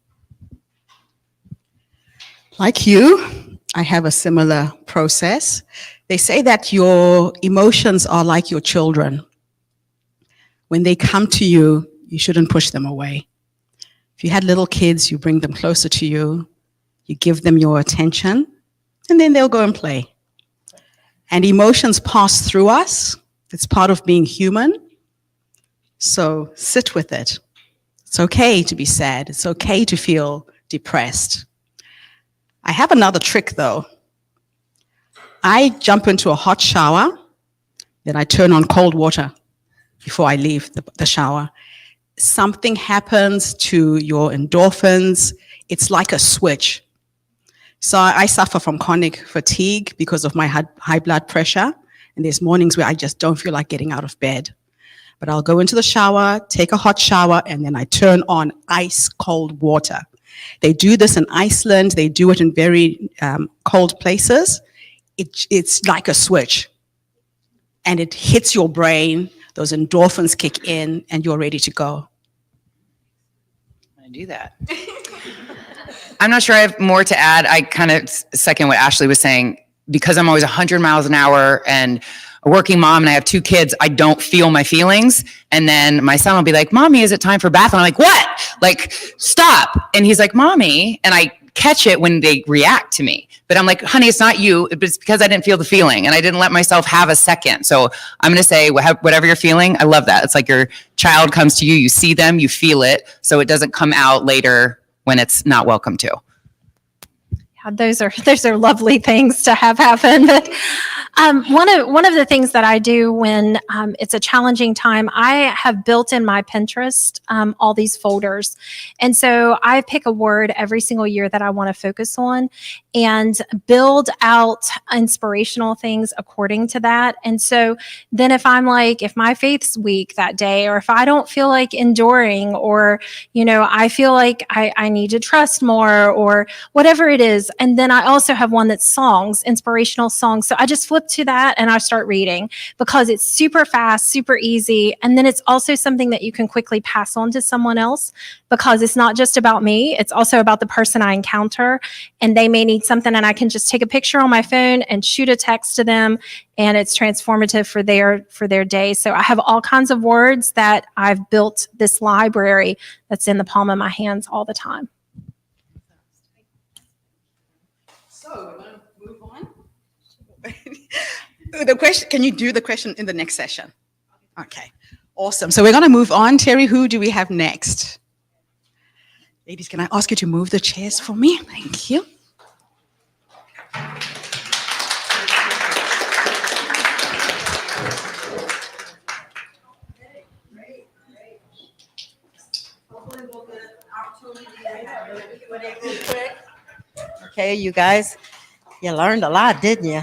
Like you, I have a similar process. They say that your emotions are like your children. When they come to you, you shouldn't push them away. If you had little kids, you bring them closer to you, you give them your attention, and then they'll go and play. And emotions pass through us. It's part of being human. So sit with it. It's okay to be sad. It's okay to feel depressed. I have another trick though. I jump into a hot shower, then I turn on cold water before I leave the shower. Something happens to your endorphins. It's like a switch. So I suffer from chronic fatigue because of my high blood pressure. And there's mornings where I just don't feel like getting out of bed. But I'll go into the shower, take a hot shower, and then I turn on ice cold water. They do this in Iceland. They do it in very cold places. It's like a switch. And it hits your brain. Those endorphins kick in, and you're ready to go. I do that. I'm not sure I have more to add. I kind of second what Ashley was saying. Because I'm always 100 miles an hour and a working mom and I have 2 kids, I don't feel my feelings. And then my son will be like, Mommy, is it time for bath? And I'm like, what? Like, stop. And he's like, Mommy. And I catch it when they react to me. But I'm like, honey, it's not you. It's because I didn't feel the feeling and I didn't let myself have a second. So I'm going to say whatever you're feeling. I love that. It's like your child comes to you, you see them, you feel it. So it doesn't come out later when it's not welcome to. Yeah, those are lovely things to have happen. But one of the things that I do when it's a challenging time, I have built in my Pinterest all these folders. And so I pick a word every single year that I want to focus on and build out inspirational things according to that. And so then if my faith's weak that day, or if I don't feel like enduring, or, I feel like I need to trust more, or whatever it is. And then I also have one that's songs, inspirational songs. So I just flip to that and I start reading because it's super fast, super easy. And then it's also something that you can quickly pass on to someone else because it's not just about me. It's also about the person I encounter, and they may need something and I can just take a picture on my phone and shoot a text to them, and it's transformative for their day. So I have all kinds of words that I've built this library that's in the palm of my hands all the time. So we're going to move on. The question, can you do the question in the next session? Okay, awesome. So we're going to move on. Terry, who do we have next? Ladies, can I ask you to move the chairs for me? Thank you. Okay, you guys, you learned a lot, didn't you?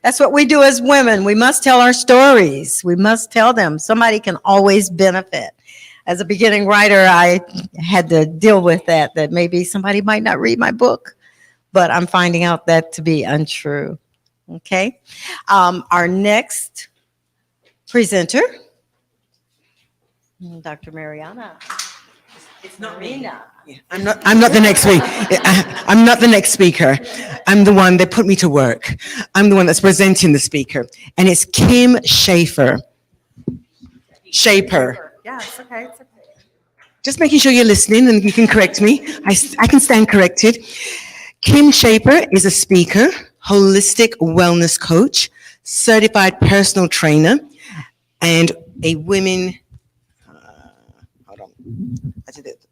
That's what we do as women. We must tell our stories. We must tell them. Somebody can always benefit. As a beginning writer, I had to deal with that maybe somebody might not read my book, but I'm finding out that to be untrue. Okay. Our next presenter, Dr. Mariana. It's not Rena. I'm not the next week. I'm not the next speaker. I'm the one that put me to work. I'm the one that's presenting the speaker. And it's Kim Shaper. Yeah, it's okay. It's okay. Just making sure you're listening and you can correct me. I can stand corrected. Kim Shaper is a speaker, holistic wellness coach, certified personal trainer, and a women, hold on, I did it.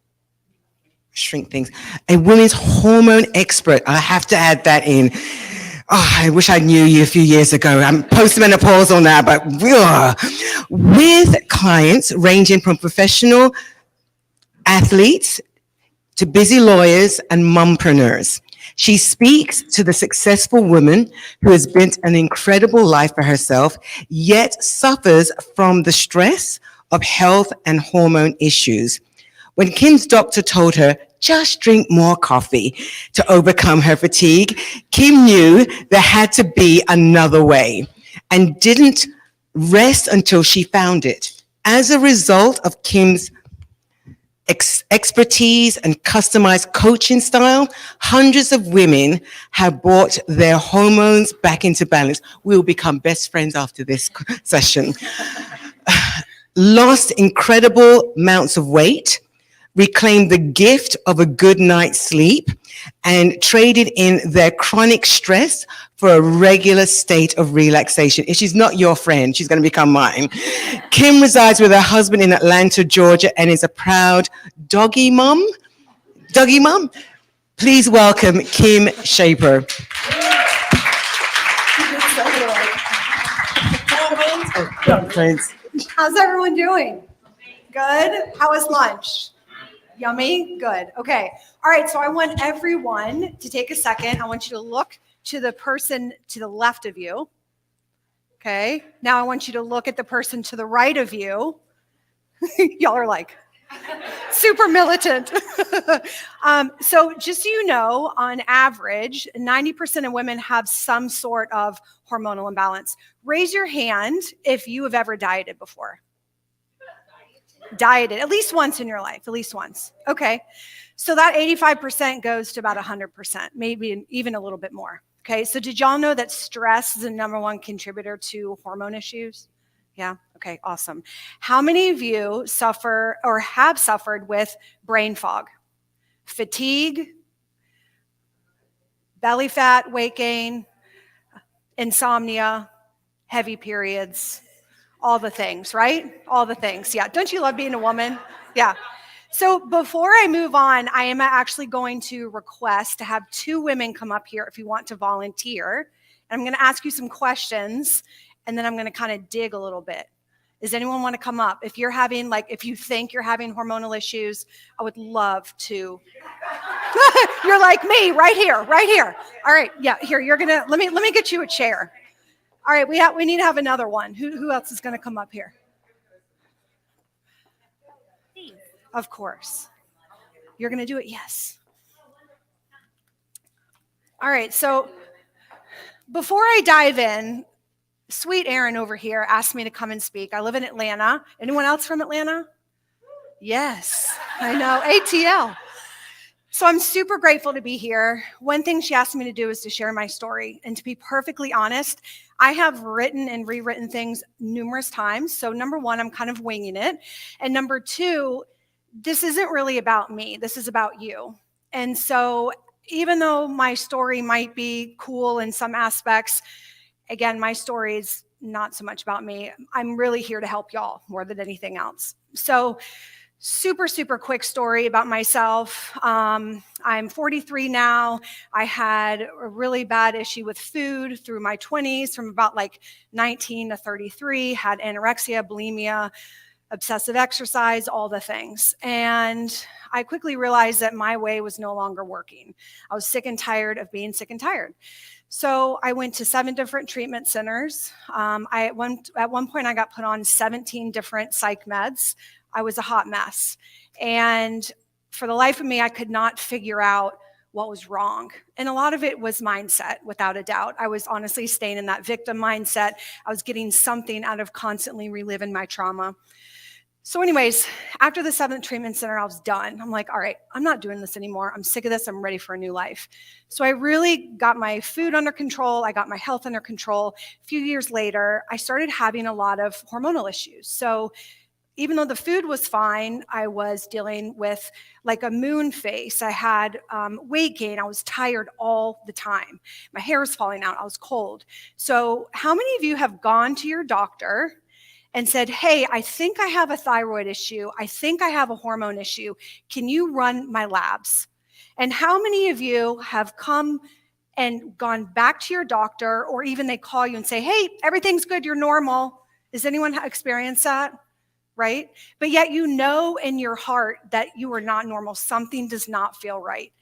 Shrink things. A women's hormone expert. I have to add that in. Oh, I wish I knew you a few years ago. I'm postmenopausal now, but with clients ranging from professional athletes to busy lawyers and mompreneurs. She speaks to the successful woman who has built an incredible life for herself, yet suffers from the stress of health and hormone issues. When Kim's doctor told her, just drink more coffee to overcome her fatigue, Kim knew there had to be another way and didn't rest until she found it. As a result of Kim's expertise and customized coaching style, hundreds of women have brought their hormones back into balance. We'll become best friends after this session. Lost incredible amounts of weight, reclaimed the gift of a good night's sleep, and traded in their chronic stress for a regular state of relaxation. If she's not your friend, she's going to become mine. Kim resides with her husband in Atlanta, Georgia, and is a proud doggy mom. Doggy mom? Please welcome Kim Shaper. How's everyone doing? Good? How was lunch? Yummy? Good. Okay. All right. So I want everyone to take a second. I want you to look to the person to the left of you. Okay. Now I want you to look at the person to the right of you. Y'all are like super militant. So just so you know, on average, 90% of women have some sort of hormonal imbalance. Raise your hand if you have ever dieted before. Dieted at least once in your life, at least once. Okay. So that 85% goes to about 100%, maybe even a little bit more. Okay. So did y'all know that stress is the #1 contributor to hormone issues? Yeah. Okay. Awesome. How many of you suffer or have suffered with brain fog, fatigue, belly fat, weight gain, insomnia, heavy periods? All the things, right? All the things. Yeah. Don't you love being a woman? Yeah. So before I move on, I am actually going to request to have 2 women come up here if you want to volunteer. And I'm going to ask you some questions, and then I'm going to kind of dig a little bit. Does anyone want to come up? If you're having, if you think you're having hormonal issues, I would love to. You're like me, right here, right here. All right. Yeah. Here, you're going to, let me get you a chair. All right, we need to have another one. Who else is going to come up here? Of course. You're going to do it? Yes. All right, so before I dive in, sweet Erin over here asked me to come and speak. I live in Atlanta. Anyone else from Atlanta? Yes, I know, ATL. So I'm super grateful to be here. One thing she asked me to do is to share my story. And to be perfectly honest, I have written and rewritten things numerous times. So #1, I'm kind of winging it. And #2, this isn't really about me. This is about you. And so even though my story might be cool in some aspects, again, my story is not so much about me. I'm really here to help y'all more than anything else. So super, super quick story about myself. I'm 43 now. I had a really bad issue with food through my 20s, from about like 19 to 33, had anorexia, bulimia, obsessive exercise, all the things. And I quickly realized that my way was no longer working. I was sick and tired of being sick and tired. So I went to 7 different treatment centers. At one point, I got put on 17 different psych meds. I was a hot mess. And for the life of me, I could not figure out what was wrong. And a lot of it was mindset, without a doubt. I was honestly staying in that victim mindset. I was getting something out of constantly reliving my trauma. So anyways, after the 7th treatment center, I was done. I'm like, all right, I'm not doing this anymore. I'm sick of this. I'm ready for a new life. So I really got my food under control. I got my health under control. A few years later, I started having a lot of hormonal issues. So even though the food was fine, I was dealing with like a moon face. I had weight gain. I was tired all the time. My hair was falling out. I was cold. So how many of you have gone to your doctor and said, hey, I think I have a thyroid issue. I think I have a hormone issue. Can you run my labs? And how many of you have come and gone back to your doctor, or even they call you and say, hey, everything's good, you're normal? Does anyone experience that? Right? But yet you know in your heart that you are not normal. Something does not feel right.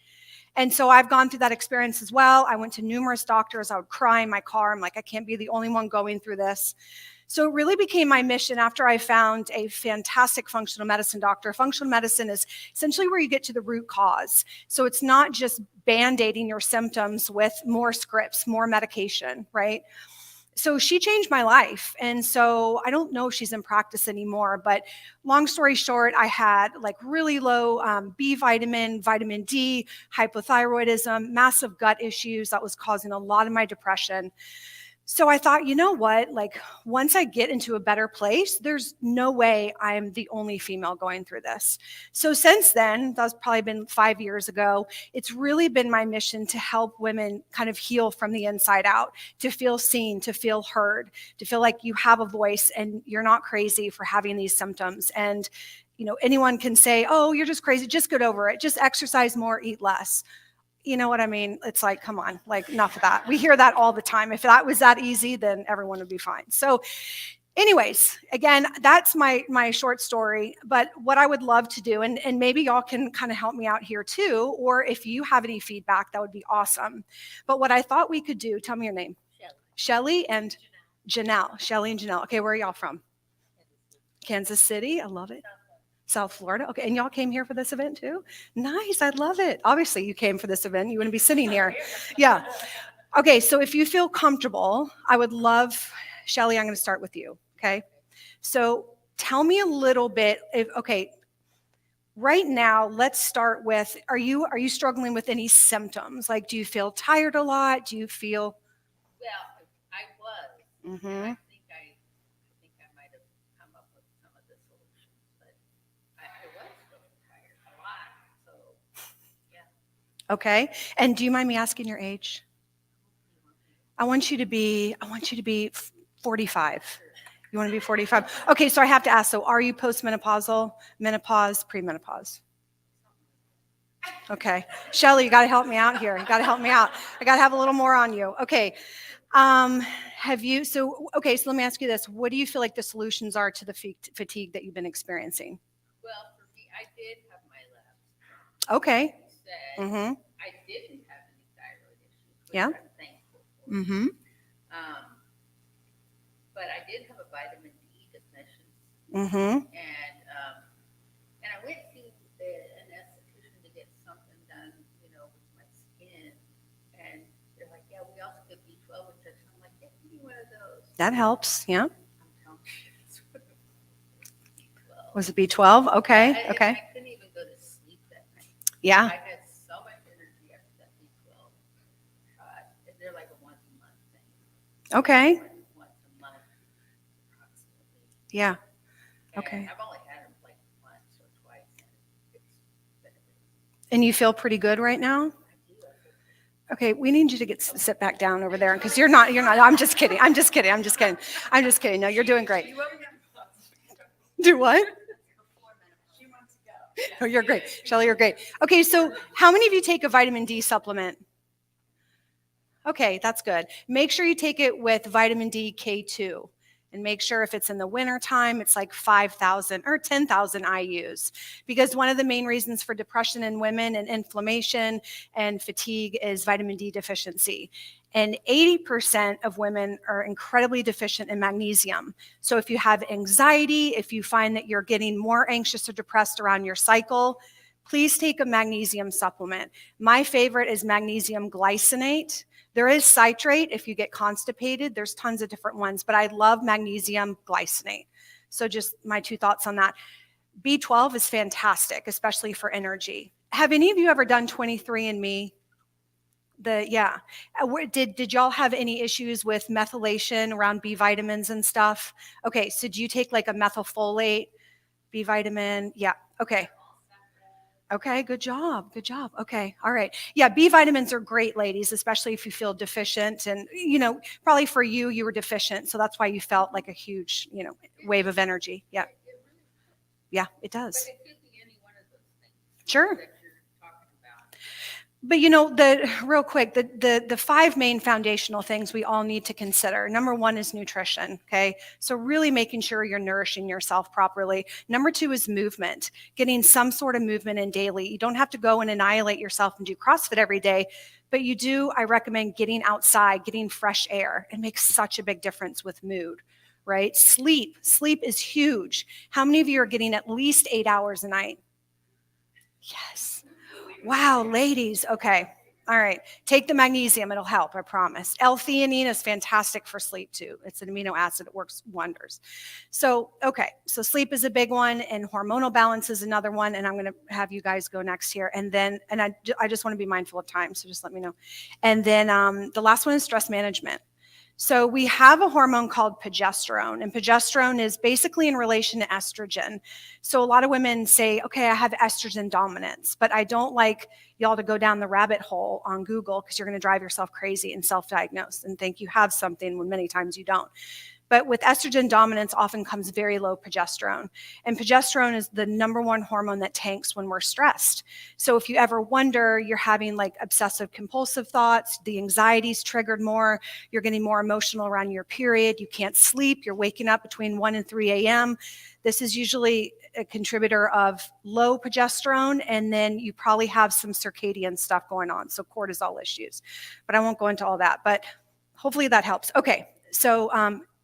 And so I've gone through that experience as well. I went to numerous doctors. I would cry in my car. I'm like, I can't be the only one going through this. So it really became my mission after I found a fantastic functional medicine doctor. Functional medicine is essentially where you get to the root cause. So it's not just band-aiding your symptoms with more scripts, more medication, right? So she changed my life. And so I don't know if she's in practice anymore, but long story short, I had like really low B vitamin, vitamin D, hypothyroidism, massive gut issues that was causing a lot of my depression. So I thought, you know what, like once I get into a better place, there's no way I'm the only female going through this. So since then, that's probably been 5 years ago, it's really been my mission to help women kind of heal from the inside out, to feel seen, to feel heard, to feel like you have a voice and you're not crazy for having these symptoms. And you know, anyone can say, oh, you're just crazy, just get over it, just exercise more, eat less. You know what I mean? It's like, come on, like enough of that. We hear that all the time. If that was that easy, then everyone would be fine. So anyways, again, that's my short story. But what I would love to do, and maybe y'all can kind of help me out here too, or if you have any feedback, that would be awesome. But what I thought we could do, tell me your name. Shelly and Janelle. Shelly and Janelle. Okay, where are y'all from? Kansas City. I love it. South Florida. Okay, and y'all came here for this event too? Nice, I love it. Obviously, you came for this event. You wouldn't be sitting here. Yeah. Okay, so if you feel comfortable, I would love, Shelly, I'm going to start with you, okay? So tell me a little bit, right now, let's start with, are you struggling with any symptoms? Like, do you feel tired a lot? Do you feel? Well, I was. Mm-hmm. I think I might have come up with some of the solutions, but I was feeling tired a lot. So, yeah. Okay. And do you mind me asking your age? I want you to be 45. You want to be 45? Okay, so I have to ask, so are you postmenopausal, menopause, premenopause? Okay. Shelly, you got to help me out here. You got to help me out. I got to have a little more on you. Okay. So let me ask you this. What do you feel like the solutions are to the fatigue that you've been experiencing? Well, for me, I did have my labs. Okay. Mm-hmm. I didn't have any thyroid issues, which Yeah. I'm thankful for. Mm-hmm. But I did have a vitamin D deficiency. Mm-hmm. And I went to an esthetician to get something done, with my skin. And they're like, yeah, we also get B12 injection. I'm like, yeah, give me one of those. That helps. Yeah. I'm telling you, it's B12. Was it B12? Okay. Okay. I couldn't even go to sleep that night. Yeah. I had so much energy after that B12 shot. And they're like a once-a-month thing. Okay. Once a month, approximately. Yeah. And Okay. I've only had them like once or twice, and it's been amazing. And you feel pretty good right now? Okay, we need you to sit back down over there because you're not. I'm just kidding. I'm just kidding. I'm just kidding. I'm just kidding. No, you're doing great. Do what? Oh, you're great. Shelly, you're great. Okay, so how many of you take a vitamin D supplement? Okay, that's good. Make sure you take it with vitamin D K2. And make sure if it's in the winter time, it's like 5,000 or 10,000 IUs. Because one of the main reasons for depression in women and inflammation and fatigue is vitamin D deficiency. And 80% of women are incredibly deficient in magnesium. So if you have anxiety, if you find that you're getting more anxious or depressed around your cycle, please take a magnesium supplement. My favorite is magnesium glycinate. There is citrate if you get constipated. There's tons of different ones, but I love magnesium glycinate. So just my 2 thoughts on that. B12 is fantastic, especially for energy. Have any of you ever done 23andMe? Did y'all have any issues with methylation around B vitamins and stuff? Okay, so do you take like a methylfolate, B vitamin? Yeah, okay. Okay, good job. Good job. Okay, all right. Yeah, B vitamins are great, ladies, especially if you feel deficient. And, probably for you, you were deficient. So that's why you felt like a huge, wave of energy. Yeah. Yeah, it does. Sure. But real quick, the 5 main foundational things we all need to consider. Number 1 is nutrition, okay? So really making sure you're nourishing yourself properly. Number 2 is movement, getting some sort of movement in daily. You don't have to go and annihilate yourself and do CrossFit every day, but I recommend getting outside, getting fresh air. It makes such a big difference with mood, right? Sleep is huge. How many of you are getting at least 8 hours a night? Yes. Wow, ladies. Okay. All right. Take the magnesium. It'll help, I promise. L-theanine is fantastic for sleep too. It's an amino acid. It works wonders. So sleep is a big one, and hormonal balance is another one. And I'm going to have you guys go next here. And then, I just want to be mindful of time. So just let me know. And then the last one is stress management. So we have a hormone called progesterone, and progesterone is basically in relation to estrogen. So a lot of women say, okay, I have estrogen dominance, but I don't like y'all to go down the rabbit hole on Google because you're going to drive yourself crazy and self-diagnose and think you have something when many times you don't. But with estrogen dominance often comes very low progesterone. And progesterone is the number 1 hormone that tanks when we're stressed. So if you ever wonder, you're having like obsessive compulsive thoughts, the anxiety's triggered more, you're getting more emotional around your period, you can't sleep, you're waking up between 1 and 3 a.m., this is usually a contributor of low progesterone, and then you probably have some circadian stuff going on, so cortisol issues. But I won't go into all that, but hopefully that helps. Okay, so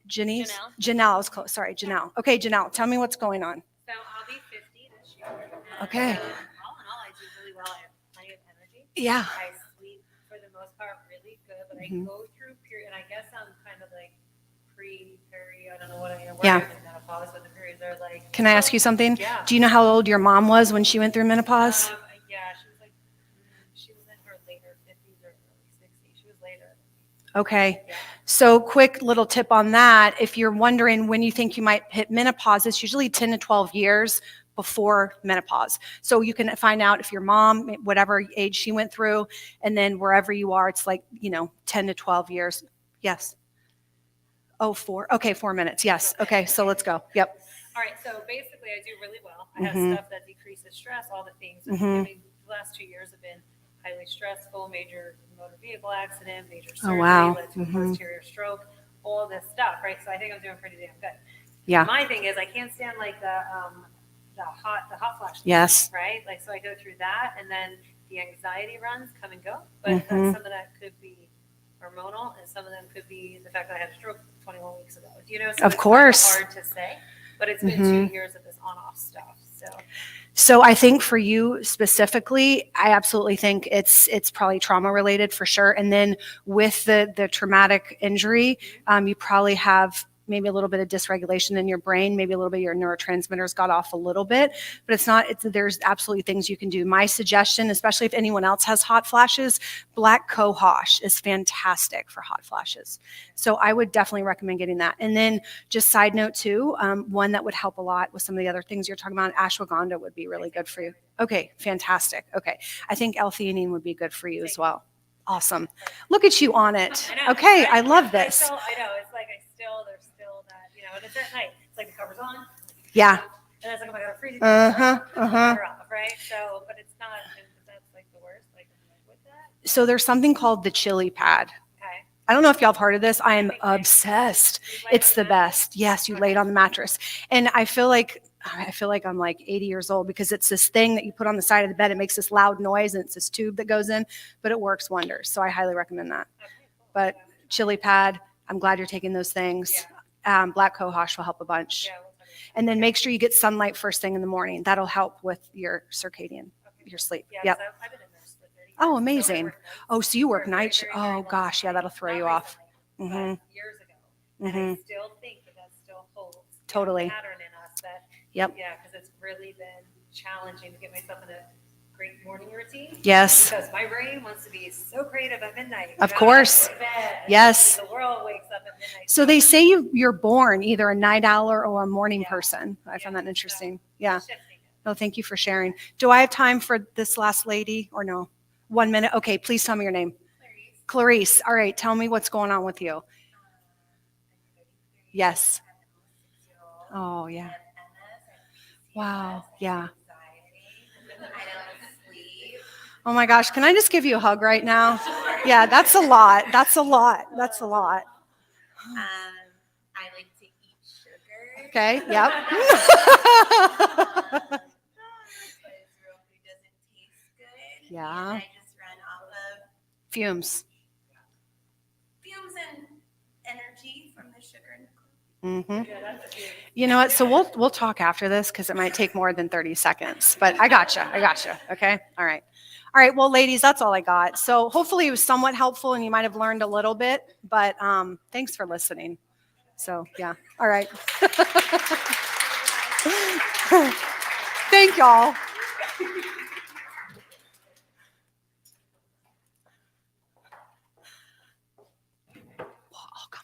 Janelle, I was close. Sorry, Janelle. Okay, Janelle, tell me what's going on. So I'll be 50 this year. Okay. All in all, I do really well. I have plenty of energy. Yeah. I sleep for the most part really good, but I go through period, and I guess I'm kind of like pre-peri, I don't know what I am. Yeah. Menopause, but the periods are like. Can I ask you something? Yeah. Do you know how old your mom was when she went through menopause? Yeah, she was in her later 50s or early 60s. She was later. Okay. So quick little tip on that. If you're wondering when you think you might hit menopause, it's usually 10 to 12 years before menopause. So you can find out if your mom, whatever age she went through, and then wherever you are, it's like, 10 to 12 years. Yes. Oh, 4. Okay, 4 minutes. Yes. Okay, so let's go. Yep. All right, so basically I do really well. I have stuff that decreases stress, all the things. I mean, the last 2 years have been highly stressful, major motor vehicle accident, major surgery, led to a posterior stroke, all this stuff, right? So I think I'm doing pretty damn good. Yeah. My thing is I can't stand like the hot flashes. Yes. Right? Like, so I go through that, and then the anxiety runs come and go, but some of that could be hormonal, and some of them could be the fact that I had a stroke 21 weeks ago. So of course. It's hard to say, but it's been 2 years of this on-off stuff. So I think for you specifically, I absolutely think it's probably trauma related for sure. And then with the traumatic injury, you probably have maybe a little bit of dysregulation in your brain, maybe a little bit of your neurotransmitters got off a little bit, but there's absolutely things you can do. My suggestion, especially if anyone else has hot flashes, black cohosh is fantastic for hot flashes. So I would definitely recommend getting that. And then just side note too, one that would help a lot with some of the other things you're talking about, ashwagandha would be really good for you. Okay, fantastic. Okay, I think L-theanine would be good for you as well. Awesome. Look at you on it. I know, Okay, right? I love I this. know, it's like there's still that, and it's at night. It's like the cover's on. Yeah. And it's like, oh my God, I'm freezing. Uh-huh, uh-huh. Cover off, right? So, but it's not, that's like the worst. Like, with that. So there's something called the chili pad. Okay. I don't know if y'all have heard of this. I am obsessed. It's the best. Yes, you lay it on the mattress. And I feel like I'm like 80 years old because it's this thing that you put on the side of the bed. It makes this loud noise and it's this tube that goes in, but it works wonders. So I highly recommend that. But chili pad, I'm glad you're taking those things. Black cohosh will help a bunch. And then make sure you get sunlight first thing in the morning. That'll help with your circadian, your sleep. Yep. I've been in nurse for 30 years. Oh, amazing. Oh, so you work night? Oh, gosh. Yeah, that'll throw you off. Mm-hmm. Years ago. And I still think that still holds. Totally. Pattern in us that. Yep. Yeah, because it's really been challenging to get myself in a great morning routine. Yes. Because my brain wants to be so creative at midnight. Of course. Yes. The world wakes up at midnight. So they say you're born either a night owl or a morning person. I found that interesting. Yeah. No, thank you for sharing. Do I have time for this last lady or no? 1 minute. Okay, please tell me your name. Clarice. All right, tell me what's going on with you. Yes. Oh, yeah. Wow. Yeah. Oh my gosh, can I just give you a hug right now? Yeah, that's a lot. That's a lot. That's a lot. I like to eat sugar. Okay, yep. But real food doesn't taste good. Yeah. And I just run off of Fumes. and energy from the sugar and Mm-hmm. You know what? So we'll talk after this because it might take more than 30 seconds. But I gotcha. Okay. All right. Well, ladies, that's all I got. So hopefully it was somewhat helpful and you might have learned a little bit. But thanks for listening. So yeah. All right. Thank y'all.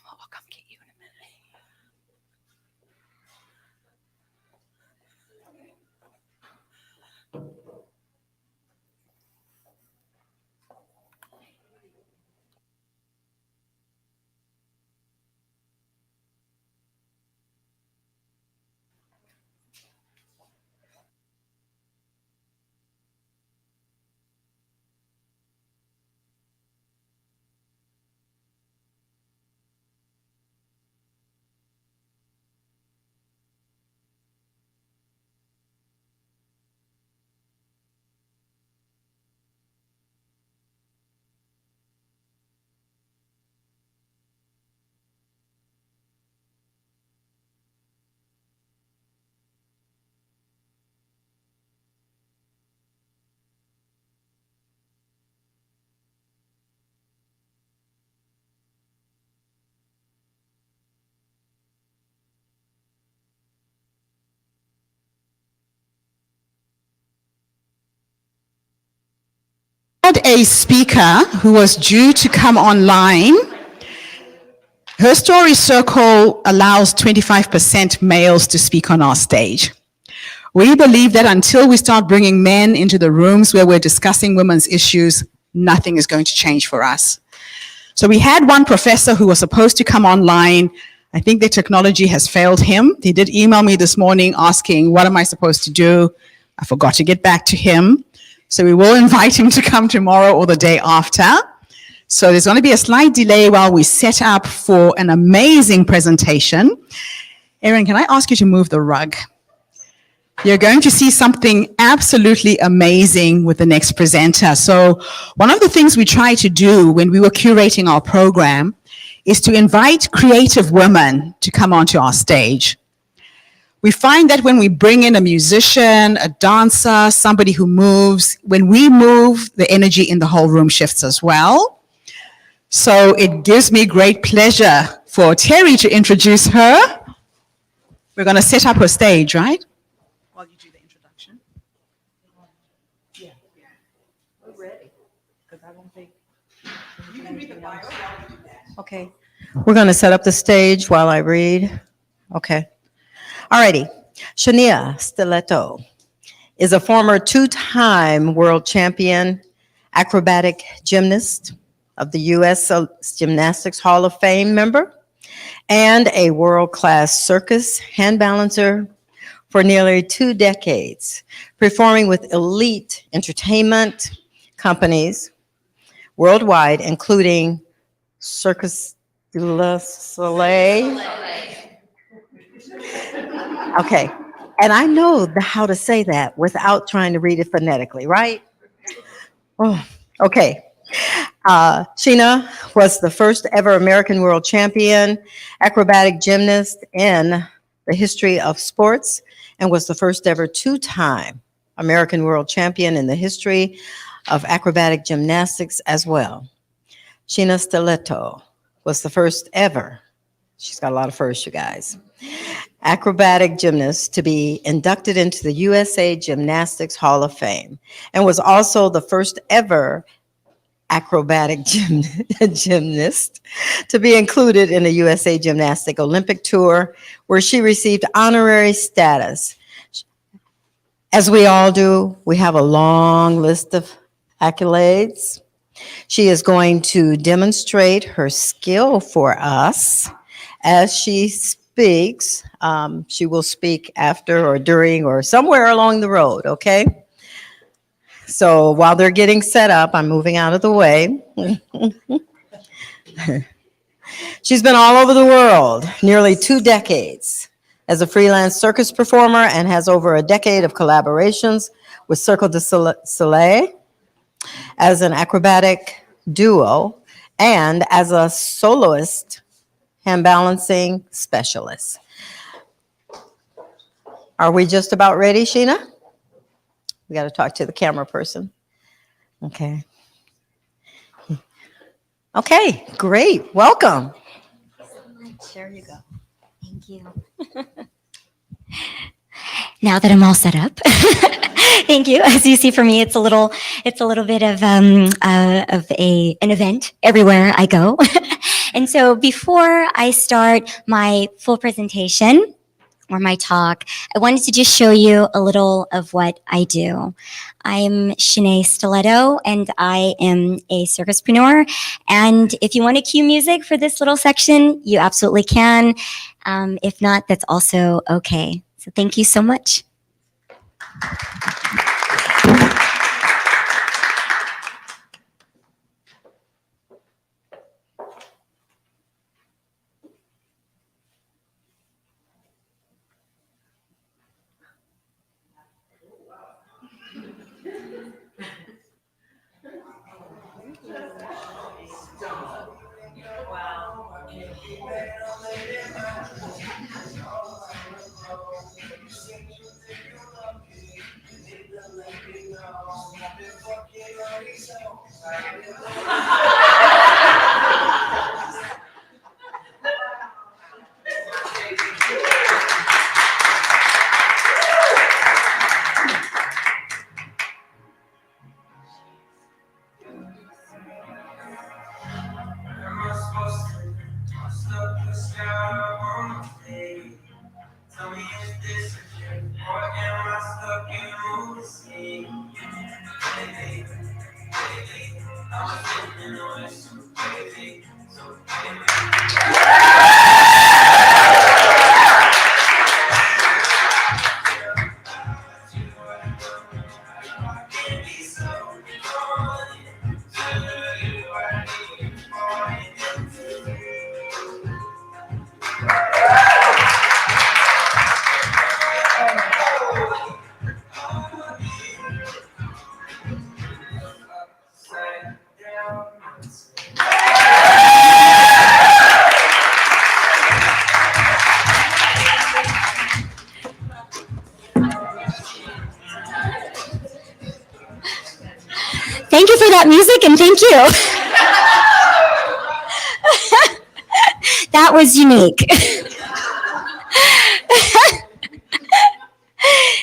I'll come get you in a minute. A speaker who was due to come online. HerStory Circle allows 25% males to speak on our stage. We believe that until we start bringing men into the rooms where we're discussing women's issues, nothing is going to change for us. So we had one professor who was supposed to come online. I think the technology has failed him. He did email me this morning asking, what am I supposed to do? I forgot to get back to him. So we will invite him to come tomorrow or the day after. So there's going to be a slight delay while we set up for an amazing presentation. Erin, can I ask you to move the rug? You're going to see something absolutely amazing with the next presenter. So one of the things we tried to do when we were curating our program is to invite creative women to come onto our stage. We find that when we bring in a musician, a dancer, somebody who moves, when we move, the energy in the whole room shifts as well. So it gives me great pleasure for Terry to introduce her. We're going to set up her stage, right? While you do the introduction. Yeah. We're ready. Because I don't think you can read the bio while we do that. Okay. We're going to set up the stage while I read. Okay. Alrighty. Shania Stiletto is a former two-time world champion acrobatic gymnast, of the U.S. Gymnastics Hall of Fame member, and a world-class circus hand balancer for nearly 2 decades, performing with elite entertainment companies worldwide, including Circus du Soleil. Okay, and I know how to say that without trying to read it phonetically, right? Oh, okay. Sheena was the first ever American world champion acrobatic gymnast in the history of sports and was the first ever 2-time American world champion in the history of acrobatic gymnastics as well. Sheena Stiletto was the first ever, she's got a lot of firsts, you guys, acrobatic gymnast to be inducted into the USA Gymnastics Hall of Fame and was also the first ever acrobatic gymnast to be included in the USA Gymnastic Olympic Tour, where she received honorary status. As we all do, we have a long list of accolades. She is going to demonstrate her skill for us as she speaks. She will speak after or during or somewhere along the road, okay? So while they're getting set up, I'm moving out of the way. She's been all over the world, nearly 2 decades as a freelance circus performer, and has over a decade of collaborations with Cirque du Soleil as an acrobatic duo and as a soloist hand balancing specialist. Are we just about ready, Sheena? We got to talk to the camera person. Okay. Okay, great. Welcome. There you go. Thank you. Now that I'm all set up, thank you. As you see, for me, it's a little bit of an event everywhere I go. And so, before I start my full presentation or my talk, I wanted to just show you a little of what I do. I'm Shanae Stiletto, and I am a circuspreneur. And if you want to cue music for this little section, you absolutely can. If not, that's also okay. So thank you so much. Thank you for that music, and thank you. That was unique.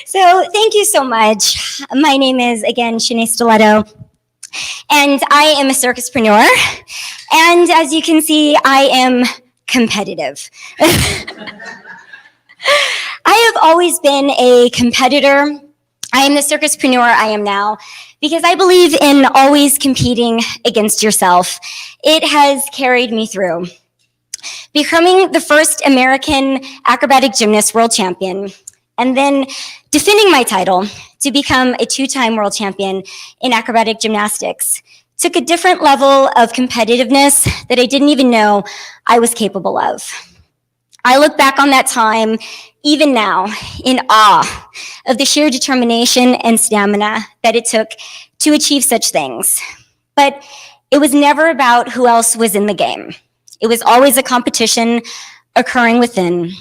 So thank you so much. My name is, again, Shanae Stiletto, and I am a circuspreneur. And as you can see, I am competitive. I have always been a competitor. I am the circuspreneur I am now because I believe in always competing against yourself. It has carried me through. Becoming the first American acrobatic gymnast world champion, and then defending my title to become a two-time world champion in acrobatic gymnastics took a different level of competitiveness that I didn't even know I was capable of. I look back on that time, even now, in awe of the sheer determination and stamina that it took to achieve such things. But it was never about who else was in the game. It was always a competition occurring within,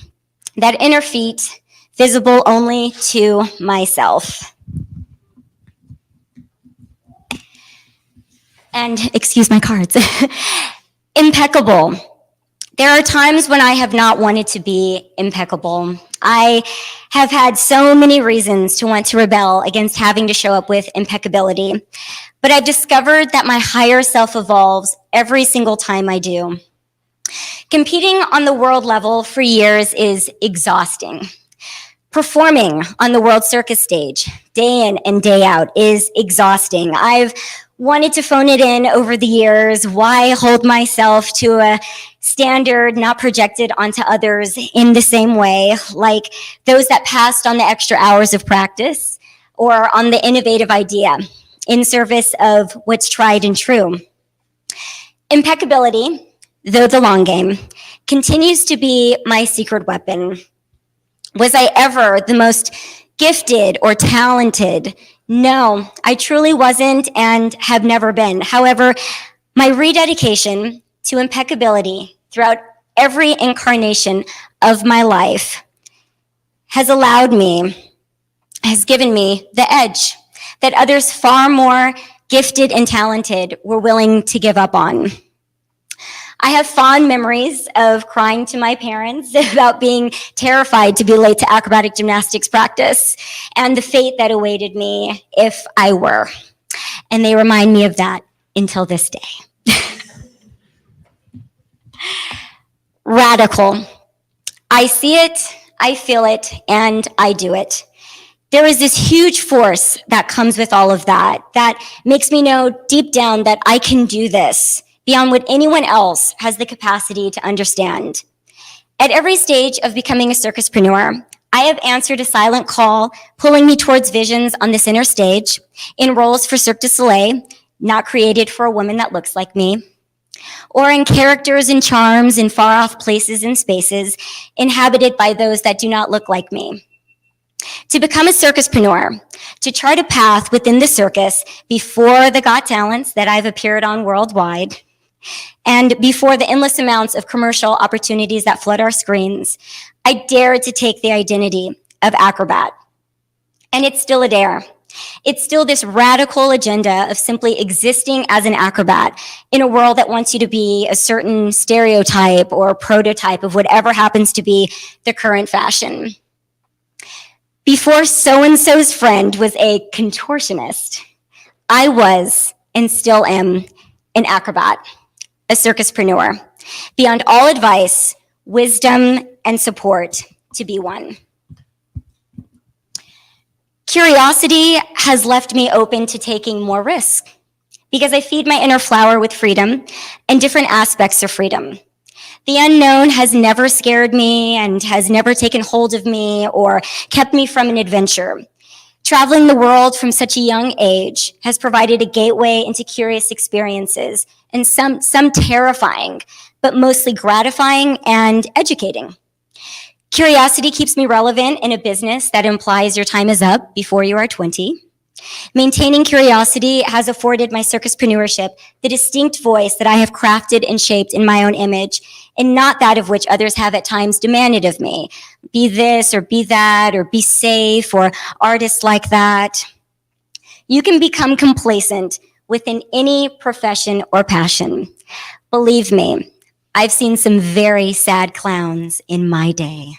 that inner feat visible only to myself. And excuse my cards. Impeccable. There are times when I have not wanted to be impeccable. I have had so many reasons to want to rebel against having to show up with impeccability, but I've discovered that my higher self evolves every single time I do. Competing on the world level for years is exhausting. Performing on the World Circus stage, day in and day out, is exhausting. I've wanted to phone it in over the years. Why hold myself to a standard not projected onto others in the same way, like those that passed on the extra hours of practice or on the innovative idea in service of what's tried and true? Impeccability, though the long game, continues to be my secret weapon. Was I ever the most gifted or talented? No, I truly wasn't and have never been. However, my rededication to impeccability throughout every incarnation of my life has given me the edge that others far more gifted and talented were willing to give up on. I have fond memories of crying to my parents about being terrified to be late to acrobatic gymnastics practice and the fate that awaited me if I were. And they remind me of that until this day. Radical. I see it, I feel it, and I do it. There is this huge force that comes with all of that makes me know deep down that I can do this beyond what anyone else has the capacity to understand. At every stage of becoming a circuspreneur, I have answered a silent call, pulling me towards visions on the center stage, in roles for Cirque du Soleil, not created for a woman that looks like me, or in characters and charms in far-off places and spaces inhabited by those that do not look like me. To become a circuspreneur, to chart a path within the circus before the Got Talents that I've appeared on worldwide, and before the endless amounts of commercial opportunities that flood our screens, I dared to take the identity of acrobat. And it's still a dare. It's still this radical agenda of simply existing as an acrobat in a world that wants you to be a certain stereotype or prototype of whatever happens to be the current fashion. Before so-and-so's friend was a contortionist, I was and still am an acrobat, a circuspreneur, beyond all advice, wisdom, and support to be one. Curiosity has left me open to taking more risk because I feed my inner flower with freedom and different aspects of freedom. The unknown has never scared me and has never taken hold of me or kept me from an adventure. Traveling the world from such a young age has provided a gateway into curious experiences, and some terrifying, but mostly gratifying and educating. Curiosity keeps me relevant in a business that implies your time is up before you are 20. Maintaining curiosity has afforded my circuspreneurship the distinct voice that I have crafted and shaped in my own image, and not that of which others have at times demanded of me. Be this or be that, or be safe, or artist like that. You can become complacent within any profession or passion. Believe me, I've seen some very sad clowns in my day.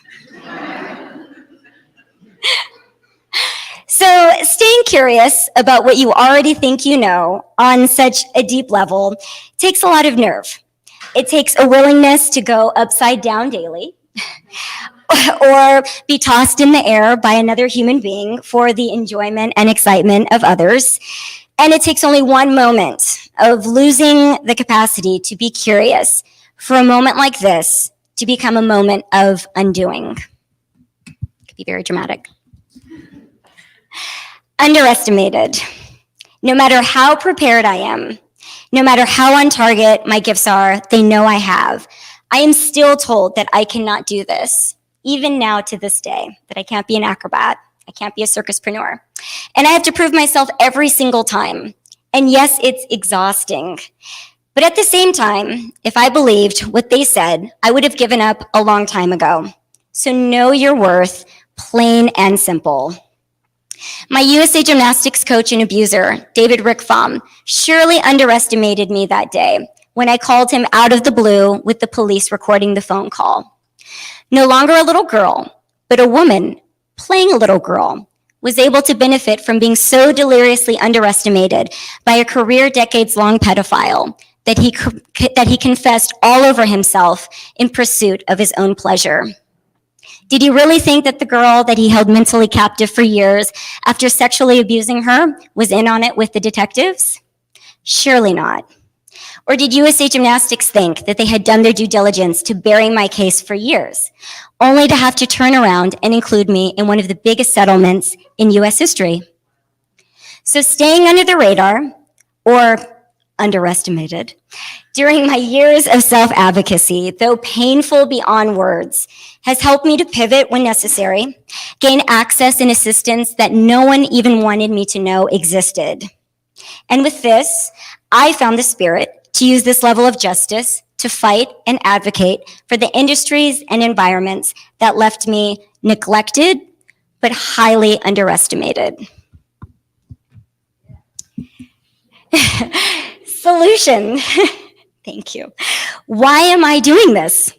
So staying curious about what you already think you know on such a deep level takes a lot of nerve. It takes a willingness to go upside down daily, or be tossed in the air by another human being for the enjoyment and excitement of others. And it takes only one moment of losing the capacity to be curious for a moment like this to become a moment of undoing. It could be very dramatic. Underestimated. No matter how prepared I am, no matter how on target my gifts are, they know I have. I am still told that I cannot do this, even now to this day, that I can't be an acrobat, I can't be a circuspreneur. And I have to prove myself every single time. And yes, it's exhausting. But at the same time, if I believed what they said, I would have given up a long time ago. So know your worth, plain and simple. My USA Gymnastics coach and abuser, David Rickfam, surely underestimated me that day when I called him out of the blue with the police recording the phone call. No longer a little girl, but a woman playing a little girl was able to benefit from being so deliriously underestimated by a career decades-long pedophile that he confessed all over himself in pursuit of his own pleasure. Did he really think that the girl that he held mentally captive for years after sexually abusing her was in on it with the detectives? Surely not. Or did USA Gymnastics think that they had done their due diligence to bury my case for years, only to have to turn around and include me in one of the biggest settlements in US history? So staying under the radar, or underestimated, during my years of self-advocacy, though painful beyond words, has helped me to pivot when necessary, gain access and assistance that no one even wanted me to know existed. And with this, I found the spirit to use this level of justice to fight and advocate for the industries and environments that left me neglected, but highly underestimated. Solution. Thank you. Why am I doing this?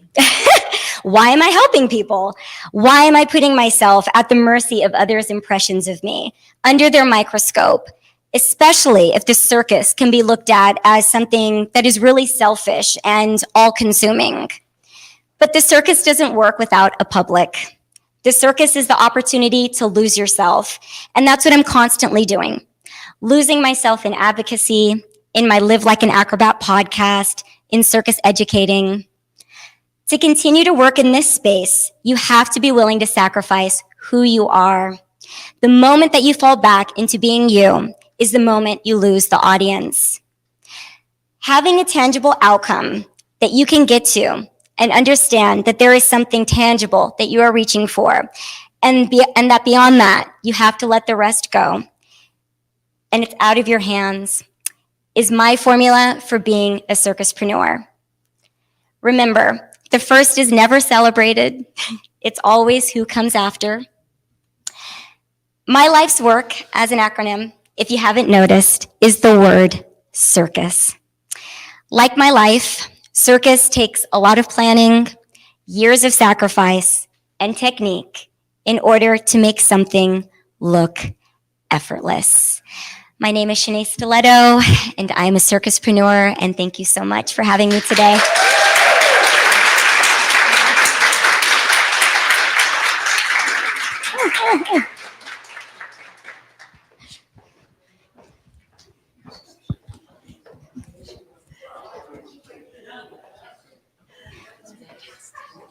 Why am I helping people? Why am I putting myself at the mercy of others' impressions of me, under their microscope, especially if the circus can be looked at as something that is really selfish and all-consuming? But the circus doesn't work without a public. The circus is the opportunity to lose yourself, and that's what I'm constantly doing. Losing myself in advocacy, in my Live Like an Acrobat podcast, in circus educating. To continue to work in this space, you have to be willing to sacrifice who you are. The moment that you fall back into being you is the moment you lose the audience. Having a tangible outcome that you can get to and understand that there is something tangible that you are reaching for, and that beyond that, you have to let the rest go, and it's out of your hands, is my formula for being a circuspreneur. Remember, the first is never celebrated. It's always who comes after. My life's work as an acronym, if you haven't noticed, is the word circus. Like my life, circus takes a lot of planning, years of sacrifice, and technique in order to make something look effortless. My name is Shanae Stiletto, and I'm a circuspreneur, and thank you so much for having me today.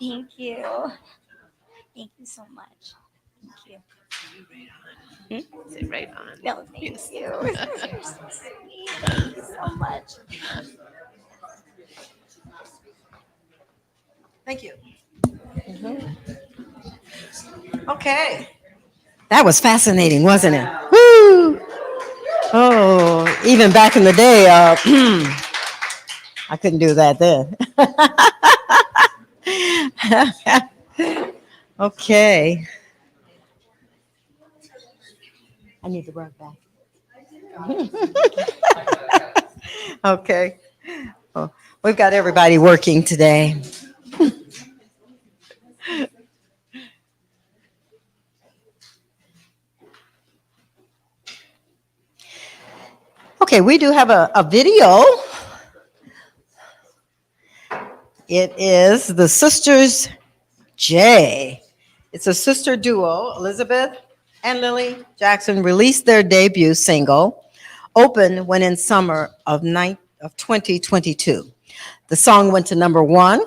Thank you. Thank you so much. Thank you. Sit right on. No, thank you. You're so sweet. Thank you so much. Thank you. Okay. That was fascinating, wasn't it? Woo! Oh, even back in the day, I couldn't do that then. Okay. I need to run back. Okay. Well, we've got everybody working today. Okay, we do have a video. It is the Sisters J. It's a sister duo. Elizabeth and Lily Jackson released their debut single, Open, when in summer of 2022. The song went to #1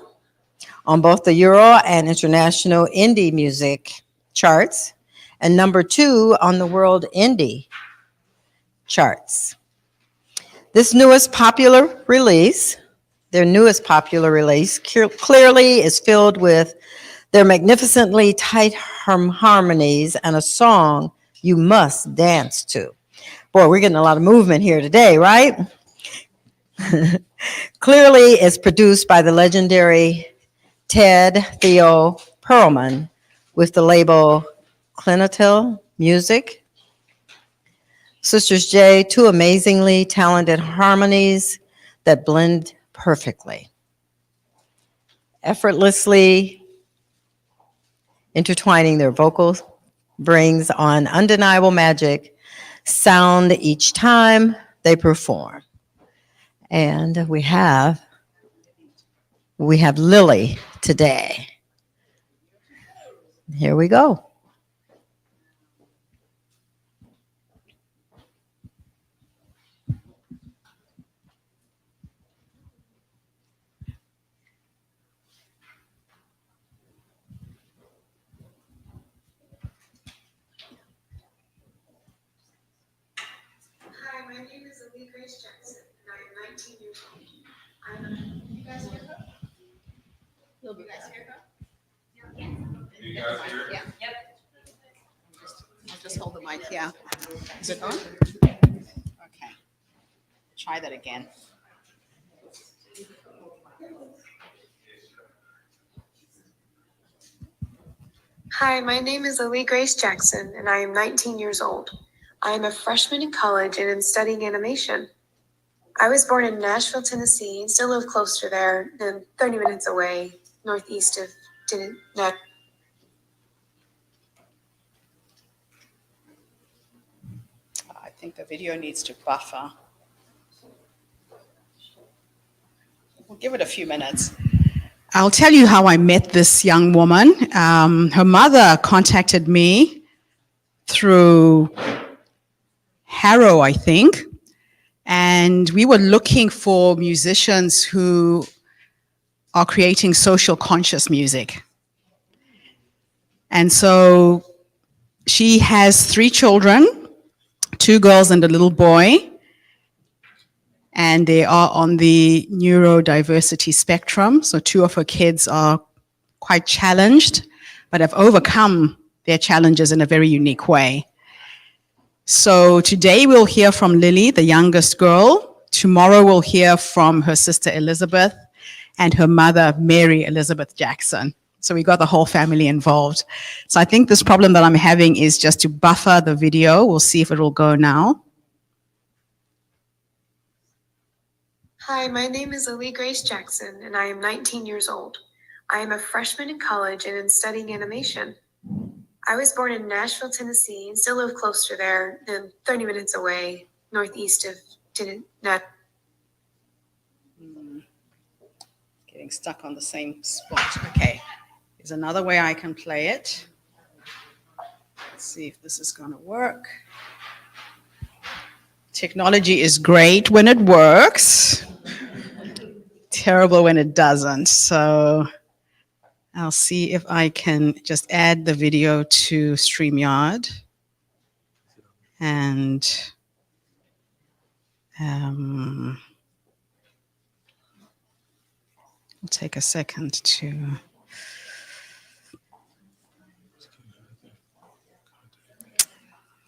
on both the Euro and international indie music charts and #2 on the world indie charts. Their newest popular release, clearly is filled with their magnificently tight harmonies and a song you must dance to. Boy, we're getting a lot of movement here today, right? Clearly is produced by the legendary Ted Theo Perlman with the label Clinitel Music. Sisters J, two amazingly talented harmonies that blend perfectly. Effortlessly intertwining their vocals brings on undeniable magic sound each time they perform. And we have Lily today. Here we go. Hi, my name is Ali Grace Jackson, and I am 19 years old. You guys hear her? You guys hear her? You guys hear it? Yeah. Yep. I'll just hold the mic, yeah. Is it on? Okay. Try that again. Hi, my name is Ali Grace Jackson, and I am 19 years old. I am a freshman in college and am studying animation. I was born in Nashville, Tennessee, and still live close to there, and 30 minutes away, northeast of Nashville. I think the video needs to buffer. We'll give it a few minutes. I'll tell you how I met this young woman. Her mother contacted me through Harrow, I think, and we were looking for musicians who are creating social conscious music. And so she has 3 children, 2 girls and a little boy, and they are on the neurodiversity spectrum. So 2 of her kids are quite challenged, but have overcome their challenges in a very unique way. So today we'll hear from Lily, the youngest girl. Tomorrow we'll hear from her sister Elizabeth and her mother, Mary Elizabeth Jackson. So we got the whole family involved. So I think this problem that I'm having is just to buffer the video. We'll see if it will go now. Hi, my name is Ali Grace Jackson, and I am 19 years old. I am a freshman in college and am studying animation. I was born in Nashville, Tennessee, and still live close to there, and 30 minutes away, northeast of Nashville. Getting stuck on the same spot. Okay, here's another way I can play it. Let's see if this is going to work. Technology is great when it works, terrible when it doesn't. So I'll see if I can just add the video to StreamYard. And it'll take a second to...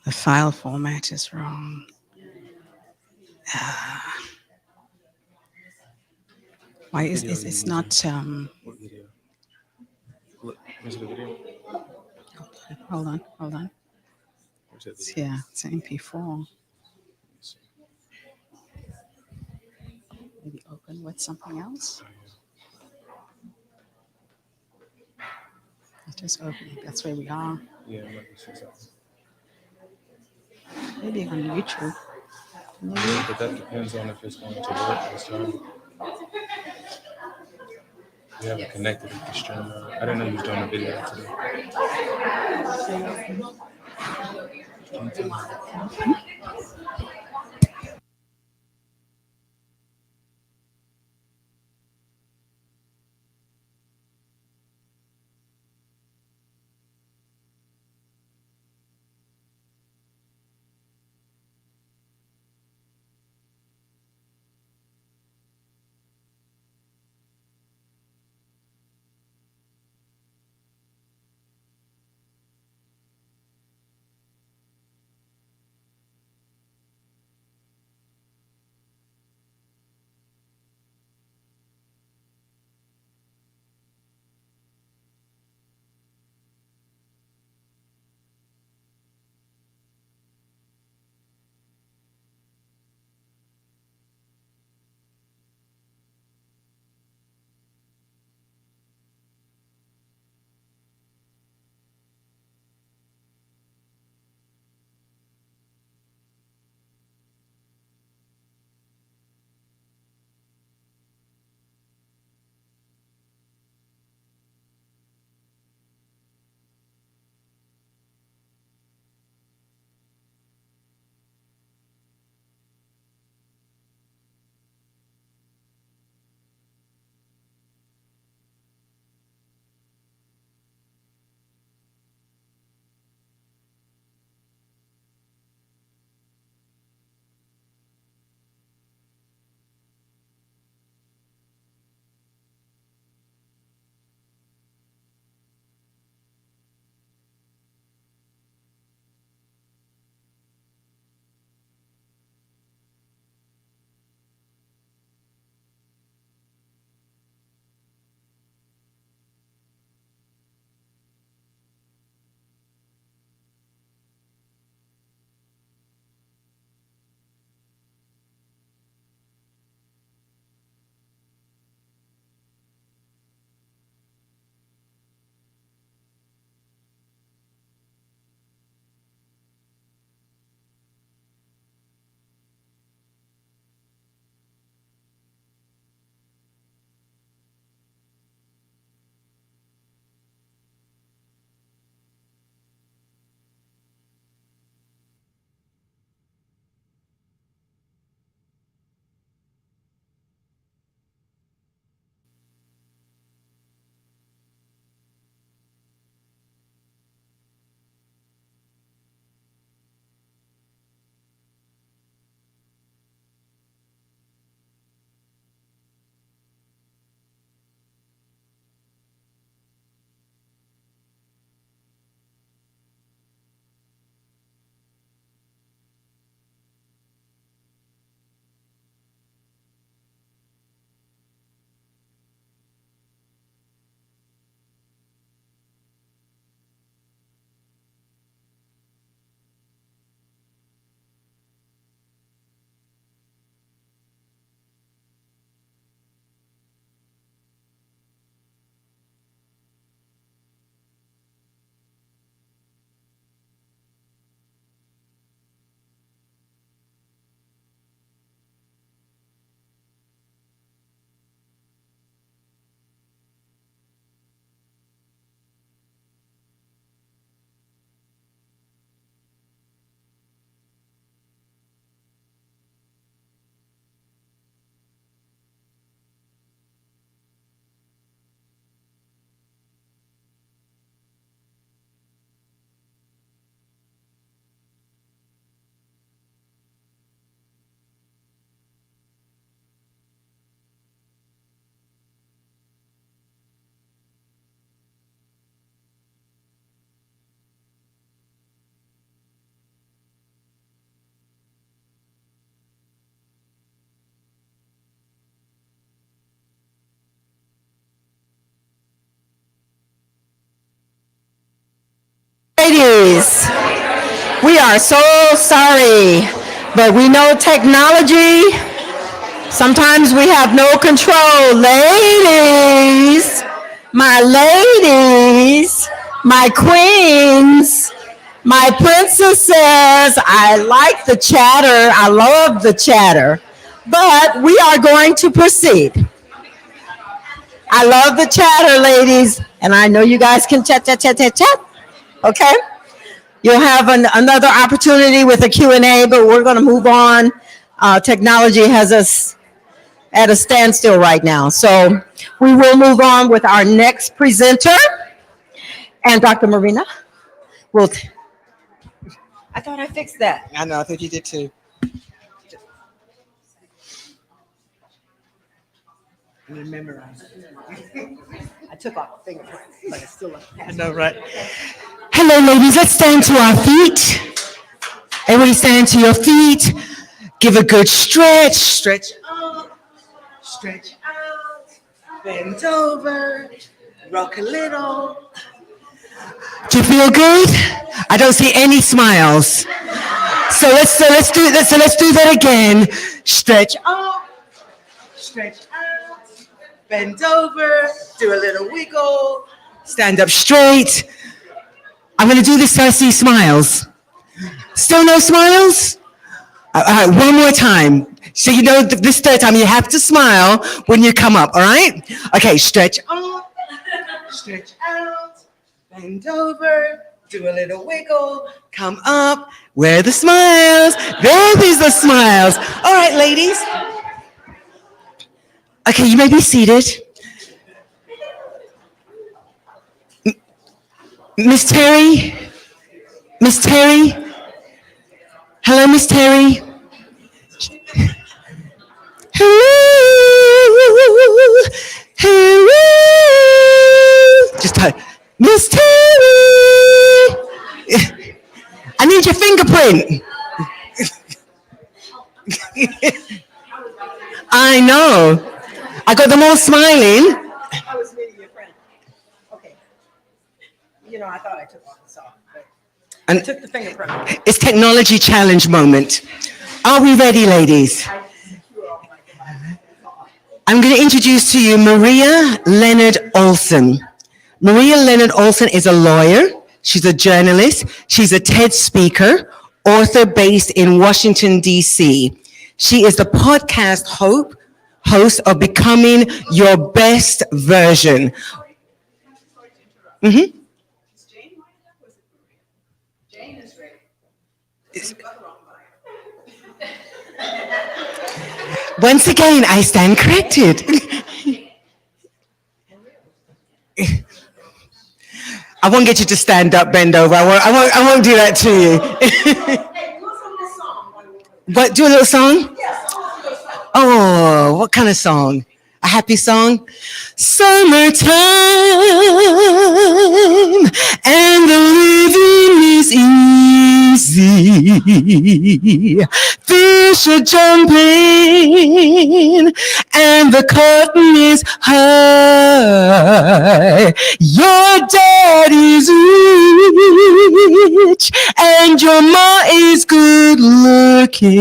The file format is wrong. Why is it's not... Hold on. Yeah, it's an MP4. Maybe open with something else. Just open. That's where we are. Maybe on YouTube. But that depends on if it's going to work this time. We haven't connected with the stream. I didn't know you was doing a video today. Ladies, we are so sorry, but we know technology. Sometimes we have no control. Ladies, my queens, my princesses, I like the chatter. I love the chatter, but we are going to proceed. I love the chatter, ladies, and I know you guys can chat. Okay? You'll have another opportunity with a Q&A, but we're going to move on. Technology has us at a standstill right now. So we will move on with our next presenter. And Dr. Marina will... I thought I fixed that. I know, I think you did too. Memorize. I took off a fingerprint, but it's still a I know, right? Hello, ladies. Let's stand to our feet. Everybody stand to your feet. Give a good stretch. Stretch up. Stretch out. Bend over. Rock a little. Do you feel good? I don't see any smiles. So let's do that again. Stretch up. Stretch out. Bend over. Do a little wiggle. Stand up straight. I'm going to do this so I see smiles. Still no smiles? All right, one more time. So you know this third time you have to smile when you come up, all right? Okay, stretch up, stretch out, bend over, do a little wiggle, come up. Where are the smiles? There's the smiles. All right, ladies. Okay, you may be seated. Miss Terry? Miss Terry? Hello, Miss Terry? Hello? Hello? Just type, Miss Terry! I need your fingerprint. I know. I got them all smiling. I was meeting your friend. Okay. You know, I thought I took this off, but I took the fingerprint. It's technology challenge moment. Are we ready, ladies? I'm going to introduce to you Maria Leonard Olson. Maria Leonard Olson is a lawyer. She's a journalist. She's a TED speaker, author based in Washington, D.C. She is the podcast host of Becoming Your Best Version. Mm-hmm. Once again, I stand corrected. I won't get you to stand up, bend over. I won't do that to you. What? Do a little song? Oh, what kind of song? A happy song? Summertime and the living is easy. Fish are jumping and the curtain is high. Your daddy's rich and your ma is good looking.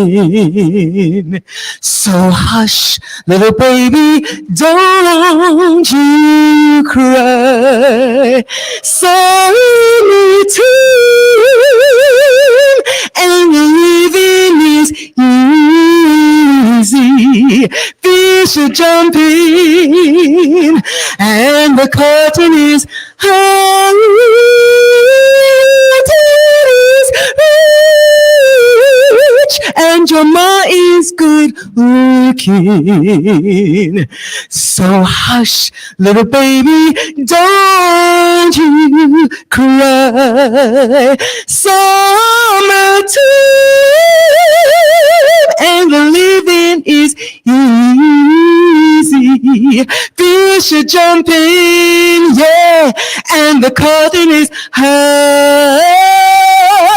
So hush, little baby, don't you cry. Summertime and the living is easy. Fish are jumping and the curtain is high. And your ma is good looking. So hush, little baby, don't you cry. Summertime and the living is easy. Fish are jumping, yeah, and the curtain is high.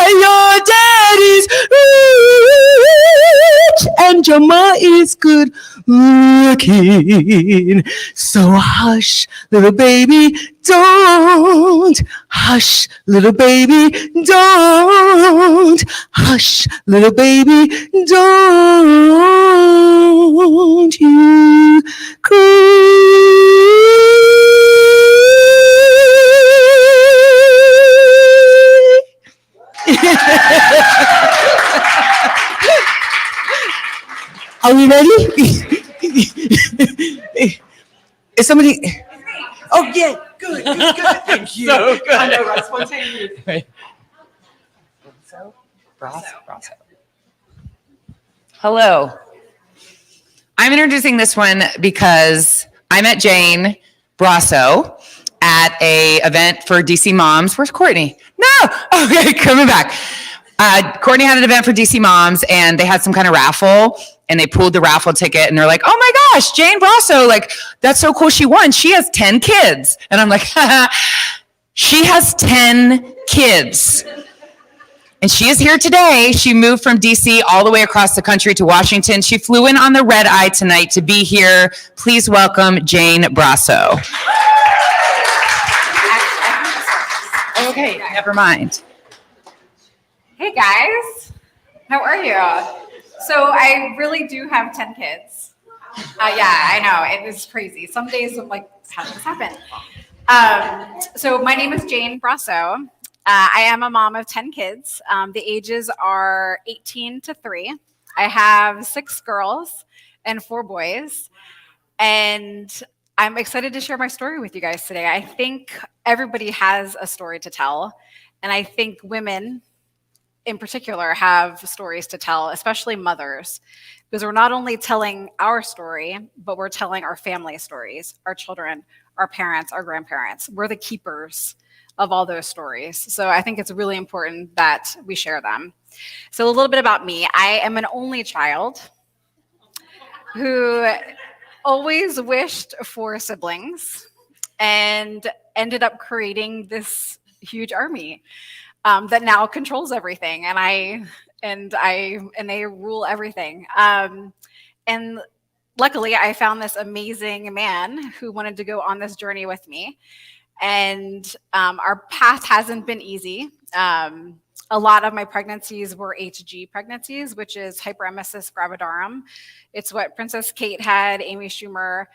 Your daddy's rich and your ma is good looking. So hush, little baby, don't. Hush, little baby, don't. Hush, little baby, don't you cry. Are we ready? It's somebody? Oh, yeah, good. Thank you. So good. I know, right? Spontaneous. Brasso. Hello. I'm introducing this one because I met Jane Brasso at a event for DC Moms. Where's Courtney? No. Okay, coming back. Courtney had an event for DC Moms, and they had some kind of raffle, and they pulled the raffle ticket, and they're like, "Oh my gosh, Jane Brasso! Like, that's so cool. She won. She has 10 kids." And I'm like, she has 10 kids. And she is here today. She moved from DC all the way across the country to Washington. She flew in on the red eye tonight to be here. Please welcome Jane Brasso. Okay, never mind. Hey guys, how are you? So I really do have 10 kids. Yeah, I know, it is crazy. Some days I'm like, how did this happen? So my name is Jane Brasso. I am a mom of 10 kids. The ages are 18 to 3. I have 6 girls and 4 boys. And I'm excited to share my story with you guys today. I think everybody has a story to tell. And I think women in particular have stories to tell, especially mothers, because we're not only telling our story, but we're telling our family stories, our children, our parents, our grandparents. We're the keepers of all those stories. So I think it's really important that we share them. So a little bit about me. I am an only child who always wished for siblings and ended up creating this huge army that now controls everything, and they rule everything. And luckily, I found this amazing man who wanted to go on this journey with me. And our path hasn't been easy. A lot of my pregnancies were HG pregnancies, which is hyperemesis gravidarum. It's what Princess Kate had, Amy Schumer.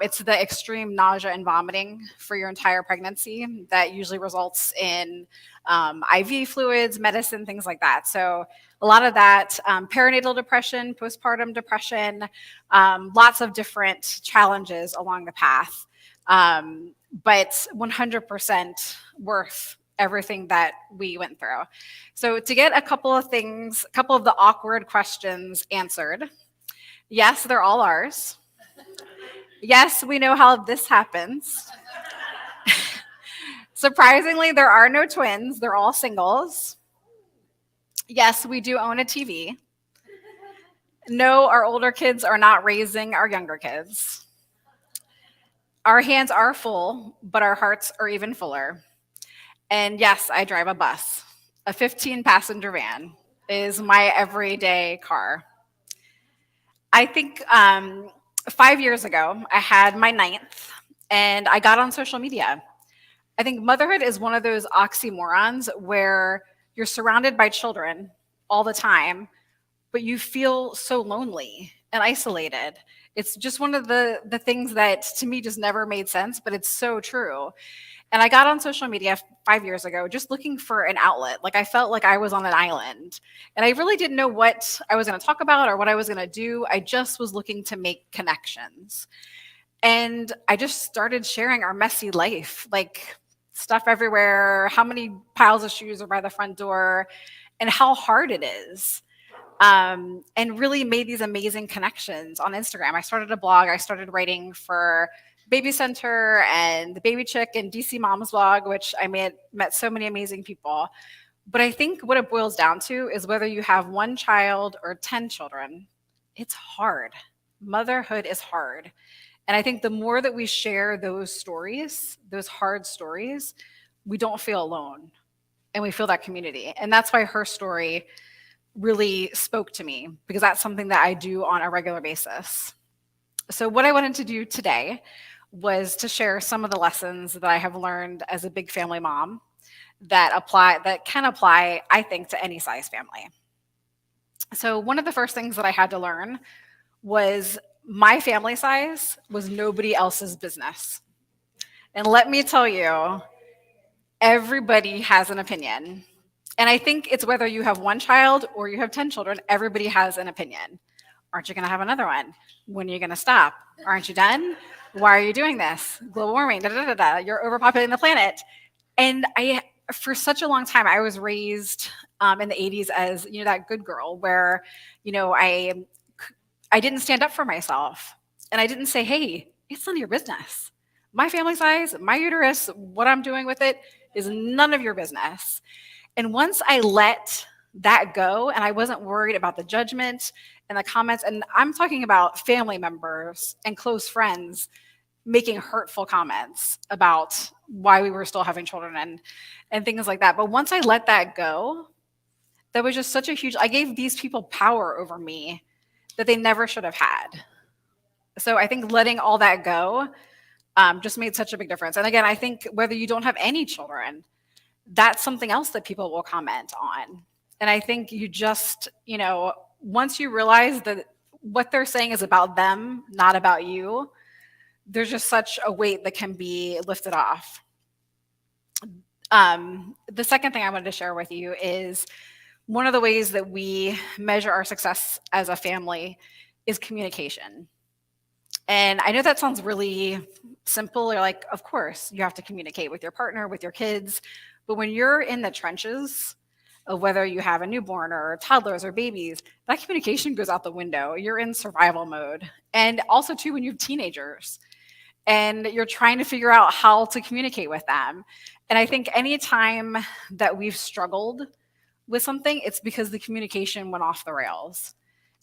It's the extreme nausea and vomiting for your entire pregnancy that usually results in IV fluids, medicine, things like that. So a lot of that, perinatal depression, postpartum depression, lots of different challenges along the path. But 100% worth everything that we went through. So to get a couple of the awkward questions answered. Yes, they're all ours. Yes, we know how this happens. Surprisingly, there are no twins. They're all singles. Yes, we do own a TV. No, our older kids are not raising our younger kids. Our hands are full, but our hearts are even fuller. And yes, I drive a bus. A 15-passenger van is my everyday car. I think 5 years ago, I had my 9th, and I got on social media. I think motherhood is one of those oxymorons where you're surrounded by children all the time, but you feel so lonely and isolated. It's just one of the things that to me just never made sense, but it's so true. And I got on social media 5 years ago just looking for an outlet. Like I felt like I was on an island. And I really didn't know what I was going to talk about or what I was going to do. I just was looking to make connections. And I just started sharing our messy life, like stuff everywhere, how many piles of shoes are by the front door, and how hard it is. And really made these amazing connections on Instagram. I started a blog. I started writing for Baby Center and the Baby Chick and DC Moms blog, which I met so many amazing people. But I think what it boils down to is whether you have 1 child or 10 children, it's hard. Motherhood is hard. And I think the more that we share those stories, those hard stories, we don't feel alone and we feel that community. And that's why HerStory really spoke to me, because that's something that I do on a regular basis. So what I wanted to do today was to share some of the lessons that I have learned as a big family mom that can apply, I think, to any size family. So one of the first things that I had to learn was my family size was nobody else's business. And let me tell you, everybody has an opinion. And I think it's whether you have 1 child or you have 10 children, everybody has an opinion. Aren't you going to have another one? When are you going to stop? Aren't you done? Why are you doing this? Global warming, da da da da. You're overpopulating the planet. And for such a long time, I was raised in the 80s as, that good girl where, I didn't stand up for myself. And I didn't say, hey, it's none of your business. My family size, my uterus, what I'm doing with it is none of your business. And once I let that go and I wasn't worried about the judgment and the comments, and I'm talking about family members and close friends making hurtful comments about why we were still having children and things like that. But once I let that go, that was just such a huge, I gave these people power over me that they never should have had. So I think letting all that go just made such a big difference. And again, I think whether you don't have any children, that's something else that people will comment on. And I think you just, once you realize that what they're saying is about them, not about you, there's just such a weight that can be lifted off. The second thing I wanted to share with you is one of the ways that we measure our success as a family is communication. And I know that sounds really simple, or like, of course, you have to communicate with your partner, with your kids. But when you're in the trenches of whether you have a newborn or toddlers or babies, that communication goes out the window. You're in survival mode. And also, too, when you have teenagers and you're trying to figure out how to communicate with them. And I think anytime that we've struggled with something, it's because the communication went off the rails.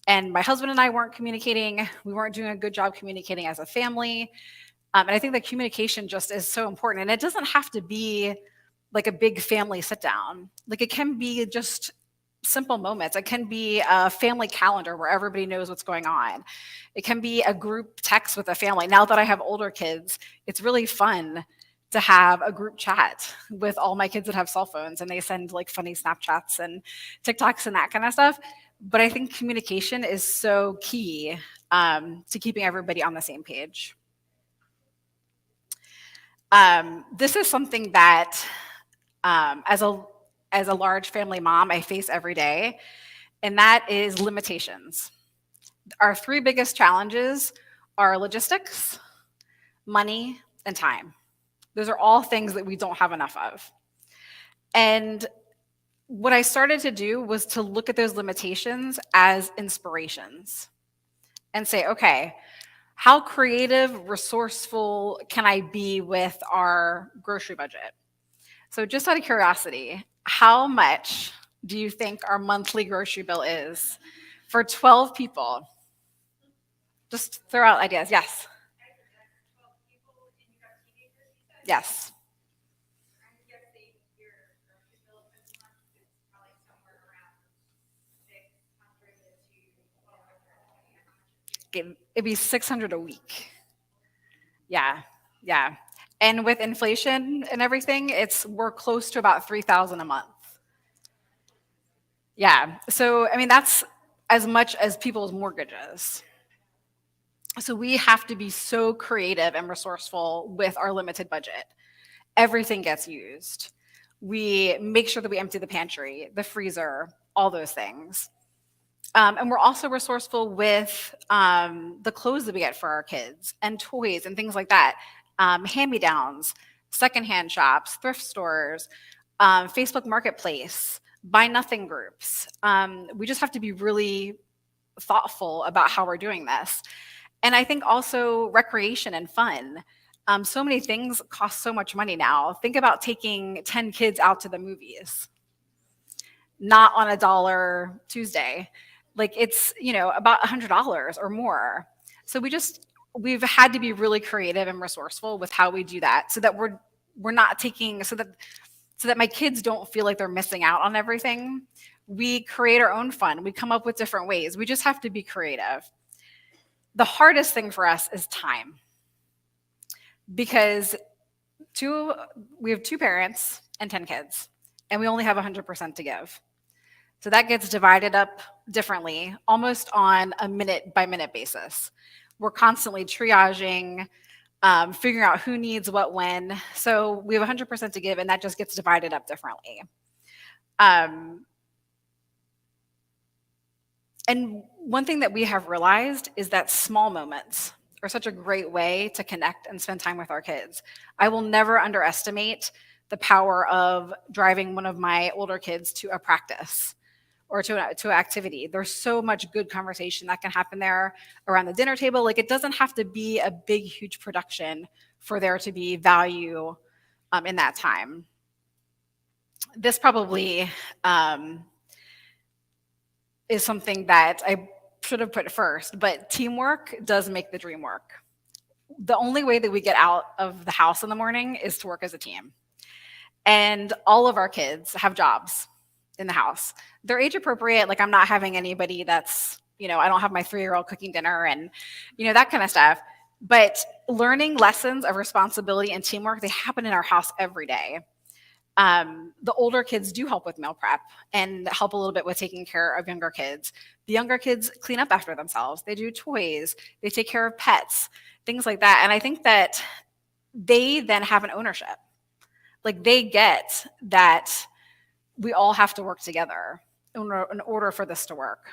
And my husband and I weren't communicating. We weren't doing a good job communicating as a family. And I think that communication just is so important. And it doesn't have to be like a big family sit down. Like it can be just simple moments. It can be a family calendar where everybody knows what's going on. It can be a group text with a family. Now that I have older kids, it's really fun to have a group chat with all my kids that have cell phones, and they send like funny Snapchats and TikToks and that kind of stuff. But I think communication is so key to keeping everybody on the same page. This is something that as a large family mom, I face every day, and that is limitations. Our three biggest challenges are logistics, money, and time. Those are all things that we don't have enough of. And what I started to do was to look at those limitations as inspirations and say, okay, how creative, resourceful can I be with our grocery budget? So just out of curiosity, how much do you think our monthly grocery bill is for 12 people? Just throw out ideas. Yes. Yes. It'd be $600 a week. Yeah. And with inflation and everything, we're close to about $3,000 a month. Yeah. So, I mean, that's as much as people's mortgages. So we have to be so creative and resourceful with our limited budget. Everything gets used. We make sure that we empty the pantry, the freezer, all those things. And we're also resourceful with the clothes that we get for our kids and toys and things like that. Hand-me-downs, secondhand shops, thrift stores, Facebook Marketplace, buy nothing groups. We just have to be really thoughtful about how we're doing this. And I think also recreation and fun. So many things cost so much money now. Think about taking 10 kids out to the movies, not on a $1 Tuesday. Like it's, about $100 or more. So we've had to be really creative and resourceful with how we do that so that we're not taking, so that my kids don't feel like they're missing out on everything. We create our own fun. We come up with different ways. We just have to be creative. The hardest thing for us is time, because we have 2 parents and 10 kids, and we only have 100% to give. So that gets divided up differently, almost on a minute-by-minute basis. We're constantly triaging, figuring out who needs what when. So we have 100% to give, and that just gets divided up differently. And one thing that we have realized is that small moments are such a great way to connect and spend time with our kids. I will never underestimate the power of driving one of my older kids to a practice or to an activity. There's so much good conversation that can happen there around the dinner table. Like, it doesn't have to be a big, huge production for there to be value in that time. This probably is something that I should have put first, but teamwork does make the dream work. The only way that we get out of the house in the morning is to work as a team. And all of our kids have jobs in the house. They're age appropriate. Like, I'm not having anybody that's, I don't have my 3-year-old cooking dinner and, that kind of stuff. But learning lessons of responsibility and teamwork, they happen in our house every day. The older kids do help with meal prep and help a little bit with taking care of younger kids. The younger kids clean up after themselves. They do toys. They take care of pets, things like that. And I think that they then have an ownership. Like, they get that we all have to work together in order for this to work.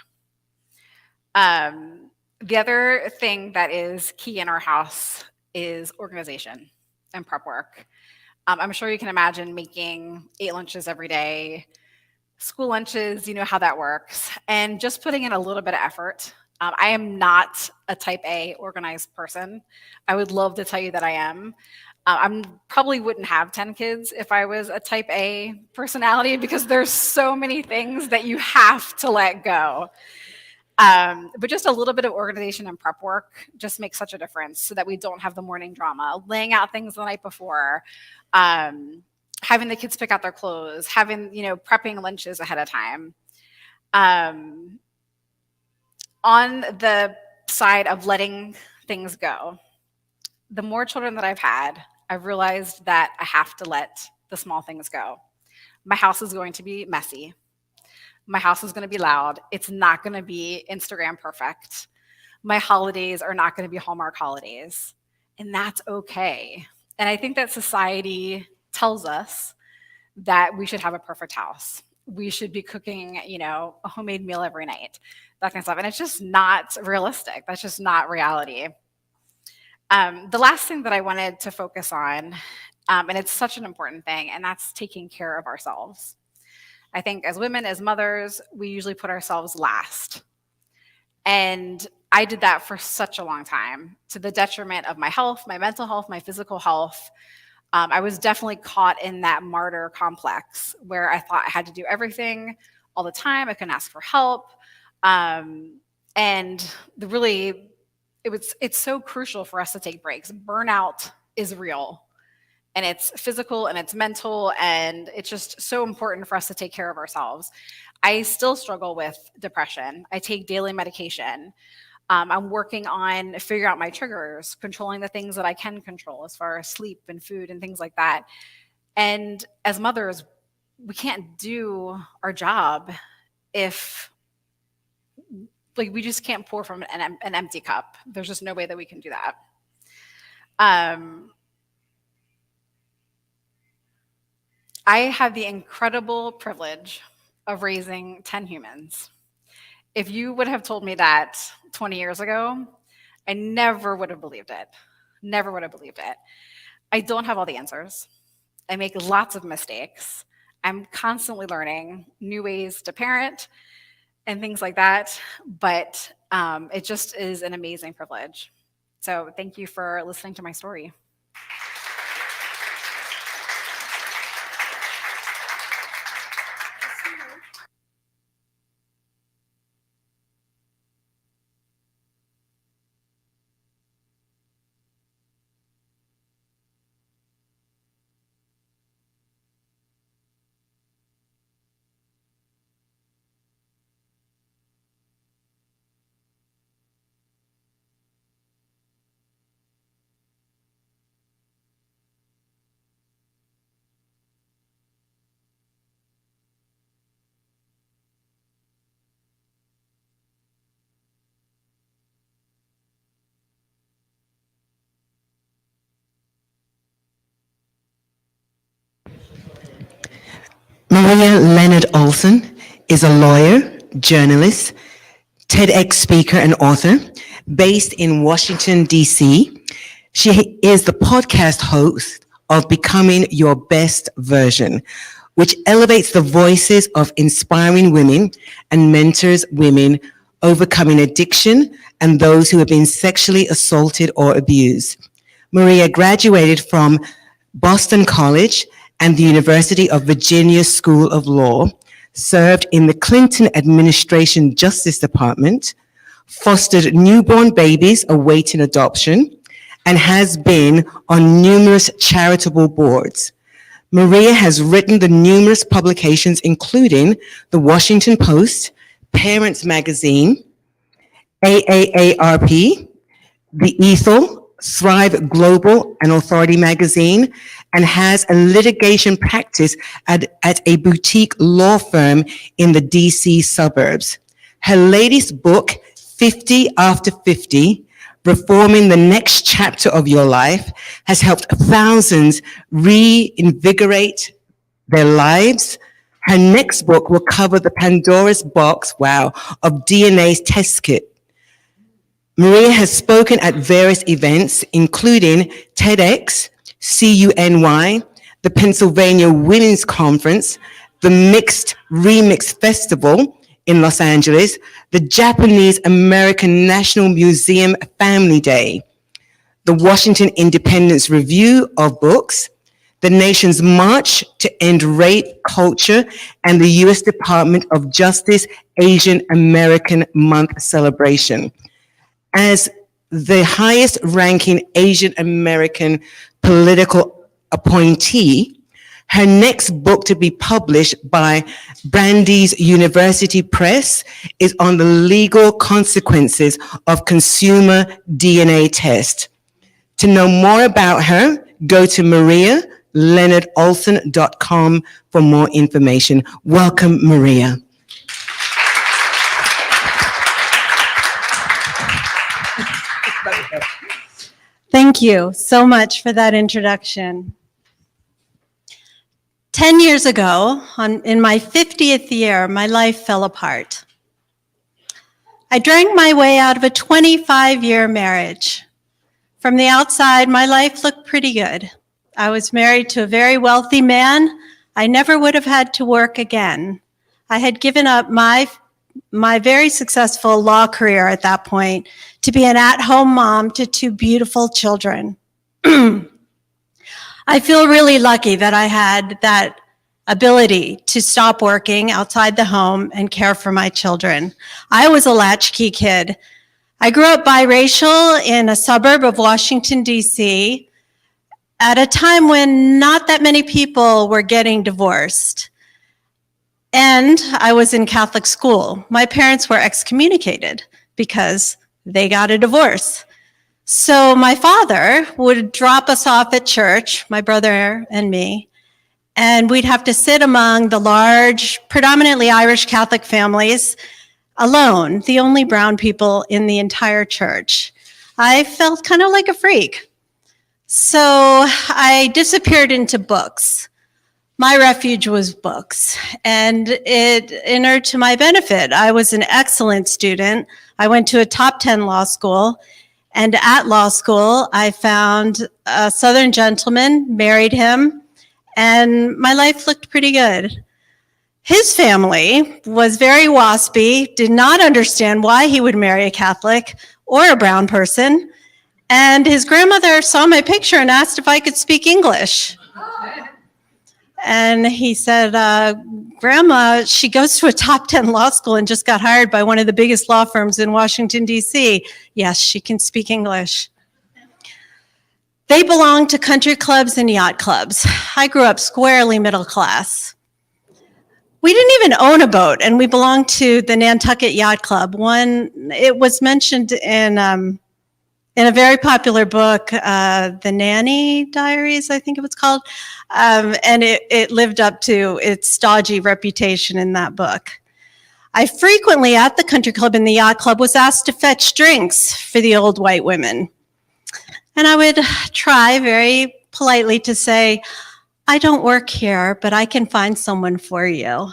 The other thing that is key in our house is organization and prep work. I'm sure you can imagine making 8 lunches every day, school lunches, you know how that works, and just putting in a little bit of effort. I am not a type A organized person. I would love to tell you that I am. I probably wouldn't have 10 kids if I was a type A personality, because there's so many things that you have to let go. But just a little bit of organization and prep work just makes such a difference, so that we don't have the morning drama, laying out things the night before, having the kids pick out their clothes, having, prepping lunches ahead of time. On the side of letting things go, the more children that I've had, I've realized that I have to let the small things go. My house is going to be messy. My house is going to be loud. It's not going to be Instagram perfect. My holidays are not going to be Hallmark holidays. And that's okay. And I think that society tells us that we should have a perfect house. We should be cooking, a homemade meal every night, that kind of stuff. And it's just not realistic. That's just not reality. The last thing that I wanted to focus on, and it's such an important thing, and that's taking care of ourselves. I think as women, as mothers, we usually put ourselves last. And I did that for such a long time, to the detriment of my health, my mental health, my physical health. I was definitely caught in that martyr complex where I thought I had to do everything all the time. I couldn't ask for help. And it's so crucial for us to take breaks. Burnout is real. And it's physical and it's mental, and it's just so important for us to take care of ourselves. I still struggle with depression. I take daily medication. I'm working on figuring out my triggers, controlling the things that I can control as far as sleep and food and things like that. And as mothers, we can't do our job if, we just can't pour from an empty cup. There's just no way that we can do that. I had the incredible privilege of raising 10 humans. If you would have told me that 20 years ago, I never would have believed it. Never would have believed it. I don't have all the answers. I make lots of mistakes. I'm constantly learning new ways to parent and things like that, but it just is an amazing privilege. So thank you for listening to my story. Maria Leonard Olson is a lawyer, journalist, TEDx speaker and author based in Washington, D.C. She is the podcast host of Becoming Your Best Version, which elevates the voices of inspiring women and mentors women overcoming addiction and those who have been sexually assaulted or abused. Maria graduated from Boston College and the University of Virginia School of Law, served in the Clinton Administration Justice Department, fostered newborn babies awaiting adoption, and has been on numerous charitable boards. Maria has written the numerous publications, including the Washington Post, Parents Magazine, AAARP, The Ethel, Thrive Global, and Authority Magazine, and has a litigation practice at a boutique law firm in the DC suburbs. Her latest book, 50 After 50, Reforming the Next Chapter of Your Life, has helped thousands reinvigorate their lives. Her next book will cover the Pandora's box, of DNA's test kit. Maria has spoken at various events, including TEDx, CUNY, the Pennsylvania Women's Conference, the Mixed Remix Festival in Los Angeles, the Japanese American National Museum Family Day, the Washington Independent's Review of Books, the nation's March to End Rape Culture, and the U.S. Department of Justice Asian American Month celebration. As the highest ranking Asian American political appointee, her next book to be published by Brandeis University Press is on the legal consequences of consumer DNA test. To know more about her, go to marialeonardolson.com for more information. Welcome, Maria. Thank you so much for that introduction. 10 years ago, in my 50th year, my life fell apart. I drank my way out of a 25-year marriage. From the outside, my life looked pretty good. I was married to a very wealthy man. I never would have had to work again. I had given up my very successful law career at that point to be an at-home mom to two beautiful children. I feel really lucky that I had that ability to stop working outside the home and care for my children. I was a latchkey kid. I grew up biracial in a suburb of Washington, D.C., at a time when not that many people were getting divorced. And I was in Catholic school. My parents were excommunicated because they got a divorce. So my father would drop us off at church, my brother and me, and we'd have to sit among the large, predominantly Irish Catholic families alone, the only brown people in the entire church. I felt kind of like a freak. So I disappeared into books. My refuge was books, and it inured to my benefit. I was an excellent student. I went to a top 10 law school, and at law school, I found a Southern gentleman, married him, and my life looked pretty good. His family was very waspy, did not understand why he would marry a Catholic or a brown person, and his grandmother saw my picture and asked if I could speak English. And he said, Grandma, she goes to a top 10 law school and just got hired by one of the biggest law firms in Washington, D.C. Yes, she can speak English. They belong to country clubs and yacht clubs. I grew up squarely middle class. We didn't even own a boat, and we belonged to the Nantucket Yacht Club. It was mentioned in a very popular book, The Nanny Diaries, I think it was called, and it lived up to its stodgy reputation in that book. I frequently, at the country club and the yacht club, was asked to fetch drinks for the old white women. And I would try very politely to say, I don't work here, but I can find someone for you.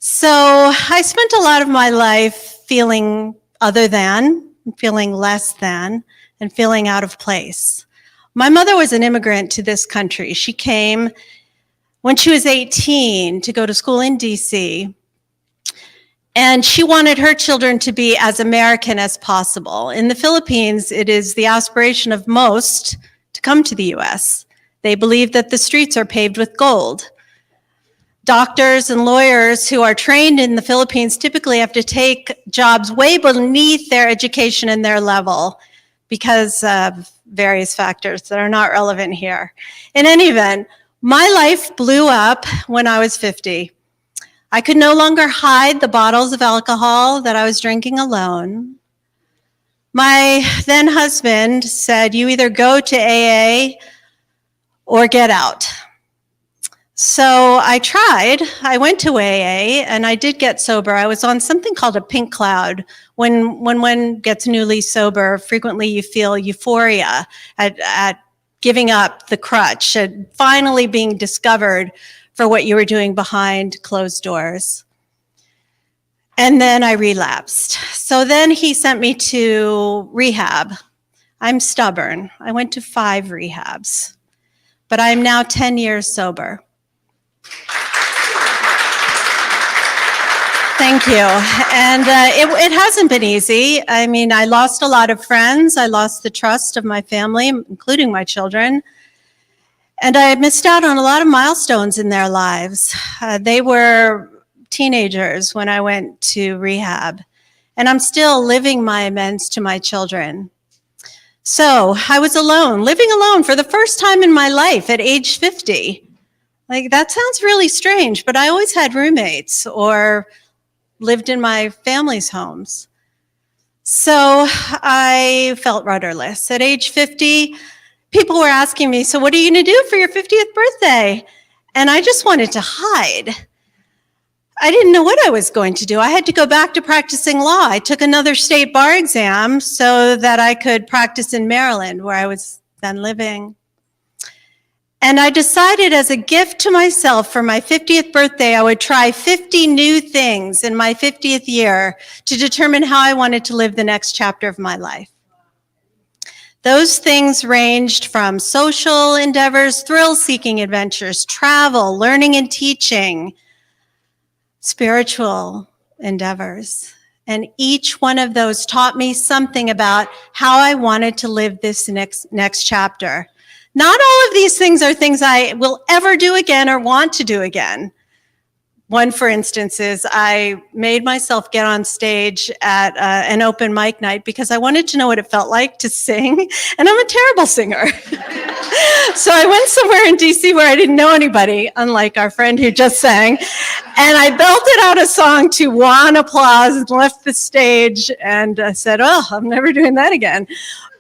So I spent a lot of my life feeling other than, feeling less than, and feeling out of place. My mother was an immigrant to this country. She came when she was 18 to go to school in DC. And she wanted her children to be as American as possible. In the Philippines, it is the aspiration of most to come to the US. They believe that the streets are paved with gold. Doctors and lawyers who are trained in the Philippines typically have to take jobs way beneath their education and their level because of various factors that are not relevant here. In any event, my life blew up when I was 50. I could no longer hide the bottles of alcohol that I was drinking alone. My then husband said, you either go to AA or get out. So I tried. I went to AA and I did get sober. I was on something called a pink cloud. When one gets newly sober, frequently you feel euphoria at giving up the crutch, at finally being discovered for what you were doing behind closed doors. And then I relapsed. So then he sent me to rehab. I'm stubborn. I went to 5 rehabs, but I'm now 10 years sober. Thank you. And it hasn't been easy. I mean, I lost a lot of friends. I lost the trust of my family, including my children. And I missed out on a lot of milestones in their lives. They were teenagers when I went to rehab, and I'm still living my amends to my children. So I was alone, living alone for the first time in my life at age 50. Like, that sounds really strange, but I always had roommates or lived in my family's homes. So I felt rudderless. At age 50, people were asking me, so what are you going to do for your 50th birthday? And I just wanted to hide. I didn't know what I was going to do. I had to go back to practicing law. I took another state bar exam so that I could practice in Maryland, where I was then living. And I decided as a gift to myself for my 50th birthday, I would try 50 new things in my 50th year to determine how I wanted to live the next chapter of my life. Those things ranged from social endeavors, thrill-seeking adventures, travel, learning and teaching, spiritual endeavors. And each one of those taught me something about how I wanted to live this next chapter. Not all of these things are things I will ever do again or want to do again. One, for instance, is I made myself get on stage at an open mic night because I wanted to know what it felt like to sing, and I'm a terrible singer. So I went somewhere in DC where I didn't know anybody, unlike our friend who just sang, and I belted out a song to one applause and left the stage, and I said, oh, I'm never doing that again.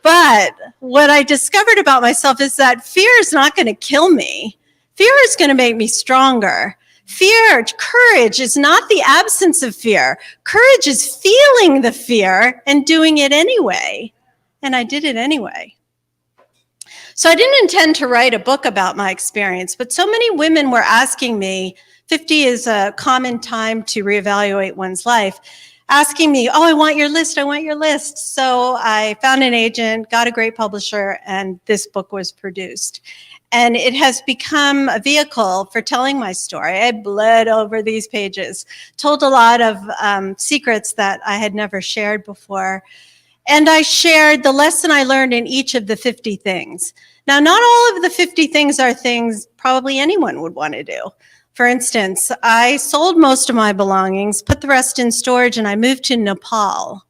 But what I discovered about myself is that fear is not going to kill me. Fear is going to make me stronger. Fear, courage is not the absence of fear. Courage is feeling the fear and doing it anyway. And I did it anyway. So I didn't intend to write a book about my experience, but so many women were asking me, 50 is a common time to reevaluate one's life, asking me, oh, I want your list, I want your list. So I found an agent, got a great publisher, and this book was produced. And it has become a vehicle for telling my story. I bled over these pages, told a lot of secrets that I had never shared before. And I shared the lesson I learned in each of the 50 things. Now, not all of the 50 things are things probably anyone would want to do. For instance, I sold most of my belongings, put the rest in storage, and I moved to Nepal.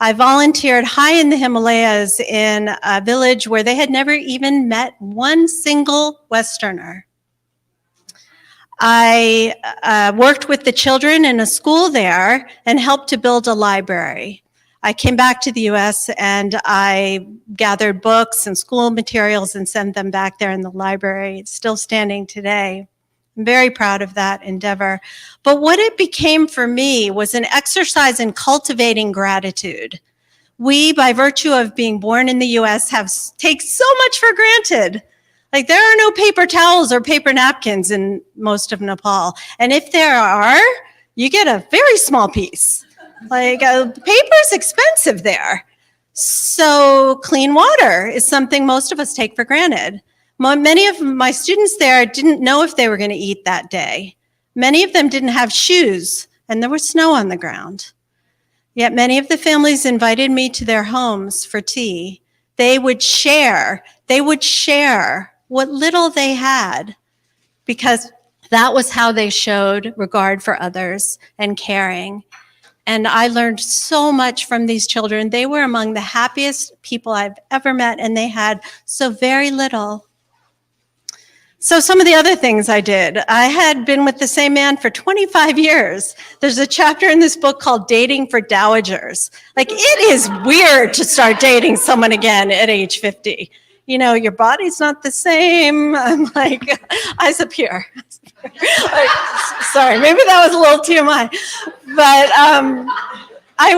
I volunteered high in the Himalayas in a village where they had never even met one single Westerner. I worked with the children in a school there and helped to build a library. I came back to the US and I gathered books and school materials and sent them back there in the library. It's still standing today. I'm very proud of that endeavor. But what it became for me was an exercise in cultivating gratitude. We, by virtue of being born in the US, take so much for granted. Like, there are no paper towels or paper napkins in most of Nepal. And if there are, you get a very small piece. Like the paper's expensive there. So clean water is something most of us take for granted. Many of my students there didn't know if they were going to eat that day. Many of them didn't have shoes, and there was snow on the ground. Yet many of the families invited me to their homes for tea. They would share what little they had, because that was how they showed regard for others and caring. And I learned so much from these children. They were among the happiest people I've ever met, and they had so very little. So some of the other things I did, I had been with the same man for 25 years. There's a chapter in this book called Dating for Dowagers. Like, it is weird to start dating someone again at age 50. You know, your body's not the same. I'm like, eyes up here. Sorry, maybe that was a little TMI. But I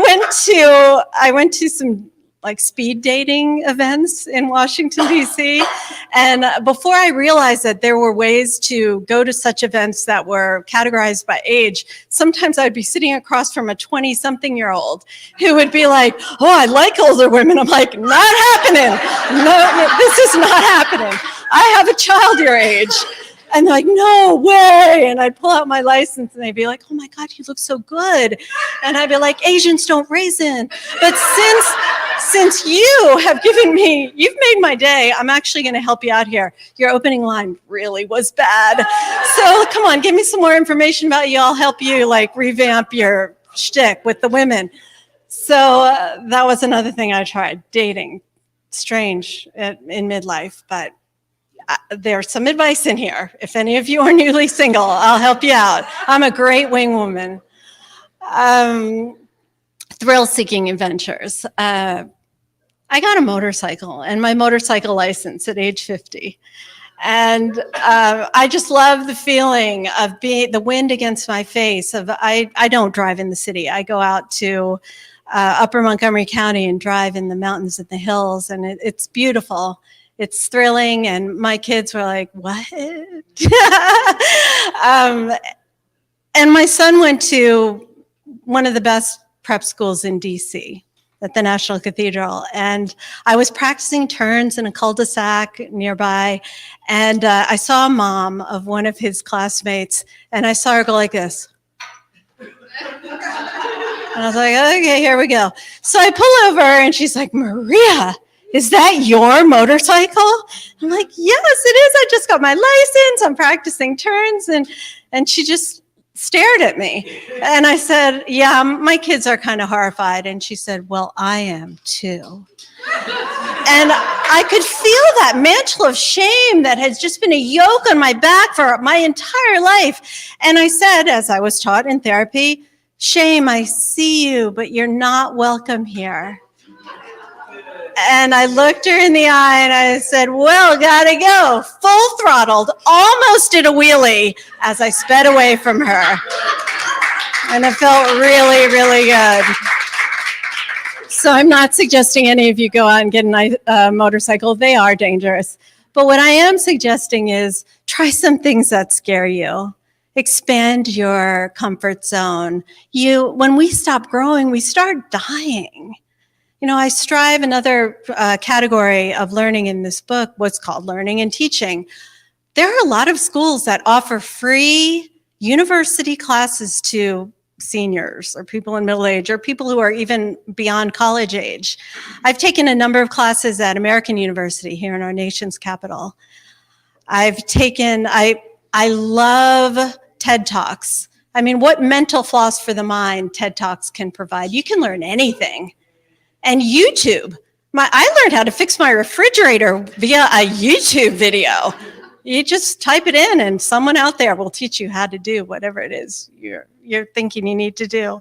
went to some like speed dating events in Washington, D.C. And before I realized that there were ways to go to such events that were categorized by age, sometimes I'd be sitting across from a 20-something-year-old who would be like, oh, I like older women. I'm like, not happening. No, this is not happening. I have a child your age. And they're like, no way. And I'd pull out my license and they'd be like, oh my God, you look so good. And I'd be like, Asians don't raisin. But since you have given me, you've made my day, I'm actually going to help you out here. Your opening line really was bad. So come on, give me some more information about you. I'll help you like revamp your shtick with the women. So that was another thing I tried, dating. Strange in midlife, but there's some advice in here. If any of you are newly single, I'll help you out. I'm a great wing woman. Thrill-seeking adventures. I got a motorcycle and my motorcycle license at age 50. And I just love the feeling of the wind against my face. I don't drive in the city. I go out to Upper Montgomery County and drive in the mountains and the hills, and it's beautiful. It's thrilling, and my kids were like, what? And my son went to one of the best prep schools in DC at the National Cathedral, and I was practicing turns in a cul-de-sac nearby, and I saw a mom of one of his classmates, and I saw her go like this. And I was like, okay, here we go. So I pull over, and she's like, Maria, is that your motorcycle? I'm like, yes, it is. I just got my license. I'm practicing turns. And she just stared at me. And I said, yeah, my kids are kind of horrified. And she said, well, I am too. And I could feel that mantle of shame that has just been a yoke on my back for my entire life. And I said, as I was taught in therapy, shame, I see you, but you're not welcome here. And I looked her in the eye and I said, well, gotta go. Full throttled, almost did a wheelie as I sped away from her. And it felt really, really good. So I'm not suggesting any of you go out and get a nice motorcycle. They are dangerous. But what I am suggesting is try some things that scare you. Expand your comfort zone. When we stop growing, we start dying. You know, I strive another category of learning in this book, what's called learning and teaching. There are a lot of schools that offer free university classes to seniors or people in middle age or people who are even beyond college age. I've taken a number of classes at American University here in our nation's capital. I love TED Talks. I mean, what mental floss for the mind TED Talks can provide. You can learn anything. And YouTube. I learned how to fix my refrigerator via a YouTube video. You just type it in and someone out there will teach you how to do whatever it is you're thinking you need to do.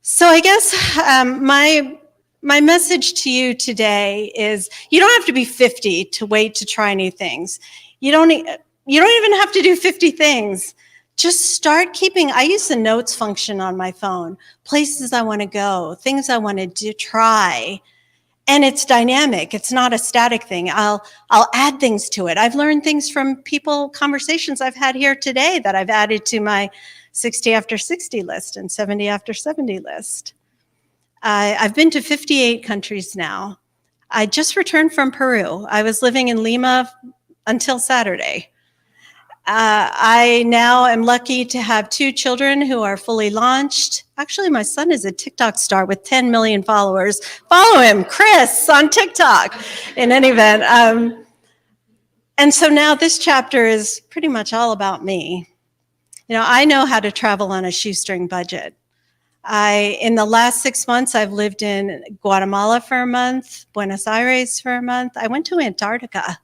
So I guess my message to you today is you don't have to be 50 to wait to try new things. You don't even have to do 50 things. Just start keeping, I use the notes function on my phone, places I want to go, things I want to try, And it's dynamic. It's not a static thing. I'll add things to it. I've learned things from people, conversations I've had here today that I've added to my 60 after 60 list and 70 after 70 list. I've been to 58 countries now. I just returned from Peru. I was living in Lima until Saturday. I now am lucky to have 2 children who are fully launched. Actually, my son is a TikTok star with 10 million followers. Follow him, Chris, on TikTok, in any event. And so now this chapter is pretty much all about me. You know, I know how to travel on a shoestring budget. In the last 6 months, I've lived in Guatemala for a month, Buenos Aires for a month. I went to Antarctica.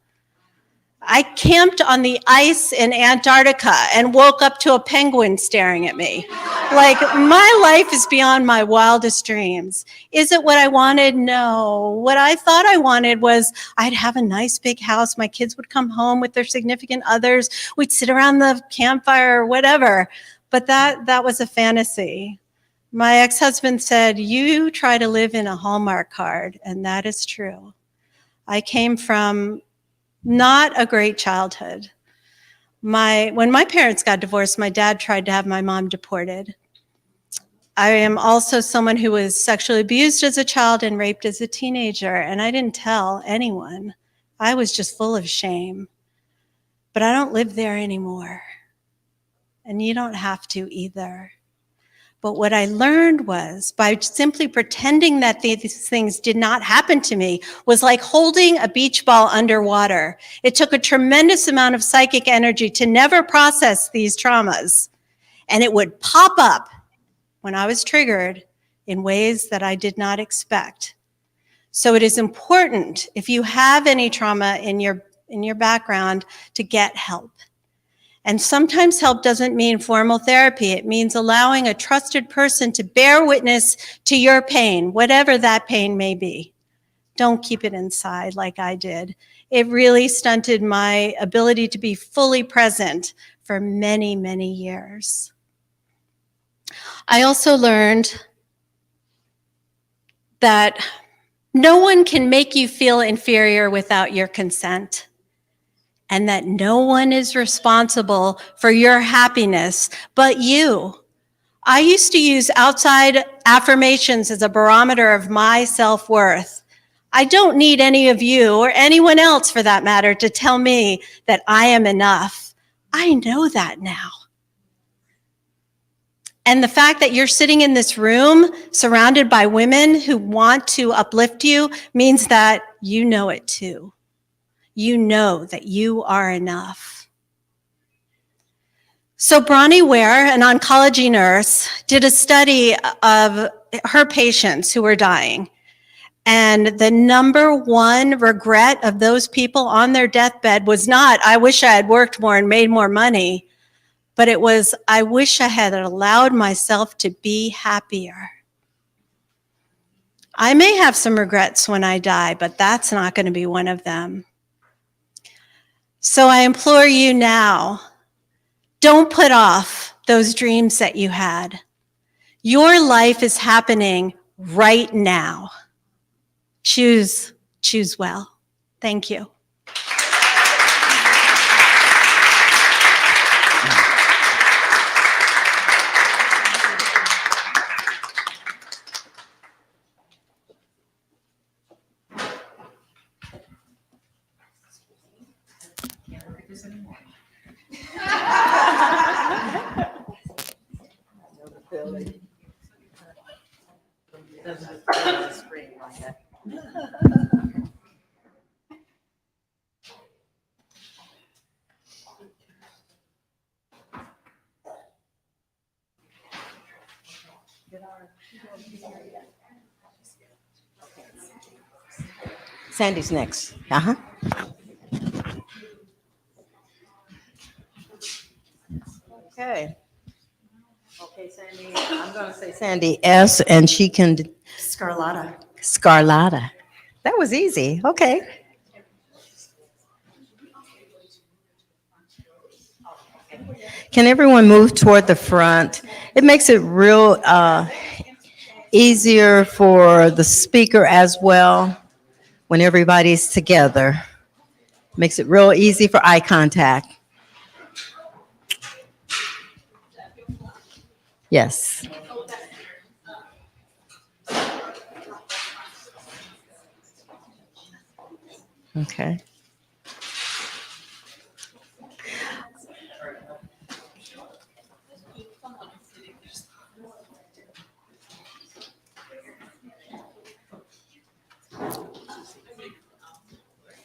I camped on the ice in Antarctica and woke up to a penguin staring at me. Like, my life is beyond my wildest dreams. Is it what I wanted? No. What I thought I wanted was I'd have a nice big house. My kids would come home with their significant others. We'd sit around the campfire or whatever. But that was a fantasy. My ex-husband said, you try to live in a Hallmark card, and that is true. I came from not a great childhood. When my parents got divorced, my dad tried to have my mom deported. I am also someone who was sexually abused as a child and raped as a teenager, and I didn't tell anyone. I was just full of shame. But I don't live there anymore. And you don't have to either. But what I learned was, by simply pretending that these things did not happen to me, was like holding a beach ball underwater. It took a tremendous amount of psychic energy to never process these traumas. And it would pop up when I was triggered in ways that I did not expect. So it is important, if you have any trauma in your background, to get help. And sometimes help doesn't mean formal therapy. It means allowing a trusted person to bear witness to your pain, whatever that pain may be. Don't keep it inside like I did. It really stunted my ability to be fully present for many, many years. I also learned that no one can make you feel inferior without your consent, and that no one is responsible for your happiness but you. I used to use outside affirmations as a barometer of my self-worth. I don't need any of you, or anyone else for that matter, to tell me that I am enough. I know that now. And the fact that you're sitting in this room surrounded by women who want to uplift you means that you know it too. You know that you are enough. So Bronnie Ware, an oncology nurse, did a study of her patients who were dying. And the number one regret of those people on their deathbed was not, I wish I had worked more and made more money, but it was, I wish I had allowed myself to be happier. I may have some regrets when I die, but that's not going to be one of them. So I implore you now, don't put off those dreams that you had. Your life is happening right now. Choose well. Thank you. Sandy's next. Okay. Okay, Sandy, I'm going to say Sandy S, and she can... Scarlata. Scarlata. That was easy. Okay. Can everyone move toward the front? It makes it real easier for the speaker as well. when everybody's together. Makes it real easy for eye contact. Yes. Okay.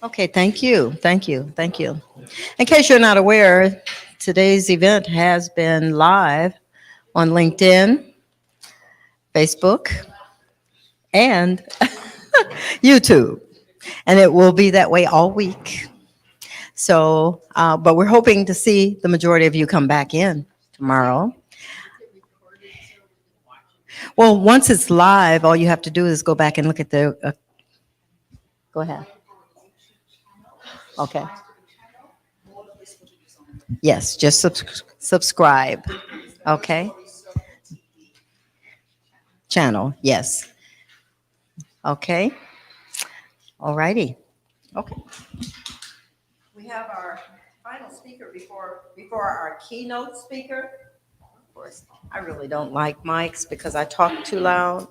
Okay, thank you, thank you, thank you. In case you're not aware, today's event has been live on LinkedIn, Facebook, and YouTube, and it will be that way all week. So, but we're hoping to see the majority of you come back in tomorrow. Well, once it's live, all you have to do is go back and look at the, go ahead. Okay. Yes, just subscribe. Okay. Channel, yes. Okay. All righty. Okay. We have our final speaker before our keynote speaker. Of course, I really don't like mics because I talk too loud.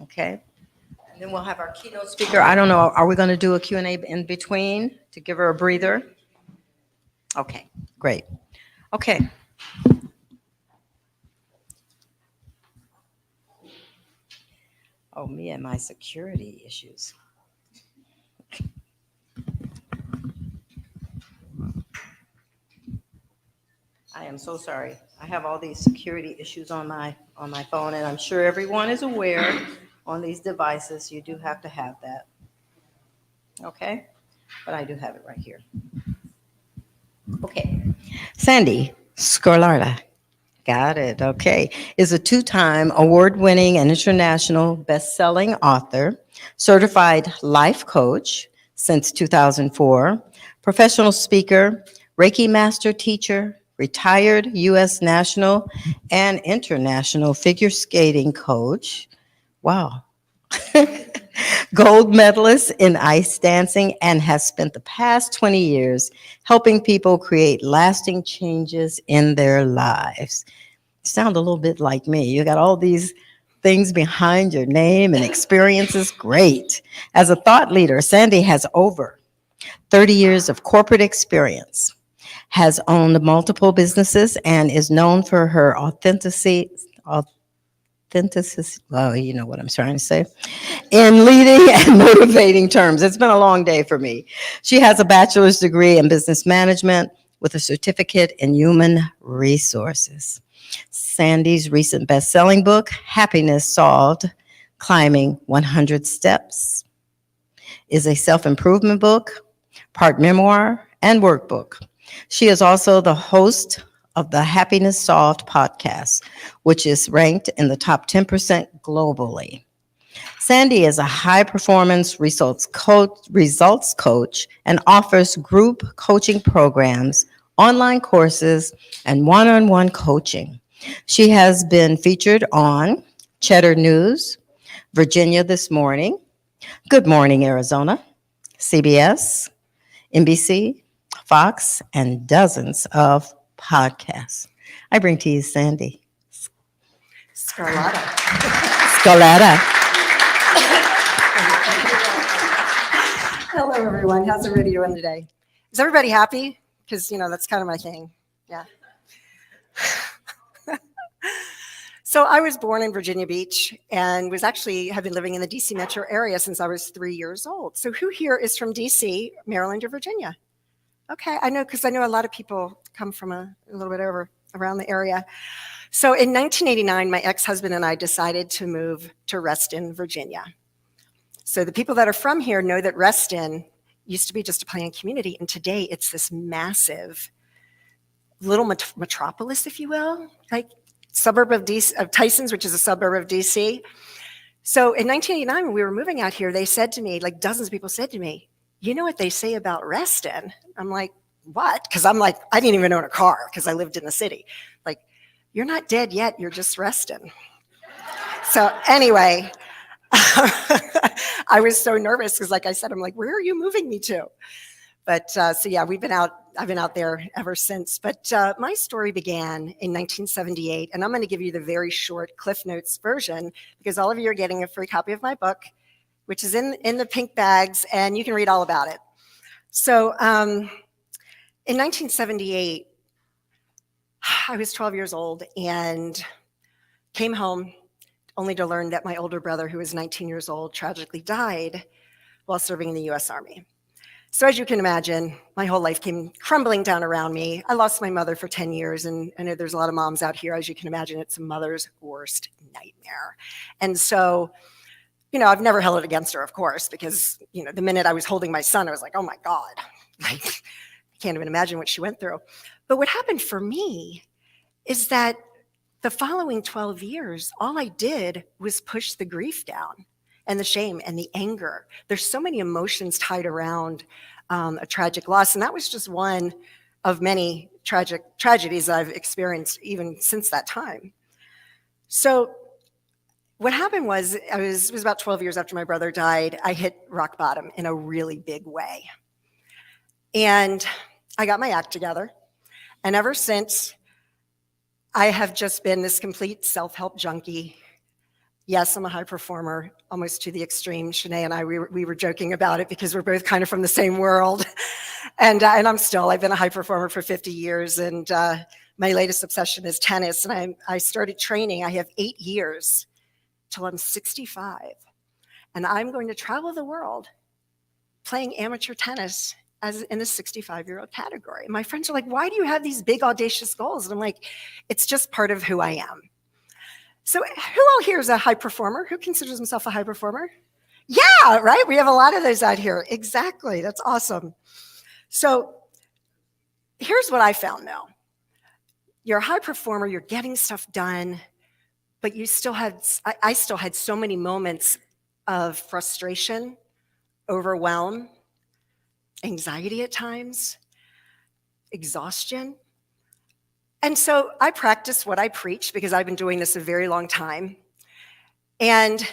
Okay. And then we'll have our keynote speaker. I don't know, are we going to do a Q&A in between to give her a breather? Okay, great. Okay. Oh, me and my security issues. I am so sorry. I have all these security issues on my phone, and I'm sure everyone is aware on these devices, you do have to have that. Okay? But I do have it right here. Okay. Sandy Scarlata. Got it. Okay. Is a two-time award-winning and international best-selling author, certified life coach since 2004, professional speaker, Reiki master teacher, retired U.S. national and international figure skating coach. Wow. Gold medalist in ice dancing, and has spent the past 20 years helping people create lasting changes in their lives. Sound a little bit like me. You got all these things behind your name and experiences. Great. As a thought leader, Sandy has over 30 years of corporate experience, has owned multiple businesses, and is known for her authenticity, well, you know what I'm trying to say, in leading and motivating terms. It's been a long day for me. She has a bachelor's degree in business management with a certificate in human resources. Sandy's recent best-selling book, Happiness Solved, Climbing 100 Steps, is a self-improvement book, part memoir, and workbook. She is also the host of the Happiness Solved podcast, which is ranked in the top 10% globally. Sandy is a high-performance results coach and offers group coaching programs, online courses, and one-on-one coaching. She has been featured on Cheddar News, Virginia This Morning, Good Morning Arizona, CBS, NBC, Fox, and dozens of podcasts. I bring to you Sandy Scarlata. Hello, everyone. How's everybody doing today? Is everybody happy? Because, you know, that's kind of my thing. Yeah. So I was born in Virginia Beach and have been living in the DC metro area since I was 3 years old. So who here is from DC, Maryland, or Virginia? Okay, I know, because I know a lot of people come from a little bit around the area. So in 1989, my ex-husband and I decided to move to Reston, Virginia. So the people that are from here know that Reston used to be just a planned community, and today it's this massive little metropolis, if you will, like suburb of Tysons, which is a suburb of DC. So in 1989, when we were moving out here, they said to me, like dozens of people said to me, you know what they say about Reston? I'm like, what? Because I'm like, I didn't even own a car because I lived in the city. Like, you're not dead yet, you're just resting. So anyway, I was so nervous because, like I said, I'm like, where are you moving me to? But so yeah, I've been out there ever since. But my story began in 1978, and I'm going to give you the very short Cliff Notes version because all of you are getting a free copy of my book, which is in the pink bags, and you can read all about it. So in 1978, I was 12 years old and came home only to learn that my older brother, who was 19 years old, tragically died while serving in the US Army. So as you can imagine, my whole life came crumbling down around me. I lost my mother for 10 years, and I know there's a lot of moms out here. As you can imagine, it's a mother's worst nightmare. And so, you know, I've never held it against her, of course, because, you know, the minute I was holding my son, I was like, oh my God, like, I can't even imagine what she went through. But what happened for me is that the following 12 years, all I did was push the grief down and the shame and the anger. There's so many emotions tied around a tragic loss, and that was just one of many tragedies I've experienced even since that time. So what happened was, it was about 12 years after my brother died, I hit rock bottom in a really big way. And I got my act together, and ever since, I have just been this complete self-help junkie. Yes, I'm a high performer, almost to the extreme. Shanae and I, we were joking about it because we're both kind of from the same world. And I've been a high performer for 50 years. And my latest obsession is tennis. And I started training, I have 8 years till I'm 65. And I'm going to travel the world playing amateur tennis as in the 65-year-old category. My friends are like, why do you have these big audacious goals? And I'm like, it's just part of who I am. So who all here is a high performer? Who considers himself a high performer? Yeah, right? We have a lot of those out here. Exactly. That's awesome. So here's what I found though. You're a high performer, you're getting stuff done, but I still had so many moments of frustration, overwhelm, anxiety at times, exhaustion. And so I practice what I preach because I've been doing this a very long time. And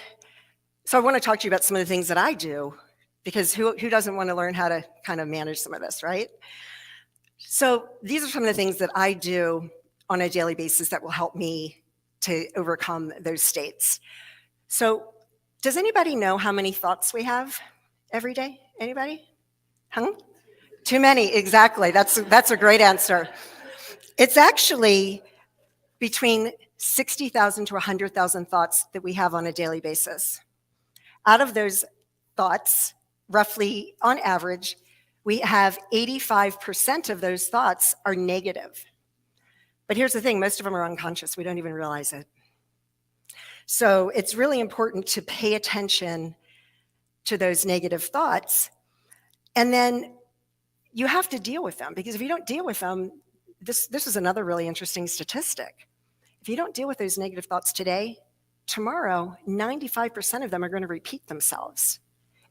so I want to talk to you about some of the things that I do because who doesn't want to learn how to kind of manage some of this, right? So these are some of the things that I do on a daily basis that will help me to overcome those states. So does anybody know how many thoughts we have every day? Anybody? Huh? Too many, exactly. That's a great answer. It's actually between 60,000 to 100,000 thoughts that we have on a daily basis. Out of those thoughts, roughly on average, we have 85% of those thoughts are negative. But here's the thing, most of them are unconscious. We don't even realize it. So it's really important to pay attention to those negative thoughts. And then you have to deal with them because if you don't deal with them, this is another really interesting statistic. If you don't deal with those negative thoughts today, tomorrow, 95% of them are going to repeat themselves.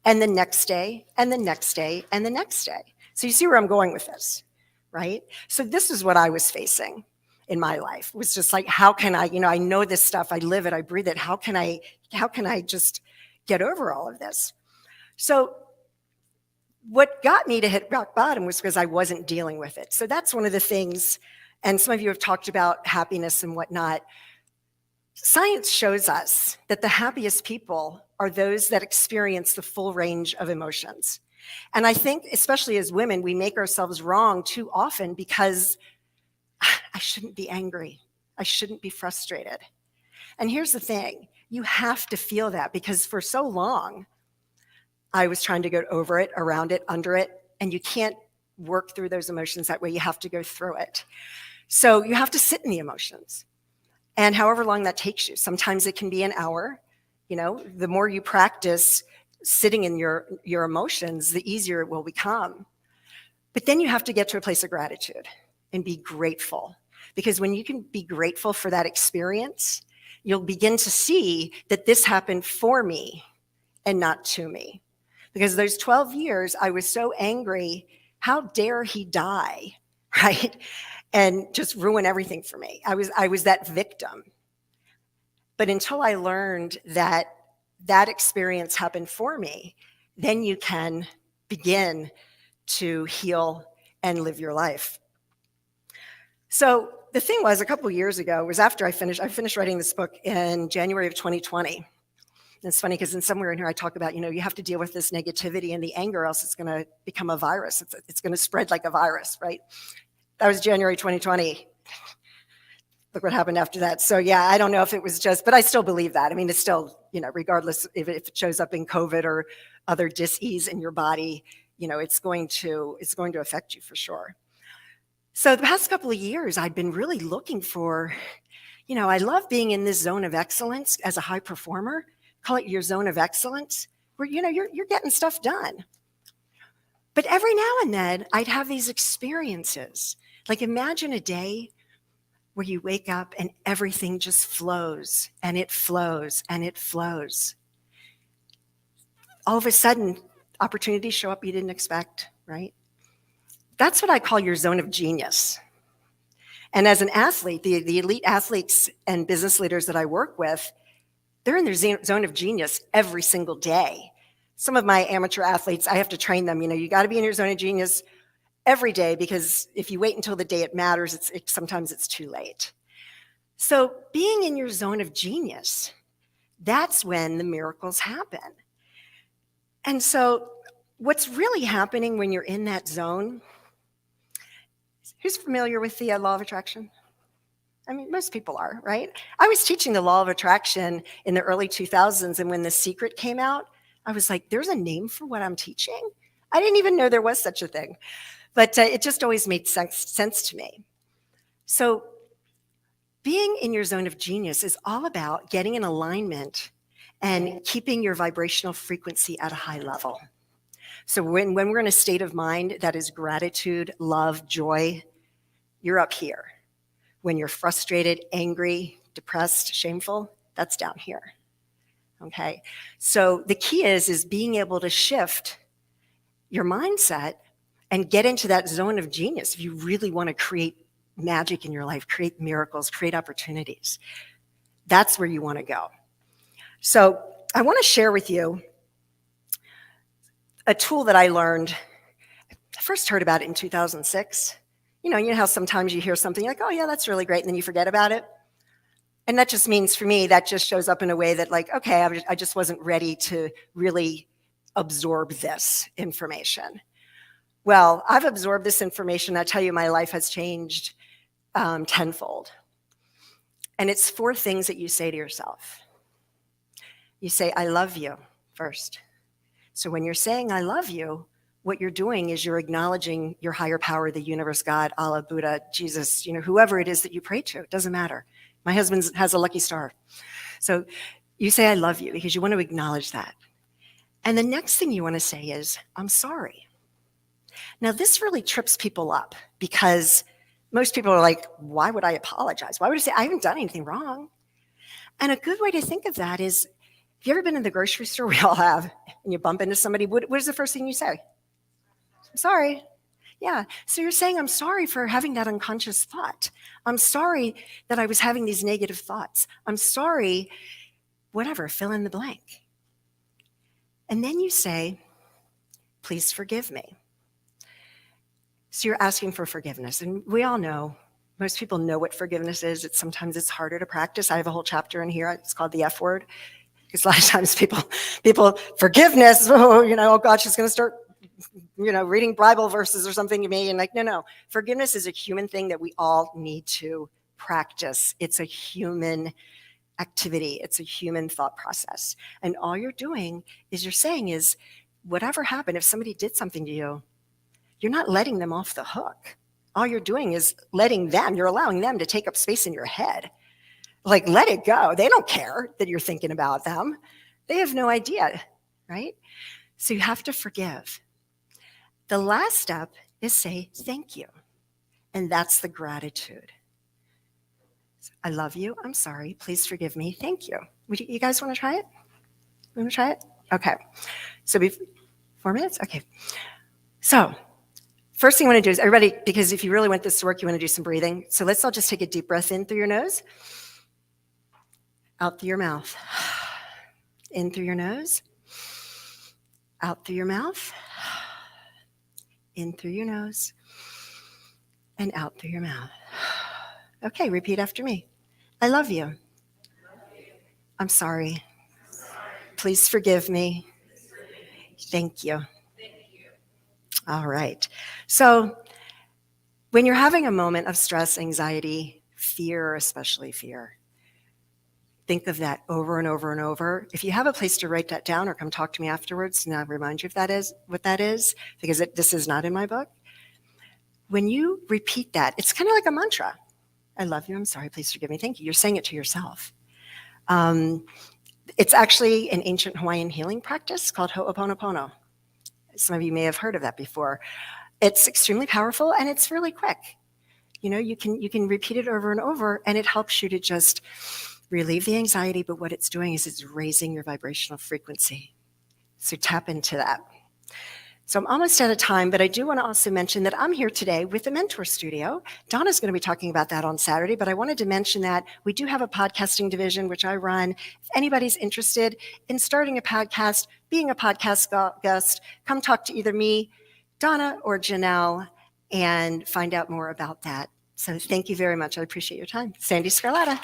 And the next day, and the next day, and the next day. So you see where I'm going with this, right? So this is what I was facing in my life. It was just like, how can I, I know this stuff, I live it, I breathe it. How can I just get over all of this? So what got me to hit rock bottom was because I wasn't dealing with it. So that's one of the things, and some of you have talked about happiness and whatnot. Science shows us that the happiest people are those that experience the full range of emotions. And I think, especially as women, we make ourselves wrong too often because I shouldn't be angry. I shouldn't be frustrated. And here's the thing, you have to feel that because for so long, I was trying to go over it, around it, under it, and you can't work through those emotions that way. You have to go through it. So you have to sit in the emotions. And however long that takes you, sometimes it can be an hour. The more you practice sitting in your emotions, the easier it will become. But then you have to get to a place of gratitude and be grateful. Because when you can be grateful for that experience, you'll begin to see that this happened for me and not to me. Because those 12 years, I was so angry, how dare he die, right? And just ruin everything for me. I was that victim. But until I learned that that experience happened for me, then you can begin to heal and live your life. So the thing was, a couple of years ago, was after I finished writing this book in January of 2020. And it's funny because in somewhere in here I talk about, you have to deal with this negativity and the anger, else it's going to become a virus. It's going to spread like a virus, right? That was January 2020. Look what happened after that. So yeah, I don't know if it was just, but I still believe that. I mean, it's still, regardless if it shows up in COVID or other dis-ease in your body, it's going to affect you for sure. So the past couple of years, I've been really looking for, I love being in this zone of excellence as a high performer. Call it your zone of excellence, where, you're getting stuff done. But every now and then, I'd have these experiences. Like, imagine a day where you wake up and everything just flows, and it flows, and it flows. All of a sudden, opportunities show up you didn't expect, right? That's what I call your zone of genius. And as an athlete, the elite athletes and business leaders that I work with, they're in their zone of genius every single day. Some of my amateur athletes, I have to train them, you got to be in your zone of genius every day, because if you wait until the day it matters, sometimes it's too late. So being in your zone of genius, that's when the miracles happen. And so what's really happening when you're in that zone, who's familiar with the law of attraction? I mean, most people are, right? I was teaching the law of attraction in the early 2000s, and when The Secret came out, I was like, there's a name for what I'm teaching? I didn't even know there was such a thing. But it just always made sense to me. So being in your zone of genius is all about getting in alignment and keeping your vibrational frequency at a high level. So when we're in a state of mind that is gratitude, love, joy, you're up here. When you're frustrated, angry, depressed, shameful, that's down here. Okay? So the key is being able to shift your mindset and get into that zone of genius if you really want to create magic in your life, create miracles, create opportunities. That's where you want to go. So I want to share with you a tool that I learned. I first heard about it in 2006. You know how sometimes you hear something like, oh yeah, that's really great, and then you forget about it. And that just means, for me, that just shows up in a way that, like, okay, I just wasn't ready to really absorb this information. Well, I've absorbed this information. I tell you, my life has changed tenfold. And it's 4 things that you say to yourself. You say, I love you, first. So when you're saying I love you, what you're doing is you're acknowledging your higher power, the universe, God, Allah, Buddha, Jesus, whoever it is that you pray to. It doesn't matter. My husband has a lucky star. So you say I love you because you want to acknowledge that. And the next thing you want to say is, I'm sorry. Now, this really trips people up, because most people are like, why would I apologize? Why would I say I haven't done anything wrong? And a good way to think of that is, have you ever been in the grocery store? We all have. And you bump into somebody. What is the first thing you say? I'm sorry. Yeah. So you're saying, I'm sorry for having that unconscious thought. I'm sorry that I was having these negative thoughts. I'm sorry, whatever, fill in the blank. And then you say, please forgive me. So you're asking for forgiveness. And we all know, most people know what forgiveness is. Sometimes it's harder to practice. I have a whole chapter in here. It's called the F word. Because a lot of times people forgiveness, oh God, she's going to start, reading Bible verses or something to me. And like, no. Forgiveness is a human thing that we all need to practice. It's a human activity. It's a human thought process. And all you're doing is you're saying is, whatever happened, if somebody did something to you, you're not letting them off the hook. All you're doing is you're allowing them to take up space in your head. Like, let it go. They don't care that you're thinking about them. They have no idea, right? So you have to forgive. The last step is say thank you. And that's the gratitude. I love you. I'm sorry. Please forgive me. Thank you. You guys want to try it? You want to try it? Okay. So 4 minutes? Okay. So first thing you want to do is, everybody, because if you really want this to work, you want to do some breathing. So let's all just take a deep breath in through your nose, out through your mouth. In through your nose, out through your mouth, in through your nose, and out through your mouth. Okay, repeat after me. I love you. I'm sorry. Please forgive me. Thank you. All right. So when you're having a moment of stress, anxiety, fear, especially fear, think of that over and over and over. If you have a place to write that down or come talk to me afterwards, and I'll remind you what that is, because this is not in my book. When you repeat that, it's kind of like a mantra. I love you. I'm sorry. Please forgive me. Thank you. You're saying it to yourself. It's actually an ancient Hawaiian healing practice called Ho'oponopono. Some of you may have heard of that before. It's extremely powerful and it's really quick. You know, you can repeat it over and over and it helps you to just relieve the anxiety, but what it's doing is it's raising your vibrational frequency. So tap into that. So I'm almost out of time, but I do want to also mention that I'm here today with the Mentor Studio. Donna's going to be talking about that on Saturday, but I wanted to mention that we do have a podcasting division, which I run. If anybody's interested in starting a podcast, being a podcast guest, come talk to either me, Donna, or Janelle, and find out more about that. So thank you very much. I appreciate your time. Sandy Scarlatta.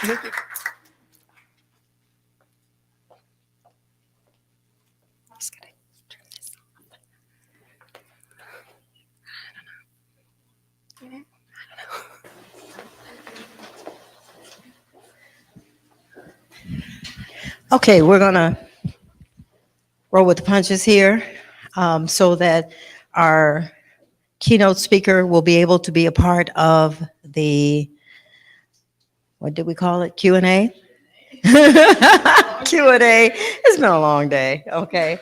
Thank you. Just gotta turn this off. I don't know. Okay, we're gonna roll with the punches here so that our keynote speaker will be able to be a part of the, what did we call it, Q&A? Q&A. It's been a long day, okay?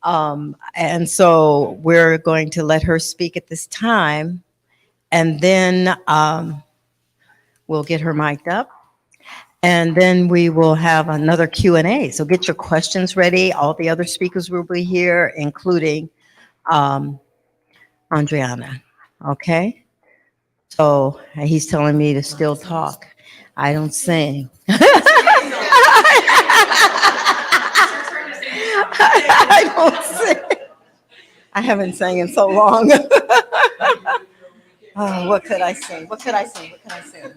And so we're going to let her speak at this time, and then we'll get her mic'd up. And then we will have another Q&A. So get your questions ready. All the other speakers will be here, including Andriana. Okay? So he's telling me to still talk. I don't sing. I don't sing. I haven't sang in so long. Oh, what could I sing? What could I sing? What could I sing?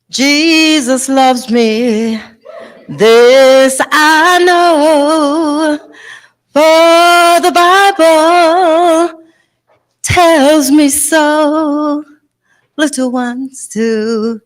Jesus loves me, this I know, for the Bible tells me so. Little ones to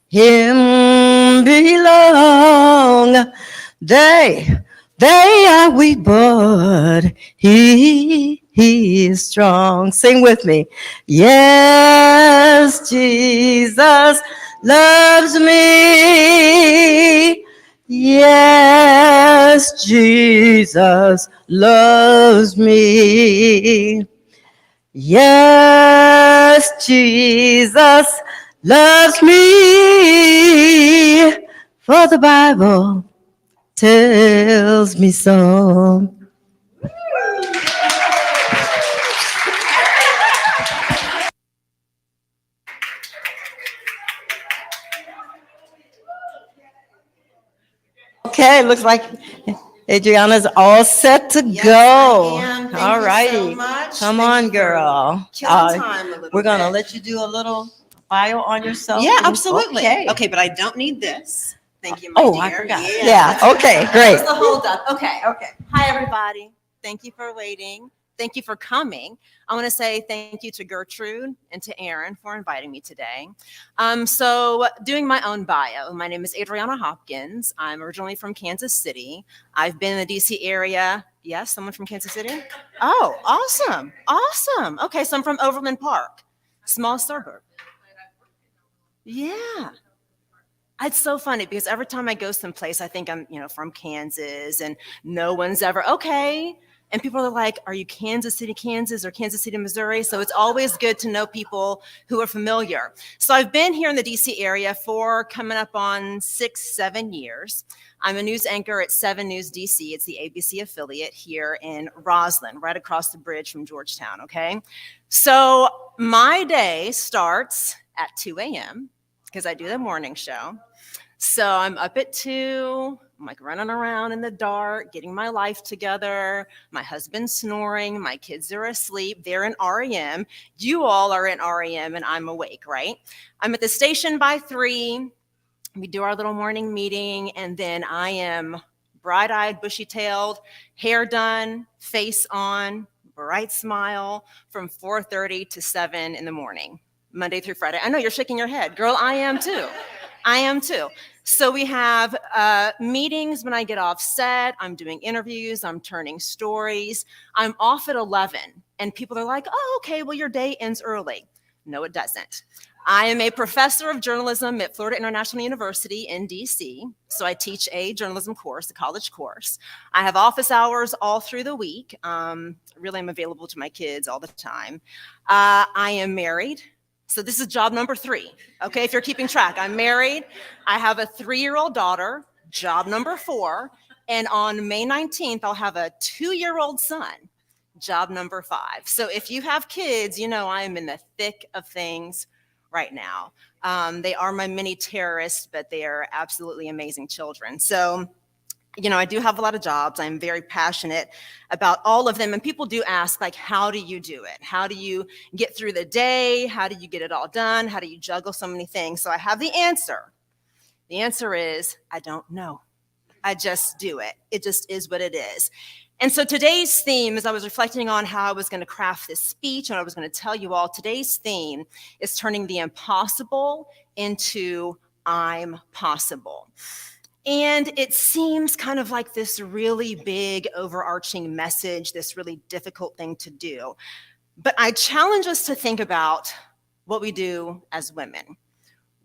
him belong. They are weak, but he is strong. Sing with me. Yes, Jesus loves me. Yes, Jesus loves me. Yes, Jesus loves me. For the Bible tells me so. Okay, looks like Adriana's all set to go. All righty. Come on, girl. We're going to let you do a little bio on yourself. Yeah, absolutely. Okay. Okay, but I don't need this. Thank you, my dear. I forgot. Yeah, okay, great. That's the hold up. Okay. Hi, everybody. Thank you for waiting. Thank you for coming. I want to say thank you to Gertrude and to Aaron for inviting me today. So doing my own bio, my name is Adriana Hopkins. I'm originally from Kansas City. I've been in the DC area. Yes, someone from Kansas City? Oh, awesome. Awesome. Okay, so I'm from Overland Park, small suburb. Yeah. It's so funny because every time I go someplace, I think I'm, from Kansas and no one's ever, okay. And people are like, are you Kansas City, Kansas or Kansas City, Missouri? So it's always good to know people who are familiar. So I've been here in the DC area for coming up on 6-7 years. I'm a news anchor at 7 News DC. It's the ABC affiliate here in Roslyn, right across the bridge from Georgetown, okay? So my day starts at 2 a.m. because I do the morning show. So I'm up at 2, I'm like running around in the dark, getting my life together. My husband's snoring, my kids are asleep, they're in REM. You all are in REM and I'm awake, right? I'm at the station by 3. We do our little morning meeting, and then I am bright-eyed, bushy-tailed, hair done, face on, bright smile from 4:30 to 7 in the morning, Monday through Friday. I know you're shaking your head. Girl, I am too. I am too. So we have meetings when I get off set. I'm doing interviews. I'm turning stories. I'm off at 11, and people are like, oh, okay, well, your day ends early. No, it doesn't. I am a professor of journalism at Florida International University in DC. So I teach a journalism course, a college course. I have office hours all through the week. Really, I'm available to my kids all the time. I am married. So this is job number 3. Okay, if you're keeping track, I'm married. I have a 3-year-old daughter, job number 4. And on May 19th, I'll have a 2-year-old son. Job number 5. So if you have kids, you know I am in the thick of things right now. They are my mini terrorists, but they are absolutely amazing children. So, you know, I do have a lot of jobs. I'm very passionate about all of them. And people do ask, like, how do you do it? How do you get through the day? How do you get it all done? How do you juggle so many things? So I have the answer. The answer is, I don't know. I just do it. It just is what it is. And so today's theme, as I was reflecting on how I was going to craft this speech and I was going to tell you all, today's theme is turning the impossible into I'm possible. And it seems kind of like this really big overarching message, this really difficult thing to do. But I challenge us to think about what we do as women,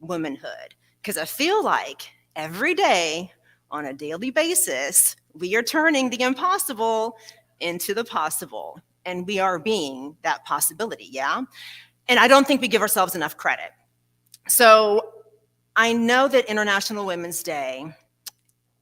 womanhood, because I feel like every day on a daily basis, we are turning the impossible into the possible, and we are being that possibility, yeah? And I don't think we give ourselves enough credit. So I know that International Women's Day,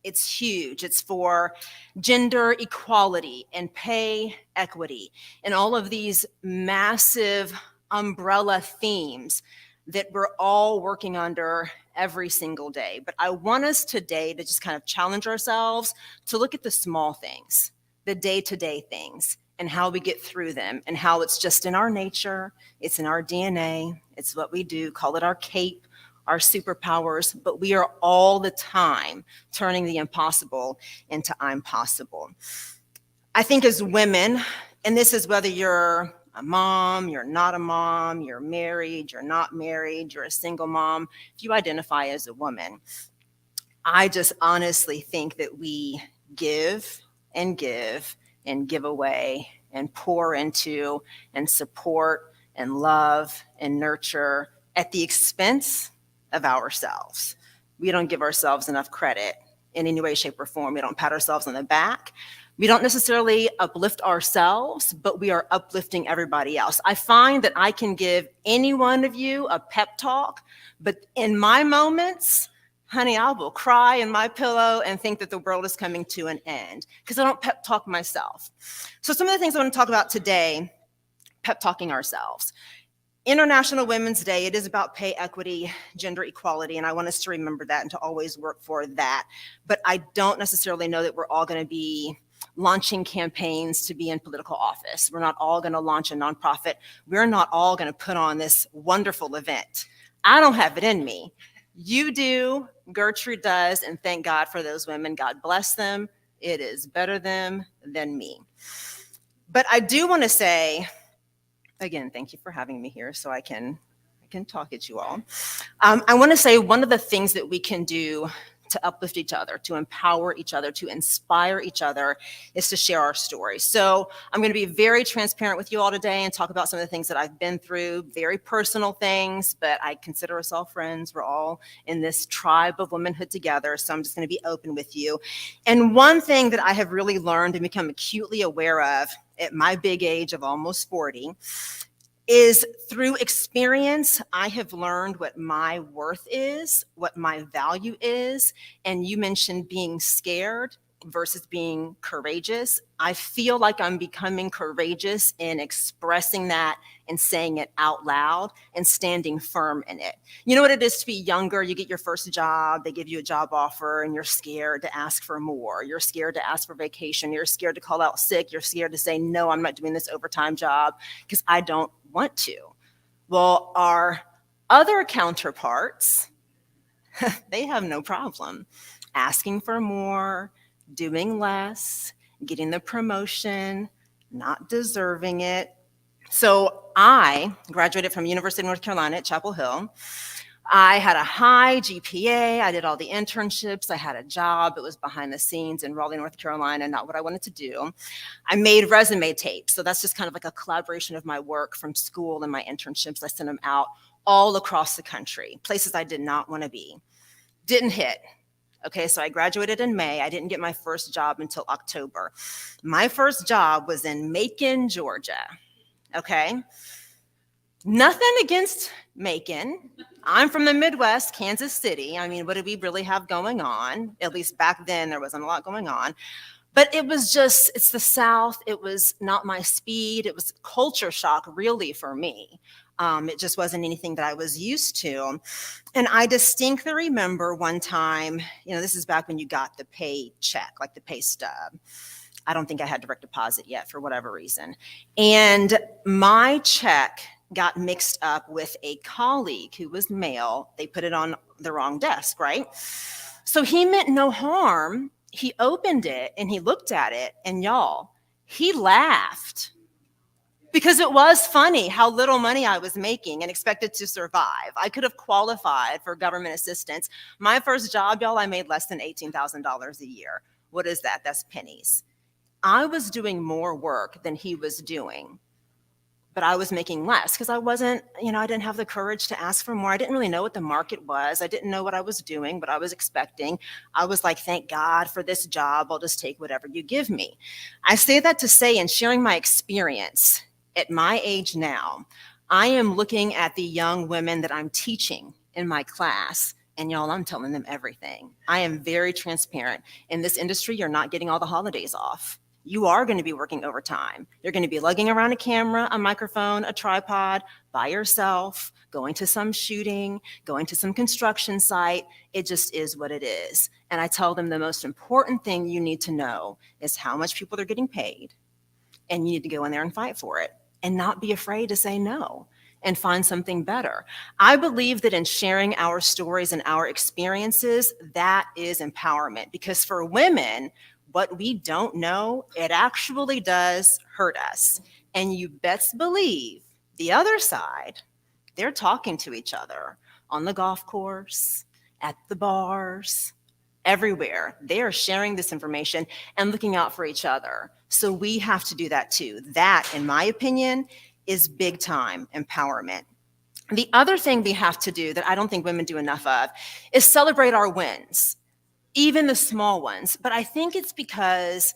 it's huge. It's for gender equality and pay equity and all of these massive umbrella themes that we're all working under every single day. But I want us today to just kind of challenge ourselves to look at the small things, the day-to-day things, and how we get through them, and how it's just in our nature, it's in our DNA, it's what we do, call it our cape, our superpowers, but we are all the time turning the impossible into I'm possible. I think as women, and this is whether you're a mom, you're not a mom, you're married, you're not married, you're a single mom, if you identify as a woman, I just honestly think that we give and give and give away and pour into and support and love and nurture at the expense of ourselves. We don't give ourselves enough credit in any way, shape, or form. We don't pat ourselves on the back. We don't necessarily uplift ourselves, but we are uplifting everybody else. I find that I can give any one of you a pep talk, but in my moments, honey, I will cry in my pillow and think that the world is coming to an end because I don't pep talk myself. So some of the things I want to talk about today, pep talking ourselves. International Women's Day, it is about pay equity, gender equality, and I want us to remember that and to always work for that. But I don't necessarily know that we're all going to be launching campaigns to be in political office. We're not all going to launch a nonprofit. We're not all going to put on this wonderful event. I don't have it in me. You do, Gertrude does, and thank God for those women. God bless them. It is better them than me. But I do want to say, again, thank you for having me here so I can talk at you all. I want to say one of the things that we can do to uplift each other, to empower each other, to inspire each other is to share our story. So I'm going to be very transparent with you all today and talk about some of the things that I've been through, very personal things, but I consider us all friends. We're all in this tribe of womanhood together. So I'm just going to be open with you. And one thing that I have really learned and become acutely aware of at my big age of almost 40 is through experience, I have learned what my worth is, what my value is. And you mentioned being scared versus being courageous. I feel like I'm becoming courageous in expressing that and saying it out loud and standing firm in it. You know what it is to be younger? You get your first job, they give you a job offer, and you're scared to ask for more. You're scared to ask for vacation. You're scared to call out sick. You're scared to say, no, I'm not doing this overtime job because I don't want to. Well, our other counterparts, they have no problem asking for more, doing less, getting the promotion, not deserving it. So I graduated from University of North Carolina at Chapel Hill. I had a high GPA. I did all the internships. I had a job. It was behind the scenes in Raleigh, North Carolina, not what I wanted to do. I made resume tapes. So that's just kind of like a collaboration of my work from school and my internships. I sent them out all across the country, places I did not want to be. Didn't hit. Okay, so I graduated in May. I didn't get my first job until October. My first job was in Macon, Georgia. Okay, nothing against Macon. I'm from the Midwest, Kansas City. I mean, what did we really have going on? At least back then, there wasn't a lot going on. But it was just, it's the South. It was not my speed. It was culture shock, really, for me. It just wasn't anything that I was used to. And I distinctly remember one time, you know, this is back when you got the pay check, like the pay stub. I don't think I had direct deposit yet for whatever reason. And my check got mixed up with a colleague who was male. They put it on the wrong desk, right? So he meant no harm. He opened it and he looked at it, and y'all, he laughed. Because it was funny how little money I was making and expected to survive. I could have qualified for government assistance. My first job, y'all, I made less than $18,000 a year. What is that? That's pennies. I was doing more work than he was doing, but I was making less because I wasn't, you know, I didn't have the courage to ask for more. I didn't really know what the market was. I didn't know what I was doing, what I was expecting. I was like, thank God for this job. I'll just take whatever you give me. I say that to say, in sharing my experience, at my age now, I am looking at the young women that I'm teaching in my class, and y'all, I'm telling them everything. I am very transparent. In this industry, you're not getting all the holidays off. You are going to be working overtime. You're going to be lugging around a camera, a microphone, a tripod by yourself, going to some shooting, going to some construction site. It just is what it is. And I tell them the most important thing you need to know is how much people are getting paid, and you need to go in there and fight for it and not be afraid to say no and find something better. I believe that in sharing our stories and our experiences, that is empowerment, because for women, what we don't know, it actually does hurt us. And you best believe the other side, they're talking to each other on the golf course, at the bars, everywhere. They are sharing this information and looking out for each other. So we have to do that too. That, in my opinion, is big time empowerment. The other thing we have to do that I don't think women do enough of is celebrate our wins, even the small ones. But I think it's because,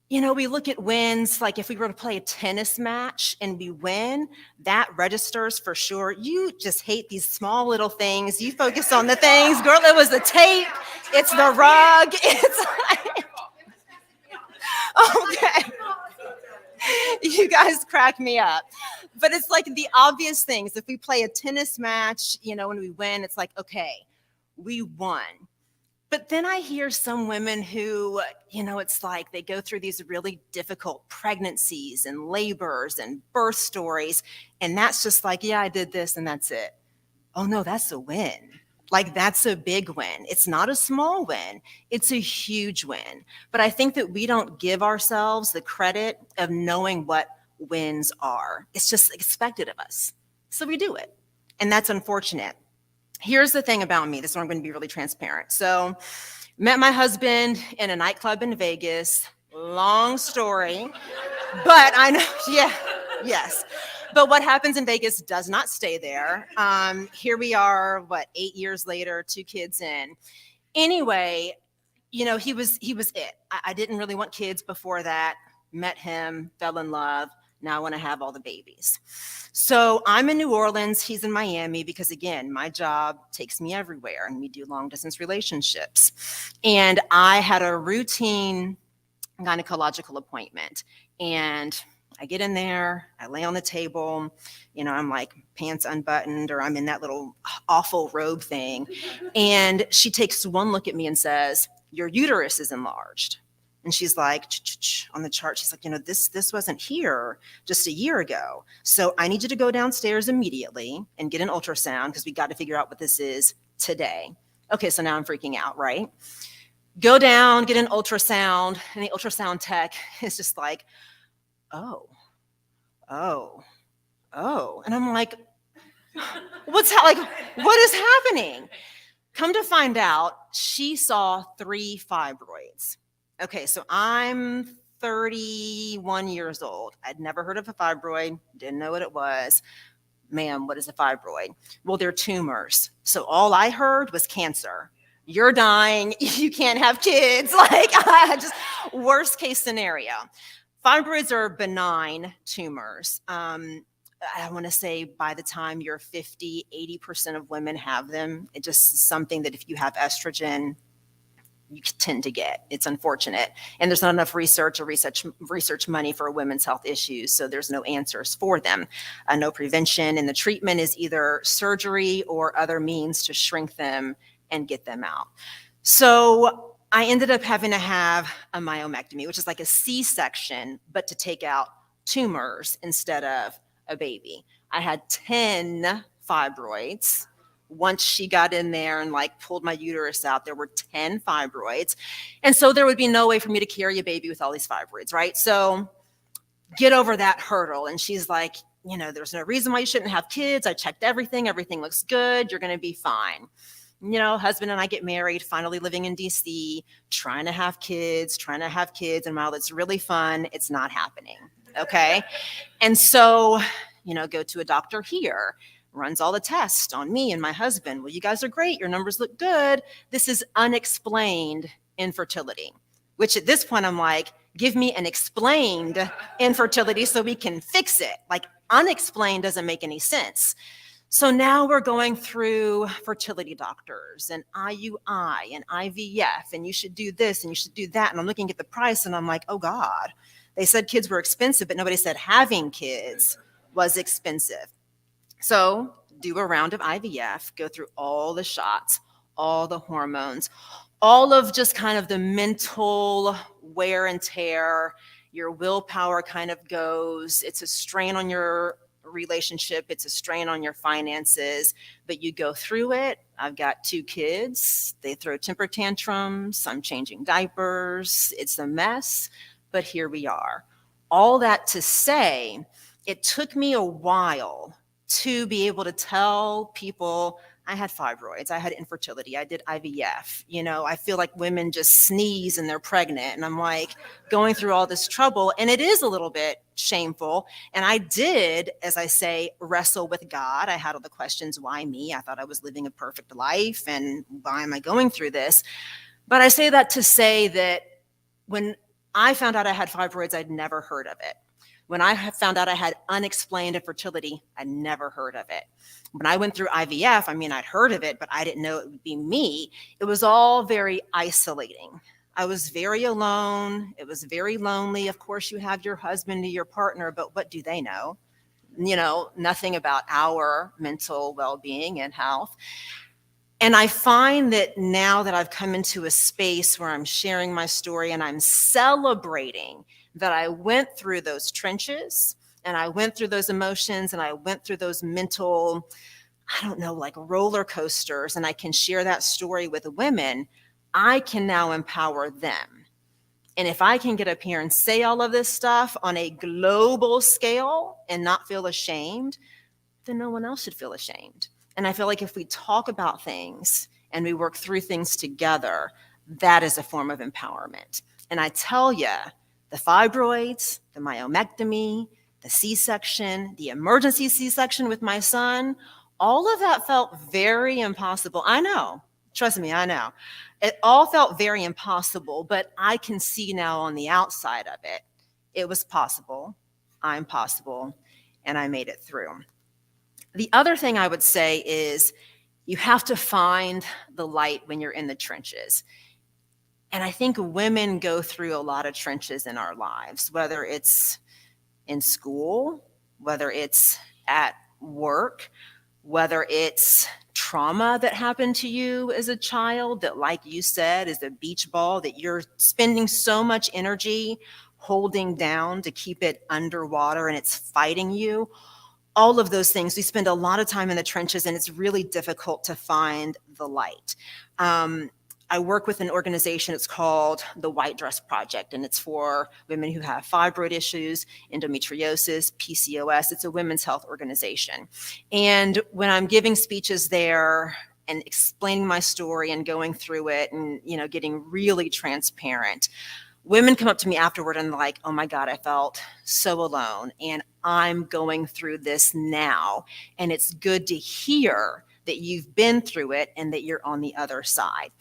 you know, we look at wins, like if we were to play a tennis match and we win, that registers for sure. You just hate these small little things. You focus on the things. Girl, it was the tape. It's the rug. It's like, okay. You guys crack me up. But it's like the obvious things. If we play a tennis match, you know, when we win, it's like, okay, we won. But then I hear some women who, you know, it's like they go through these really difficult pregnancies and labors and birth stories. And that's just like, yeah, I did this and that's it. Oh no, that's a win. Like, that's a big win. It's not a small win. It's a huge win. But I think that we don't give ourselves the credit of knowing what wins are. It's just expected of us. So we do it. And that's unfortunate. Here's the thing about me. This is where I'm going to be really transparent. So met my husband in a nightclub in Vegas. Long story. But I know, yeah, yes. But what happens in Vegas does not stay there. Here we are, 8 years later, 2 kids in. Anyway, you know, he was it. I didn't really want kids before that. Met him, fell in love, Now I want to have all the babies. So I'm in New Orleans, he's in Miami, because again, my job takes me everywhere and we do long distance relationships. And I had a routine gynecological appointment. And I get in there, I lay on the table, you know, I'm like pants unbuttoned, or I'm in that little awful robe thing. And she takes one look at me and says, "Your uterus is enlarged." And she's like, on the chart, she's like, you know, this wasn't here just a year ago. So I need you to go downstairs immediately and get an ultrasound because we got to figure out what this is today. Okay, so now I'm freaking out, right? Go down, get an ultrasound, and the ultrasound tech is just like, oh. And I'm like, what is happening? Come to find out, she saw 3 fibroids. Okay, so I'm 31 years old. I'd never heard of a fibroid, didn't know what it was. Ma'am, what is a fibroid? Well, they're tumors. So all I heard was cancer. You're dying, you can't have kids. Like, just worst case scenario. Fibroids are benign tumors. I want to say by the time you're 50, 80% of women have them. It's just something that if you have estrogen, you tend to get. It's unfortunate. And there's not enough research or research money for women's health issues, so there's no answers for them. No prevention, and the treatment is either surgery or other means to shrink them and get them out. So I ended up having to have a myomectomy, which is like a C-section, but to take out tumors instead of a baby. I had 10 fibroids. Once she got in there and like pulled my uterus out, there were 10 fibroids. And so there would be no way for me to carry a baby with all these fibroids, right? So get over that hurdle. And she's like, you know, there's no reason why you shouldn't have kids. I checked everything. Everything looks good. You're going to be fine. You know, husband and I get married, finally living in DC, trying to have kids. And while it's really fun, it's not happening. Okay. And so, you know, go to a doctor here, runs all the tests on me and my husband. Well, you guys are great. Your numbers look good. This is unexplained infertility, which at this point I'm like, give me an explained infertility so we can fix it. Like unexplained doesn't make any sense. So now we're going through fertility doctors and IUI and IVF, and you should do this and you should do that. And I'm looking at the price and I'm like, oh God, they said kids were expensive, but nobody said having kids was expensive. So do a round of IVF, go through all the shots, all the hormones, all of just kind of the mental wear and tear. Your willpower kind of goes. It's a strain on your relationship. It's a strain on your finances, but you go through it. I've got 2 kids. They throw temper tantrums. I'm changing diapers. It's a mess, but here we are. All that to say, it took me a while to be able to tell people I had fibroids, I had infertility, I did IVF. You know, I feel like women just sneeze and they're pregnant. And I'm like going through all this trouble. And it is a little bit shameful. And I did, as I say, wrestle with God. I had all the questions, why me? I thought I was living a perfect life. And why am I going through this? But I say that to say that when I found out I had fibroids, I'd never heard of it. When I found out I had unexplained infertility, I'd never heard of it. When I went through IVF, I mean, I'd heard of it, but I didn't know it would be me. It was all very isolating. I was very alone. It was very lonely. Of course, you have your husband or your partner, but what do they know? You know, nothing about our mental well-being and health. And I find that now that I've come into a space where I'm sharing my story and I'm celebrating that I went through those trenches and I went through those emotions and I went through those mental, I don't know, like roller coasters, and I can share that story with women, I can now empower them. And if I can get up here and say all of this stuff on a global scale and not feel ashamed, then no one else should feel ashamed. And I feel like if we talk about things and we work through things together, that is a form of empowerment. And I tell you, the fibroids, the myomectomy, the C-section, the emergency C-section with my son, all of that felt very impossible. I know, trust me, I know. It all felt very impossible, but I can see now on the outside of it, it was possible. I'm possible, and I made it through. The other thing I would say is you have to find the light when you're in the trenches. And I think women go through a lot of trenches in our lives, whether it's in school, whether it's at work, whether it's trauma that happened to you as a child that, like you said, is a beach ball that you're spending so much energy holding down to keep it underwater and it's fighting you. All of those things, we spend a lot of time in the trenches and it's really difficult to find the light. I work with an organization, it's called the White Dress Project, and it's for women who have fibroid issues, endometriosis, PCOS. It's a women's health organization. And when I'm giving speeches there and explaining my story and going through it and, you know, getting really transparent, women come up to me afterward and they're like, oh my God, I felt so alone and I'm going through this now. And it's good to hear that you've been through it and that you're on the other side.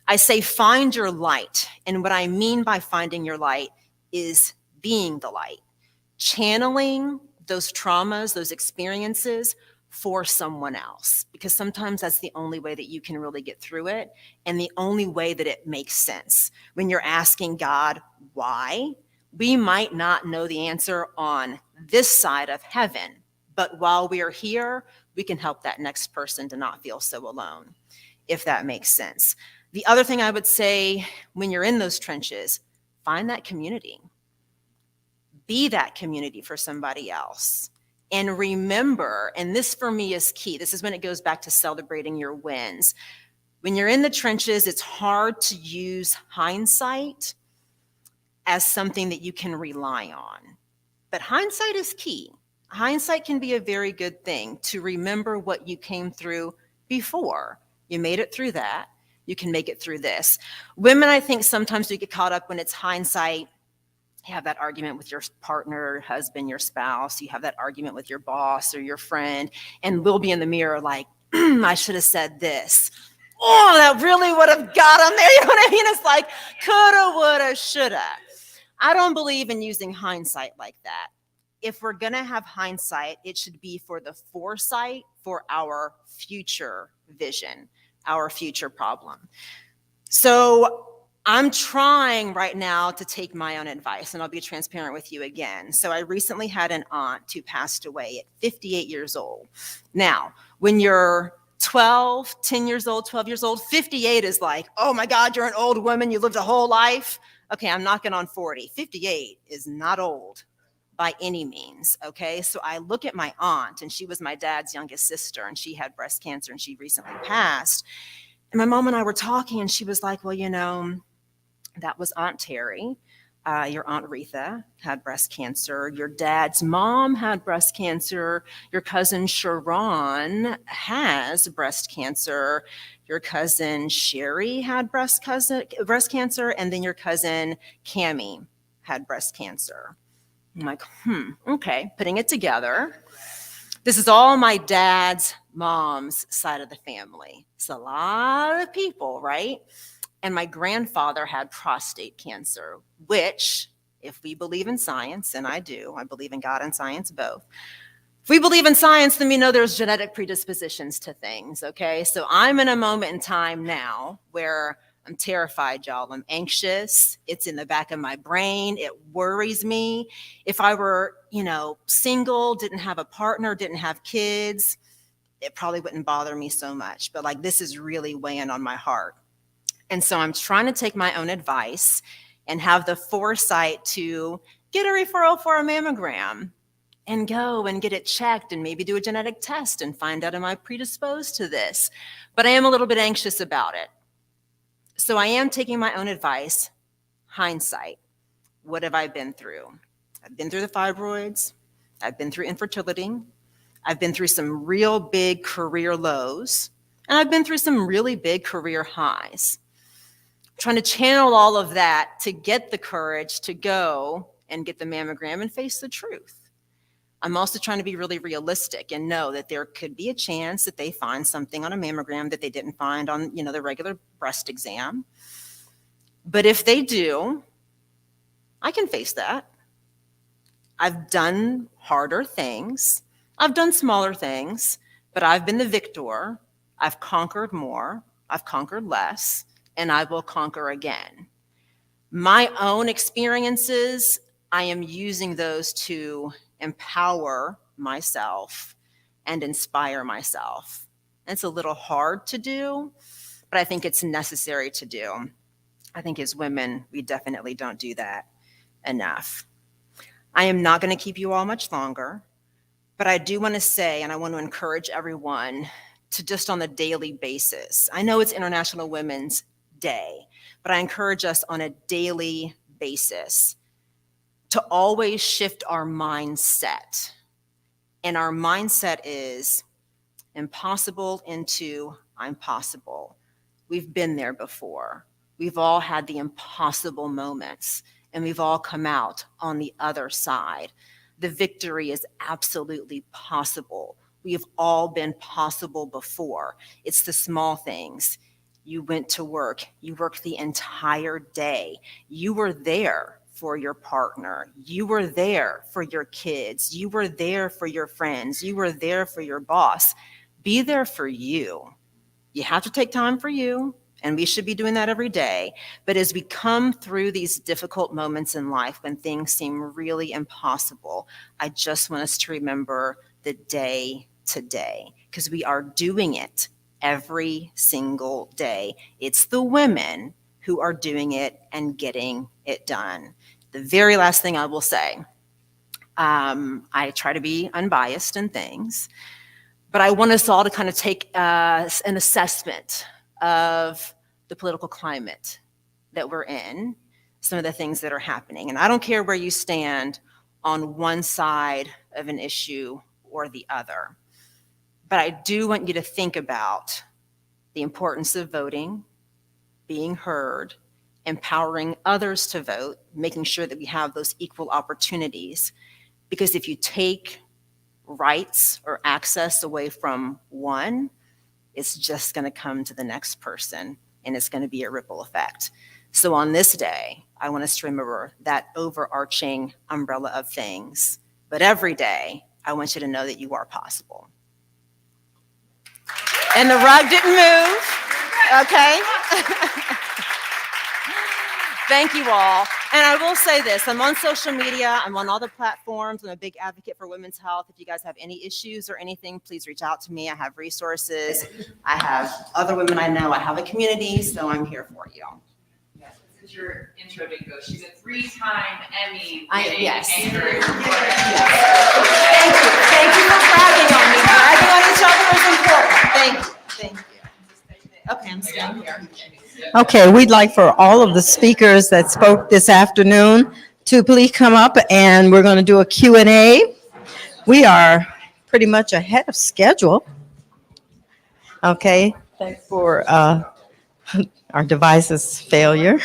I say find your light. And what I mean by finding your light is being the light, channeling those traumas, those experiences for someone else, because sometimes that's the only way that you can really get through it and the only way that it makes sense. When you're asking God why, we might not know the answer on this side of heaven, but while we are here, we can help that next person to not feel so alone, if that makes sense. The other thing I would say when you're in those trenches, find that community. Be that community for somebody else. And remember, and this for me is key, this is when it goes back to celebrating your wins. When you're in the trenches, it's hard to use hindsight as something that you can rely on. But hindsight is key. Hindsight can be a very good thing to remember what you came through before. You made it through that. You can make it through this. Women, I think sometimes we get caught up when it's hindsight. You have that argument with your partner, husband, your spouse. You have that argument with your boss or your friend, and we'll be in the mirror like, I should have said this. Oh, that really would have got them there. You know what I mean? It's like, coulda, woulda, shoulda. I don't believe in using hindsight like that. If we're going to have hindsight, it should be for the foresight for our future vision, our future problem. So I'm trying right now to take my own advice, and I'll be transparent with you again. So I recently had an aunt who passed away at 58 years old. Now, when you're 10 years old, 12 years old, 58 is like, oh my God, you're an old woman, you lived a whole life. Okay, I'm knocking on 40. 58 is not old by any means, okay? So I look at my aunt, and she was my dad's youngest sister, and she had breast cancer, and she recently passed. And my mom and I were talking, and she was like, well, you know, that was Aunt Terry. Your Aunt Retha had breast cancer. Your dad's mom had breast cancer. Your cousin Sharon has breast cancer. Your cousin Sherry had breast cancer. And then your cousin Cammie had breast cancer. I'm like, okay, putting it together. This is all my dad's mom's side of the family. It's a lot of people, right? And my grandfather had prostate cancer, which, if we believe in science, and I do, I believe in God and science both. If we believe in science, then we know there's genetic predispositions to things, okay? So I'm in a moment in time now where I'm terrified, y'all. I'm anxious. It's in the back of my brain. It worries me. If I were, you know, single, didn't have a partner, didn't have kids, it probably wouldn't bother me so much. But like, this is really weighing on my heart. And so I'm trying to take my own advice and have the foresight to get a referral for a mammogram and go and get it checked and maybe do a genetic test and find out, am I predisposed to this? But I am a little bit anxious about it. So I am taking my own advice, hindsight. What have I been through? I've been through the fibroids. I've been through infertility. I've been through some real big career lows. And I've been through some really big career highs. Trying to channel all of that to get the courage to go and get the mammogram and face the truth. I'm also trying to be really realistic and know that there could be a chance that they find something on a mammogram that they didn't find on, you know, the regular breast exam. But if they do, I can face that. I've done harder things. I've done smaller things, but I've been the victor. I've conquered more. I've conquered less, and I will conquer again. My own experiences, I am using those to empower myself and inspire myself. It's a little hard to do, but I think it's necessary to do. I think as women, we definitely don't do that enough. I am not going to keep you all much longer, but I do want to say, and I want to encourage everyone to just on a daily basis. I know it's International Women's Day, but I encourage us on a daily basis to always shift our mindset. And our mindset is impossible into I'm possible. We've been there before. We've all had the impossible moments, and we've all come out on the other side. The victory is absolutely possible. We've all been possible before. It's the small things. You went to work. You worked the entire day. You were there for your partner. You were there for your kids. You were there for your friends. You were there for your boss. Be there for you. You have to take time for you, and we should be doing that every day. But as we come through these difficult moments in life when things seem really impossible, I just want us to remember the day to day, because we are doing it every single day. It's the women who are doing it and getting it done. The very last thing I will say, I try to be unbiased in things, but I want us all to kind of take an assessment of the political climate that we're in, some of the things that are happening. And I don't care where you stand on one side of an issue or the other, but I do want you to think about the importance of voting, being heard, empowering others to vote, making sure that we have those equal opportunities. Because if you take rights or access away from one, it's just going to come to the next person, and it's going to be a ripple effect. So on this day, I want us to remember that overarching umbrella of things. But every day, I want you to know that you are possible. And the rug didn't move, okay? Thank you all. And I will say this, I'm on social media, I'm on all the platforms, I'm a big advocate for women's health. If you guys have any issues or anything, please reach out to me. I have resources, I have other women I know, I have a community, so I'm here for you. Yes, this is your intro to go. She's a 3-time Emmy. Yes. Anchor. Thank you for bragging on me. Bragging on each other is important. Thank you. Okay, I'm staying here. Okay, we'd like for all of the speakers that spoke this afternoon to please come up, and we're going to do a Q&A. We are pretty much ahead of schedule. Okay, thanks for our device's failure.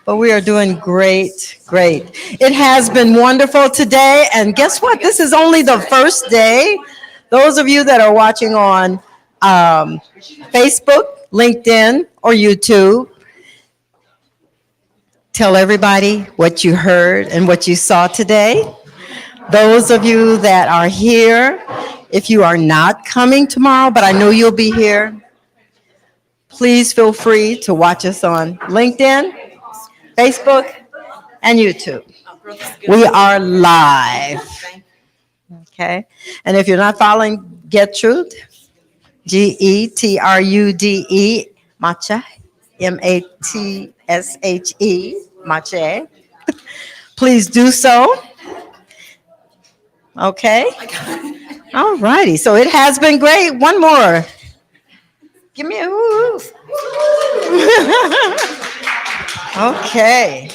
But we are doing great. It has been wonderful today, and guess what? This is only the first day. Those of you that are watching on Facebook, LinkedIn, or YouTube, tell everybody what you heard and what you saw today. Those of you that are here, if you are not coming tomorrow, but I know you'll be here, please feel free to watch us on LinkedIn, Facebook, and YouTube. We are live. Okay? And if you're not following Gertrude, Getrude, Mache, Matse, Mache, please do so. Okay? All righty. So it has been great. One more. Give me a woo. Okay.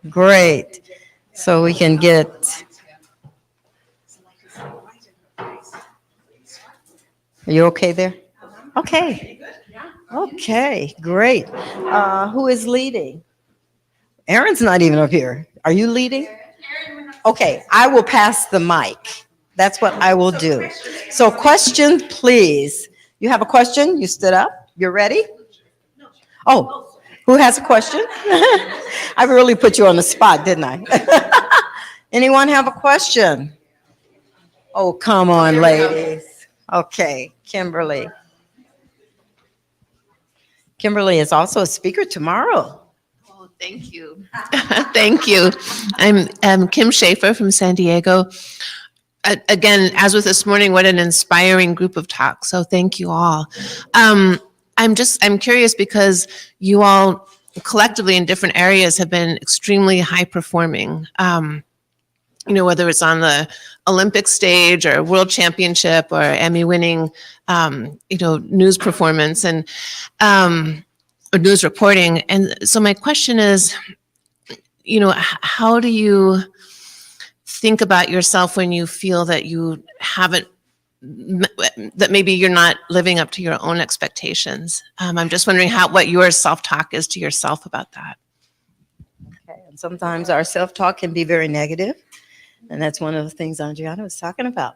Great. So we can get. Are you okay there? Okay. Okay, great. Who is leading? Aaron's not even up here. Are you leading? Okay, I will pass the mic. That's what I will do. So question, please. You have a question? You stood up? You're ready? Oh, Who has a question? I really put you on the spot, didn't I? Anyone have a question? Oh, come on, ladies. Okay, Kimberly. Kimberly is also a speaker tomorrow. Oh, thank you. Thank you. I'm Kim Schaefer from San Diego. Again, as with this morning, what an inspiring group of talks. So thank you all. I'm curious because you all collectively in different areas have been extremely high performing. Whether it's on the Olympic stage or world championship or Emmy winning, news performance and or news reporting. And so my question is, how do you think about yourself when you feel that you haven't, that maybe you're not living up to your own expectations? I'm just wondering what your self-talk is to yourself about that. Okay, and sometimes our self-talk can be very negative. And that's one of the things Andriana was talking about.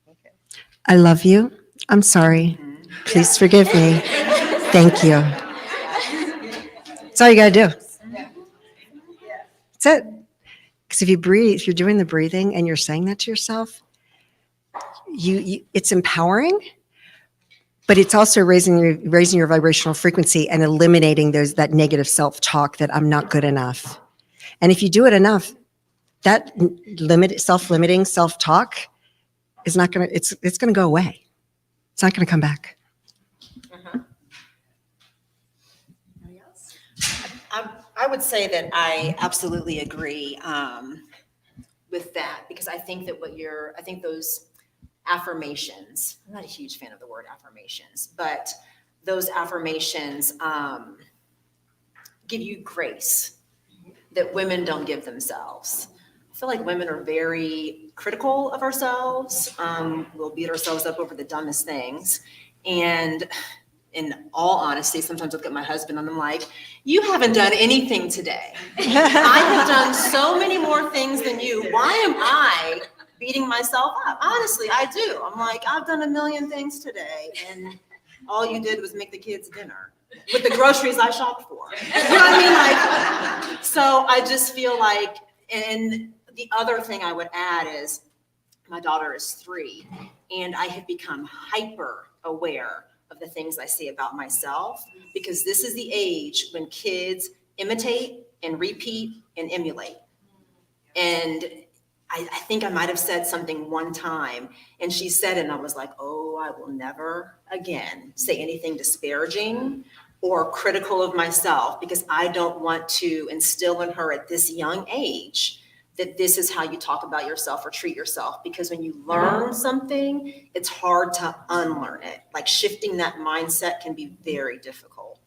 Okay. I love you. I'm sorry. Please forgive me. Thank you. That's all you got to do. That's it. Because if you breathe, if you're doing the breathing and you're saying that to yourself, it's empowering, but it's also raising your vibrational frequency and eliminating that negative self-talk that I'm not good enough. And if you do it enough, that self-limiting self-talk is not going to, it's going to go away. It's not going to come back. I would say that I absolutely agree with that, because I think that I think those affirmations, I'm not a huge fan of the word affirmations, but those affirmations give you grace that women don't give themselves. I feel like women are very critical of ourselves. We'll beat ourselves up over the dumbest things. And in all honesty, sometimes I look at my husband and I'm like, you haven't done anything today. I have done so many more things than you. Why am I beating myself up? Honestly, I do. I'm like, I've done a million things today, and all you did was make the kids dinner with the groceries I shopped for. You know what I mean? Like, so I just feel like, and the other thing I would add is my daughter is 3, and I have become hyper aware of the things I see about myself, because this is the age when kids imitate and repeat and emulate. And I think I might have said something one time, and she said it, and I was like, oh, I will never again say anything disparaging or critical of myself, because I don't want to instill in her at this young age that this is how you talk about yourself or treat yourself. Because when you learn something, it's hard to unlearn it. Like shifting that mindset can be very difficult.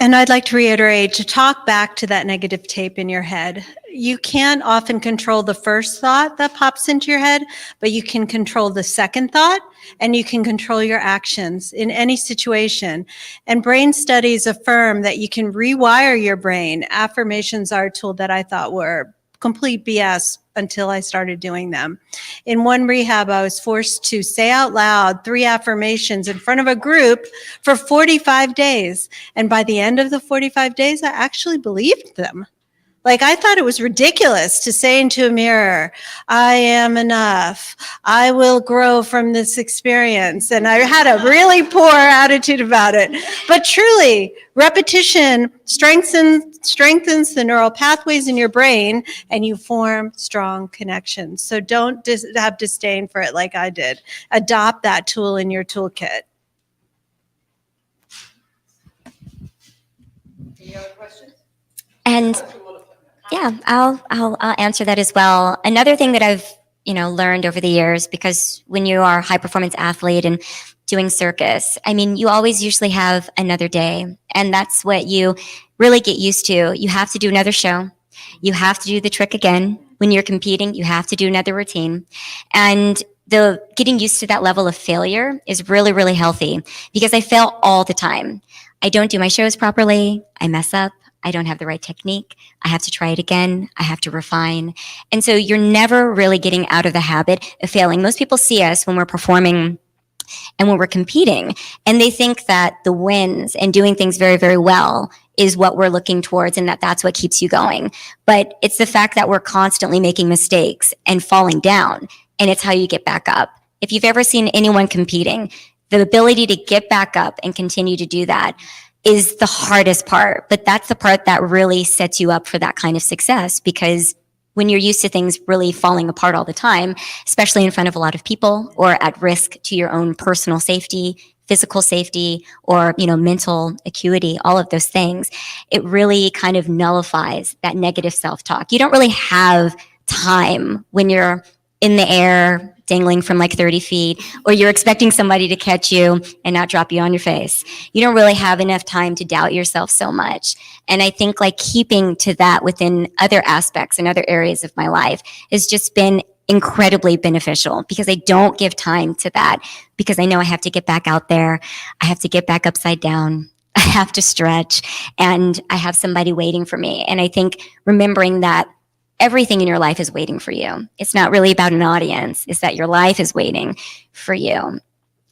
And I'd like to reiterate, to talk back to that negative tape in your head. You can't often control the first thought that pops into your head, but you can control the second thought, and you can control your actions in any situation. And brain studies affirm that you can rewire your brain. Affirmations are a tool that I thought were complete BS until I started doing them. In one rehab, I was forced to say out loud 3 affirmations in front of a group for 45 days. And by the end of the 45 days, I actually believed them. Like, I thought it was ridiculous to say into a mirror, I am enough. I will grow from this experience. And I had a really poor attitude about it. But truly, repetition strengthens the neural pathways in your brain, and you form strong connections. So don't have disdain for it like I did. Adopt that tool in your toolkit. Any other questions? And yeah, I'll answer that as well. Another thing that I've learned over the years, because when you are a high performance athlete and doing circus, I mean, you always usually have another day, and that's what you really get used to. You have to do another show. You have to do the trick again. When you're competing, you have to do another routine. And the getting used to that level of failure is really, really healthy, because I fail all the time. I don't do my shows properly. I mess up. I don't have the right technique. I have to try it again. I have to refine. And so you're never really getting out of the habit of failing. Most people see us when we're performing and when we're competing. And they think that the wins and doing things very, very well is what we're looking towards and that that's what keeps you going. But it's the fact that we're constantly making mistakes and falling down, and it's how you get back up. If you've ever seen anyone competing, the ability to get back up and continue to do that is the hardest part, but that's the part that really sets you up for that kind of success, because when you're used to things really falling apart all the time, especially in front of a lot of people or at risk to your own personal safety, physical safety, or, you know, mental acuity, all of those things, it really kind of nullifies that negative self-talk. You don't really have time when you're in the air dangling from like 30 feet, or you're expecting somebody to catch you and not drop you on your face. You don't really have enough time to doubt yourself so much. And I think like keeping to that within other aspects and other areas of my life has just been incredibly beneficial, because I don't give time to that, because I know I have to get back out there. I have to get back upside down. I have to stretch, and I have somebody waiting for me. And I think remembering that everything in your life is waiting for you. It's not really about an audience. It's that your life is waiting for you.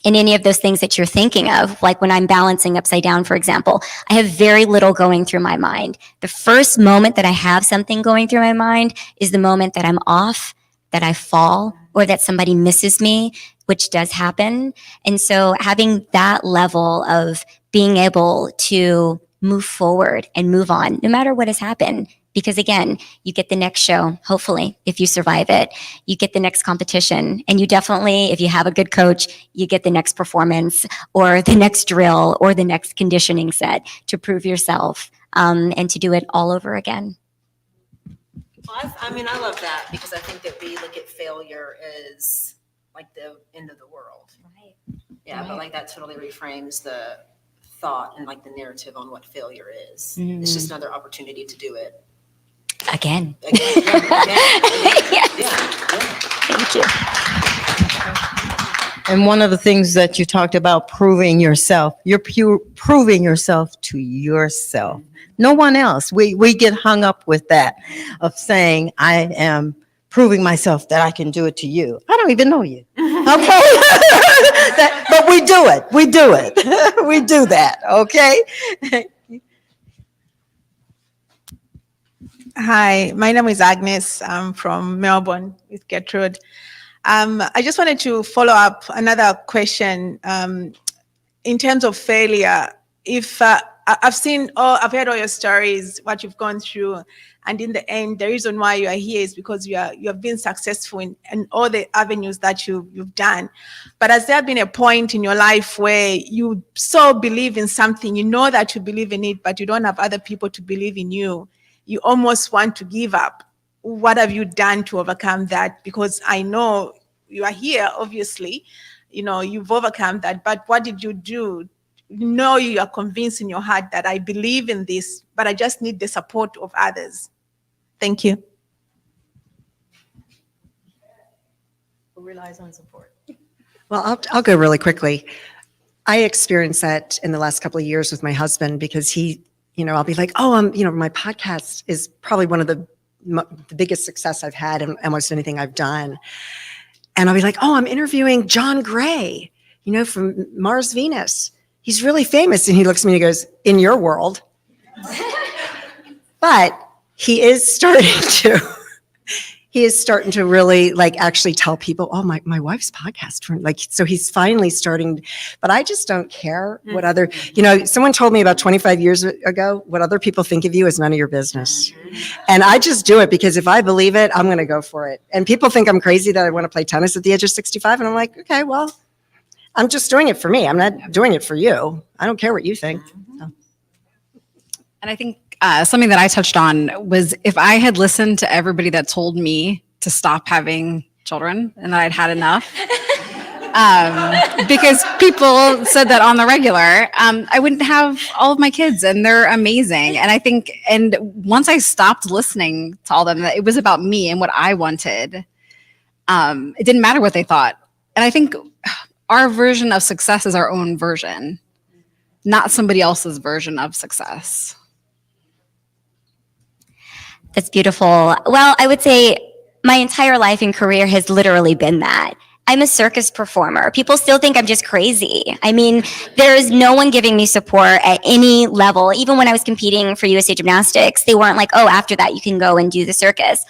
And any of those things that you're thinking of, like when I'm balancing upside down, for example, I have very little going through my mind. The first moment that I have something going through my mind is the moment that I'm off, that I fall, or that somebody misses me, which does happen. And so having that level of being able to move forward and move on, no matter what has happened. Because again, you get the next show, hopefully, if you survive it. You get the next competition. And you definitely, if you have a good coach, you get the next performance or the next drill or the next conditioning set to prove yourself and to do it all over again. Well, I love that, because I think that we look at failure as like the end of the world. Right. Yeah, Right. but like that totally reframes the thought and like the narrative on what failure is. Mhm. It's just another opportunity to do it. Again. Again. Thank you. And one of the things that you talked about, proving yourself, you're proving yourself to yourself, no one else. We get hung up with that of saying, I am proving myself that I can do it to you. I don't even know you. Okay. But we do it. We do it. We do that. Okay. Hi, my name is Agnes. I'm from Melbourne with Gertrude. I just wanted to follow up another question in terms of failure. If I've heard all your stories, what you've gone through, and in the end, the reason why you are here is because you have been successful in all the avenues that you've done. But has there been a point in your life where you so believe in something, you know that you believe in it, but you don't have other people to believe in you? You almost want to give up. What have you done to overcome that? Because I know you are here, obviously, you know, you've overcome that, but what did you do? You know, you are convinced in your heart that I believe in this, but I just need the support of others. Thank you. Who relies on support? Well, I'll go really quickly. I experienced that in the last couple of years with my husband, because he, you know, I'll be like, oh, my podcast is probably one of the biggest success I've had in almost anything I've done. And I'll be like, oh, I'm interviewing John Gray, you know, from Mars Venus. He's really famous. And he looks at me and he goes, in your world. But he is starting to really like actually tell people, oh, my wife's podcast, like, so he's finally starting, but I just don't care what other, you know, someone told me about 25 years ago, what other people think of you is none of your business. And I just do it because if I believe it, I'm going to go for it. And people think I'm crazy that I want to play tennis at the age of 65. And I'm like, okay, well, I'm just doing it for me. I'm not doing it for you. I don't care what you think. And I think something that I touched on was, if I had listened to everybody that told me to stop having children and that I'd had enough, because people said that on the regular, I wouldn't have all of my kids, and they're amazing. And I think, and once I stopped listening to all of them, that it was about me and what I wanted. It didn't matter what they thought. And I think our version of success is our own version, not somebody else's version of success. That's beautiful. Well, I would say my entire life and career has literally been that. I'm a circus performer. People still think I'm just crazy. I mean, there is no one giving me support at any level. Even when I was competing for USA Gymnastics, they weren't like, oh, after that, you can go and do the circus.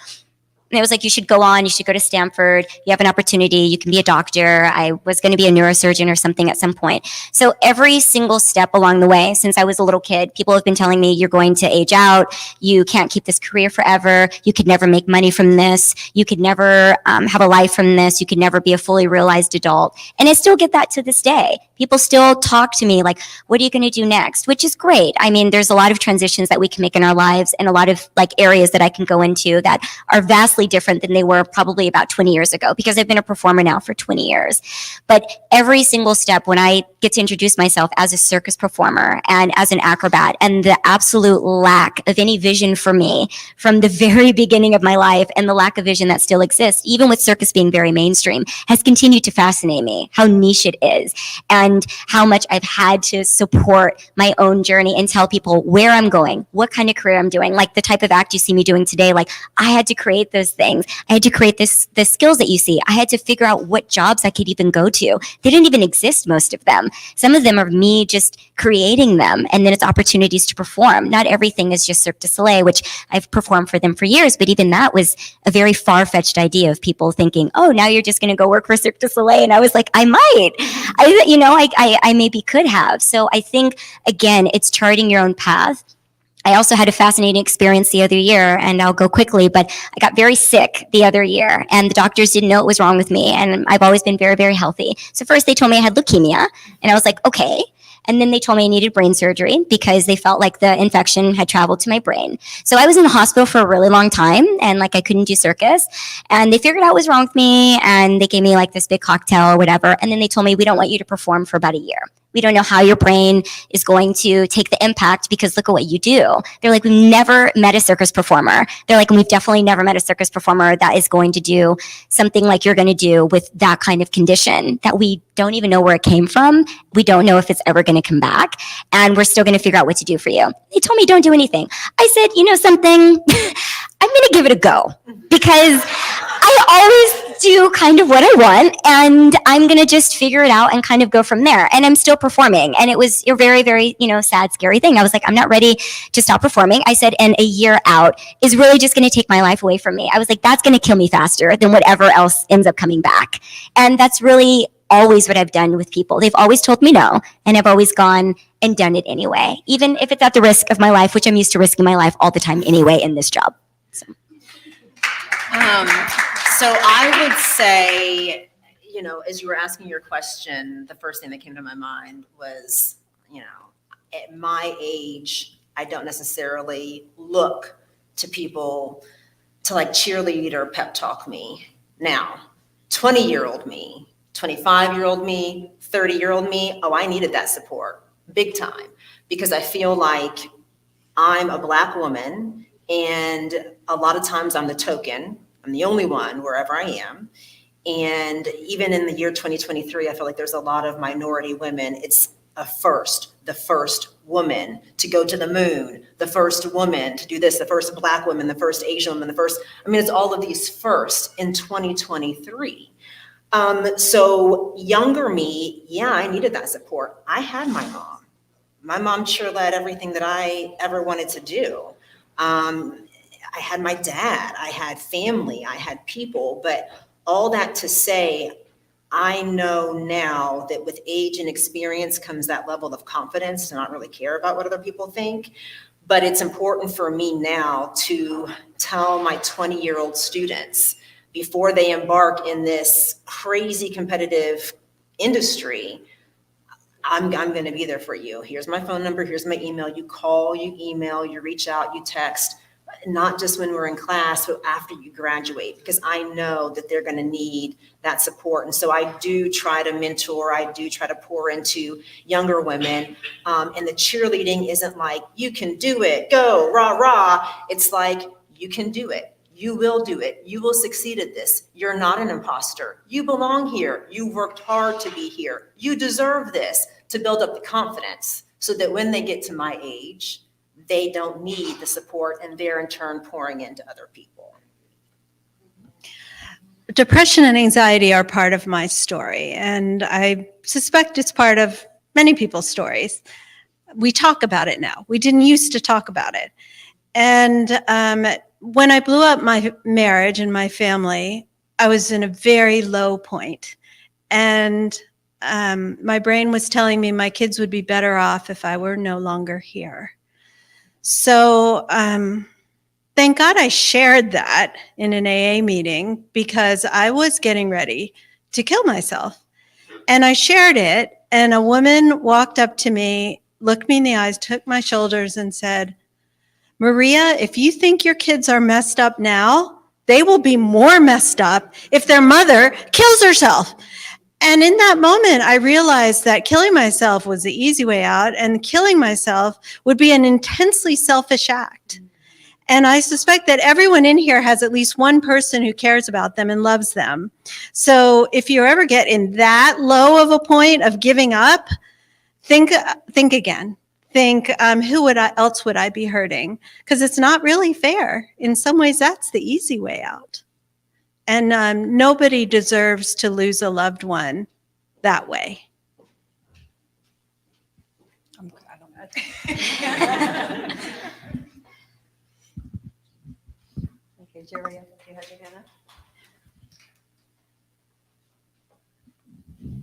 And it was like, you should go on, you should go to Stanford, you have an opportunity, you can be a doctor. I was going to be a neurosurgeon or something at some point. So every single step along the way, since I was a little kid, people have been telling me, you're going to age out, you can't keep this career forever, you could never make money from this, you could never have a life from this, you could never be a fully realized adult. And I still get that to this day. People still talk to me like, what are you going to do next? Which is great. I mean, there's a lot of transitions that we can make in our lives and a lot of like areas that I can go into that are vastly different than they were probably about 20 years ago, because I've been a performer now for 20 years. But every single step when I get to introduce myself as a circus performer and as an acrobat, and the absolute lack of any vision for me from the very beginning of my life, and the lack of vision that still exists, even with circus being very mainstream, has continued to fascinate me, how niche it is, and how much I've had to support my own journey and tell people where I'm going, what kind of career I'm doing, like the type of act you see me doing today. Like, I had to create those things. I had to create the skills that you see. I had to figure out what jobs I could even go to. They didn't even exist, most of them. Some of them are me just creating them, and then it's opportunities to perform. Not everything is just Cirque du Soleil, which I've performed for them for years, but even that was a very far-fetched idea of people thinking, oh, now you're just going to go work for Cirque du Soleil. And I was like, I might. I maybe could have. So I think, again, it's charting your own path. I also had a fascinating experience the other year, and I'll go quickly, but I got very sick the other year, and the doctors didn't know what was wrong with me, and I've always been very, very healthy. So first they told me I had leukemia, and I was like, okay. And then they told me I needed brain surgery because they felt like the infection had traveled to my brain. So I was in the hospital for a really long time, and like I couldn't do circus, and they figured out what was wrong with me, and they gave me like this big cocktail or whatever, and then they told me, we don't want you to perform for about a year. We don't know how your brain is going to take the impact because look at what you do. They're like, we've never met a circus performer. They're like, and we've definitely never met a circus performer that is going to do something like you're going to do with that kind of condition that we don't even know where it came from. We don't know if it's ever going to come back, and we're still going to figure out what to do for you. They told me, don't do anything. I said, you know something? I'm going to give it a go, because I always do kind of what I want, and I'm going to just figure it out and kind of go from there. And I'm still performing. And it was a very, very, sad, scary thing. I was like, I'm not ready to stop performing. I said, and a year out is really just going to take my life away from me. I was like, that's going to kill me faster than whatever else ends up coming back. And that's really always what I've done with people. They've always told me no, and I've always gone and done it anyway, even if it's at the risk of my life, which I'm used to risking my life all the time anyway in this job. So I would say, as you were asking your question, the first thing that came to my mind was, at my age, I don't necessarily look to people to like cheerlead or pep talk me. Now, 20-year-old me, 25-year-old me, 30-year-old me, oh, I needed that support big time, because I feel like I'm a Black woman, and a lot of times I'm the token. I'm the only one wherever I am. And even in the year 2023, I feel like there's a lot of minority women. It's the first woman to go to the moon, the first woman to do this, the first Black woman, the first Asian woman, it's all of these first in 2023. So younger me, yeah, I needed that support. I had my mom. My mom cheerled everything that I ever wanted to do. I had my dad, I had family, I had people, but all that to say, I know now that with age and experience comes that level of confidence to not really care about what other people think. But it's important for me now to tell my 20-year-old students before they embark in this crazy competitive industry, I'm going to be there for you. Here's my phone number, here's my email. You call, you email, you reach out, you text. Not just when we're in class, but after you graduate, because I know that they're going to need that support. And so I do try to mentor, I do try to pour into younger women. And the cheerleading isn't like, you can do it, go, rah, rah. It's like, you can do it. You will do it. You will succeed at this. You're not an imposter. You belong here. You worked hard to be here. You deserve this, to build up the confidence so that when they get to my age, they don't need the support, and they're in turn pouring into other people. depression and anxiety are part of my story, and I suspect it's part of many people's stories. We talk about it now. We didn't used to talk about it. And when I blew up my marriage and my family, I was in a very low point. And my brain was telling me my kids would be better off if I were no longer here. So thank God I shared that in an AA meeting, because I was getting ready to kill myself. And I shared it, and a woman walked up to me, looked me in the eyes, took my shoulders, and said, "Maria, if you think your kids are messed up now, they will be more messed up if their mother kills herself." And in that moment, I realized that killing myself was the easy way out, and killing myself would be an intensely selfish act. And I suspect that everyone in here has at least one person who cares about them and loves them. So if you ever get in that low of a point of giving up, think again. Think, who else would I be hurting? Because it's not really fair. In some ways, that's the easy way out. And nobody deserves to lose a loved one that way. Okay, Jerry, you had your hand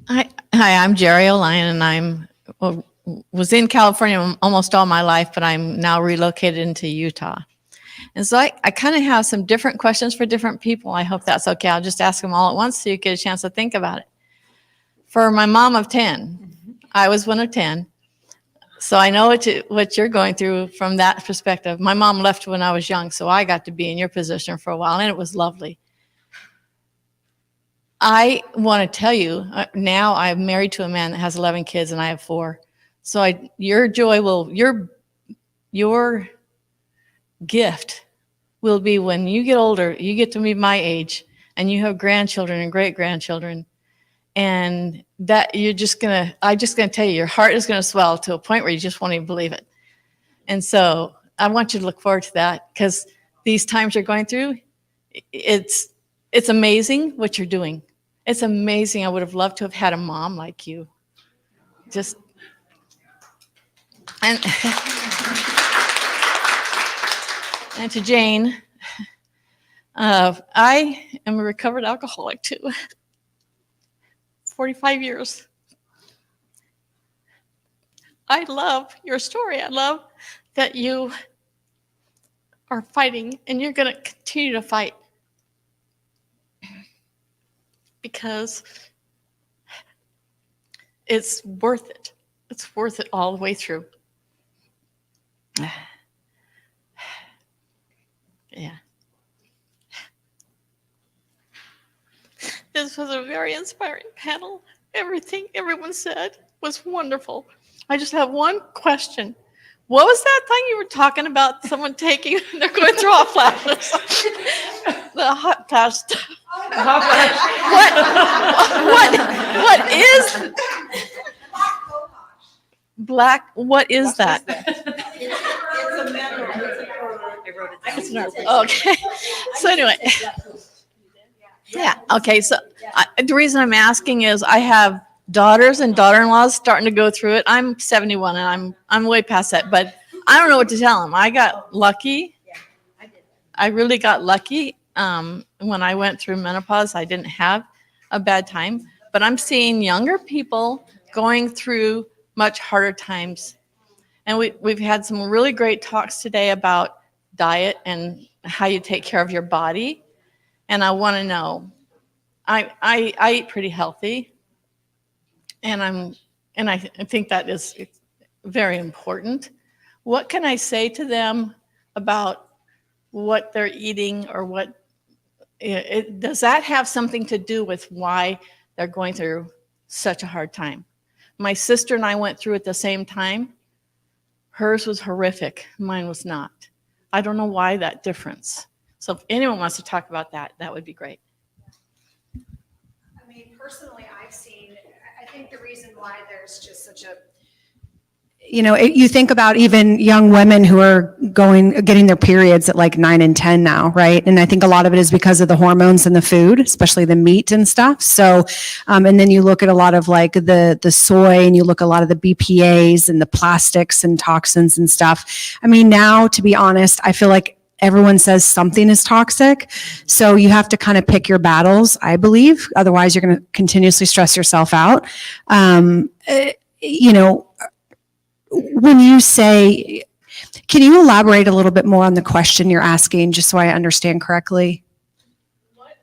up? Hi, I'm Jerry O'Lyon, and was in California almost all my life, but I'm now relocated into Utah. And so I kind of have some different questions for different people. I hope that's okay. I'll just ask them all at once so you get a chance to think about it. For my mom of 10, I was one of 10. So I know what you're going through from that perspective. My mom left when I was young, so I got to be in your position for a while, and it was lovely. I want to tell you, now I'm married to a man that has 11 kids and I have 4. So your joy your gift will be when you get older, you get to be my age and you have grandchildren and great-grandchildren. And that I'm just gonna tell you, your heart is gonna swell to a point where you just won't even believe it. And so I want you to look forward to that, because these times you're going through, it's amazing what you're doing. It's amazing. I would have loved to have had a mom like you. And to Jane, I am a recovered alcoholic too. 45 years. I love your story. I love that you are fighting, and you're going to continue to fight, because it's worth it. It's worth it all the way through. Yeah. This was a very inspiring panel. Everything everyone said was wonderful. I just have one question. What was that thing you were talking about? Someone taking, they're going through hot flashes. The hot flash. What is black? What is that? Okay. So anyway. Yeah. Okay. So the reason I'm asking is I have daughters and daughter-in-laws starting to go through it. I'm 71 and I'm way past that, but I don't know what to tell them. I got lucky. I really got lucky. When I went through menopause, I didn't have a bad time, but I'm seeing younger people going through much harder times. And we've had some really great talks today about diet and how you take care of your body. And I want to know, I eat pretty healthy, and I think that is very important. What can I say to them about what they're eating, or does that have something to do with why they're going through such a hard time? My sister and I went through it at the same time. Hers was horrific. Mine was not. I don't know why that difference. So if anyone wants to talk about that, that would be great. I mean, personally, I think the reason why there's just such a, you know, you think about even young women who are getting their periods at like 9 and 10 now, right? And I think a lot of it is because of the hormones in the food, especially the meat and stuff. So, and then you look at a lot of like the soy, and you look at a lot of the BPAs and the plastics and toxins and stuff. I mean, now, to be honest, I feel like everyone says something is toxic. So you have to kind of pick your battles, I believe. Otherwise, you're going to continuously stress yourself out. You know, when you say, can you elaborate a little bit more on the question you're asking, just so I understand correctly? What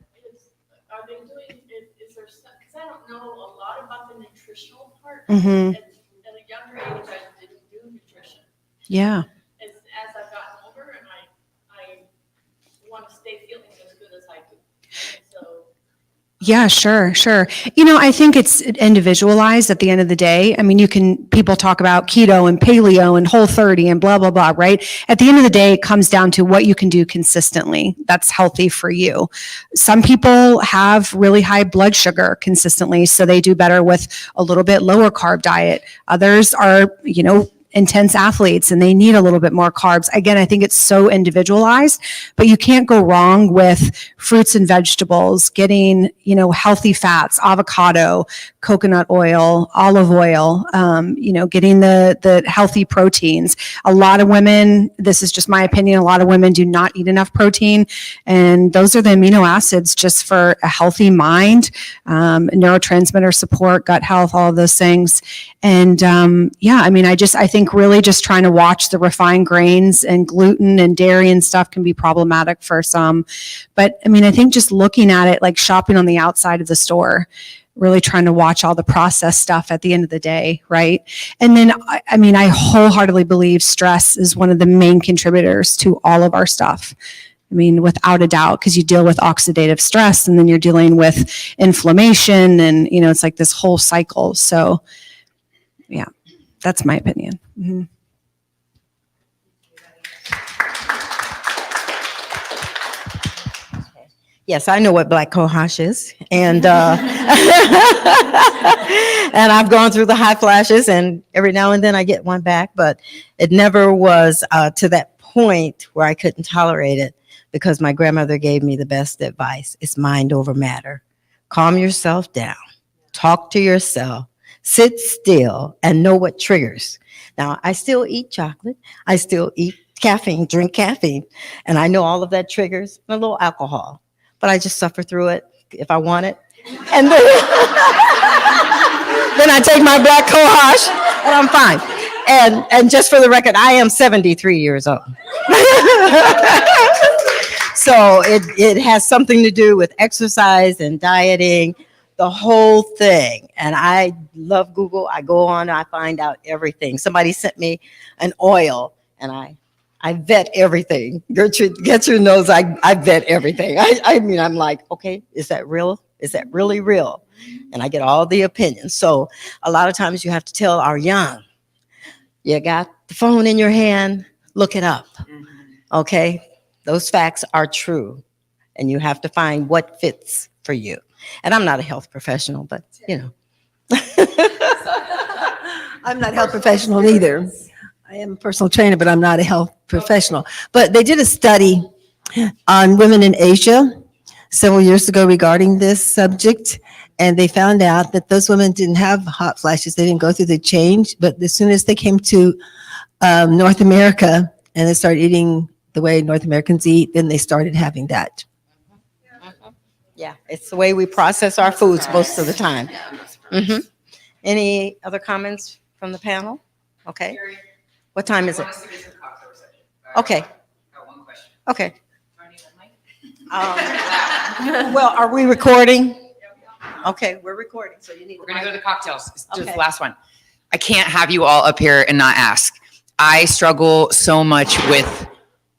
are they doing? Is there stuff? Because I don't know a lot about the nutritional part. Mhm. At a younger age, I didn't do nutrition. Yeah. As I've gotten older, and I want to stay feeling as good as I do. And so Yeah, sure. You know, I think it's individualized at the end of the day. I mean, people talk about keto and paleo and Whole30 and blah, blah, blah, right? At the end of the day, it comes down to what you can do consistently that's healthy for you. Some people have really high blood sugar consistently, so they do better with a little bit lower carb diet. Others are, you know, intense athletes and they need a little bit more carbs. Again, I think it's so individualized, but you can't go wrong with fruits and vegetables, getting, you know, healthy fats, avocado, coconut oil, olive oil, you know, getting the healthy proteins. A lot of women, this is just my opinion, a lot of women do not eat enough protein, and those are the amino acids just for a healthy mind, neurotransmitter support, gut health, all of those things. And yeah, I mean, I think really just trying to watch the refined grains and gluten and dairy and stuff can be problematic for some. But I mean, I think just looking at it like shopping on the outside of the store, really trying to watch all the processed stuff at the end of the day, right? And then, I mean, I wholeheartedly believe stress is one of the main contributors to all of our stuff. I mean, without a doubt, because you deal with oxidative stress and then you're dealing with inflammation and, you know, it's like this whole cycle. So yeah, that's my opinion. Mm-hmm. Yes, I know what black cohosh is, and and I've gone through the hot flashes, and every now and then I get one back, but it never was to that point where I couldn't tolerate it, because my grandmother gave me the best advice. It's mind over matter. Calm yourself down, talk to yourself, sit still, and know what triggers. Now, I still eat chocolate, I still eat caffeine, drink caffeine, and I know all of that triggers, and a little alcohol. But I just suffer through it if I want it. And then, then I take my black cohosh and I'm fine. And just for the record, I am 73 years old. So it has something to do with exercise and dieting, the whole thing. And I love Google. I go on, I find out everything. Somebody sent me an oil and I vet everything. Gertrude knows I vet everything. I mean, I'm like, okay, is that real? Is that really real? And I get all the opinions. So a lot of times you have to tell our young, you got the phone in your hand, look it up. Okay? Those facts are true. And you have to find what fits for you. And I'm not a health professional, but you know. I'm not a health professional either. I am a personal trainer, but I'm not a health professional. But they did a study on women in Asia several years ago regarding this subject, and they found out that those women didn't have hot flashes. They didn't go through the change, but as soon as they came to North America and they started eating the way North Americans eat, then they started having that. Yeah, it's the way we process our foods most of the time. Mm-hmm. Any other comments from the panel? Okay. What time is it? Okay. Okay. Well, are we recording? Okay, we're recording, so you need. We're gonna go to the cocktails. It's just Okay. the last one. I can't have you all up here and not ask. I struggle so much with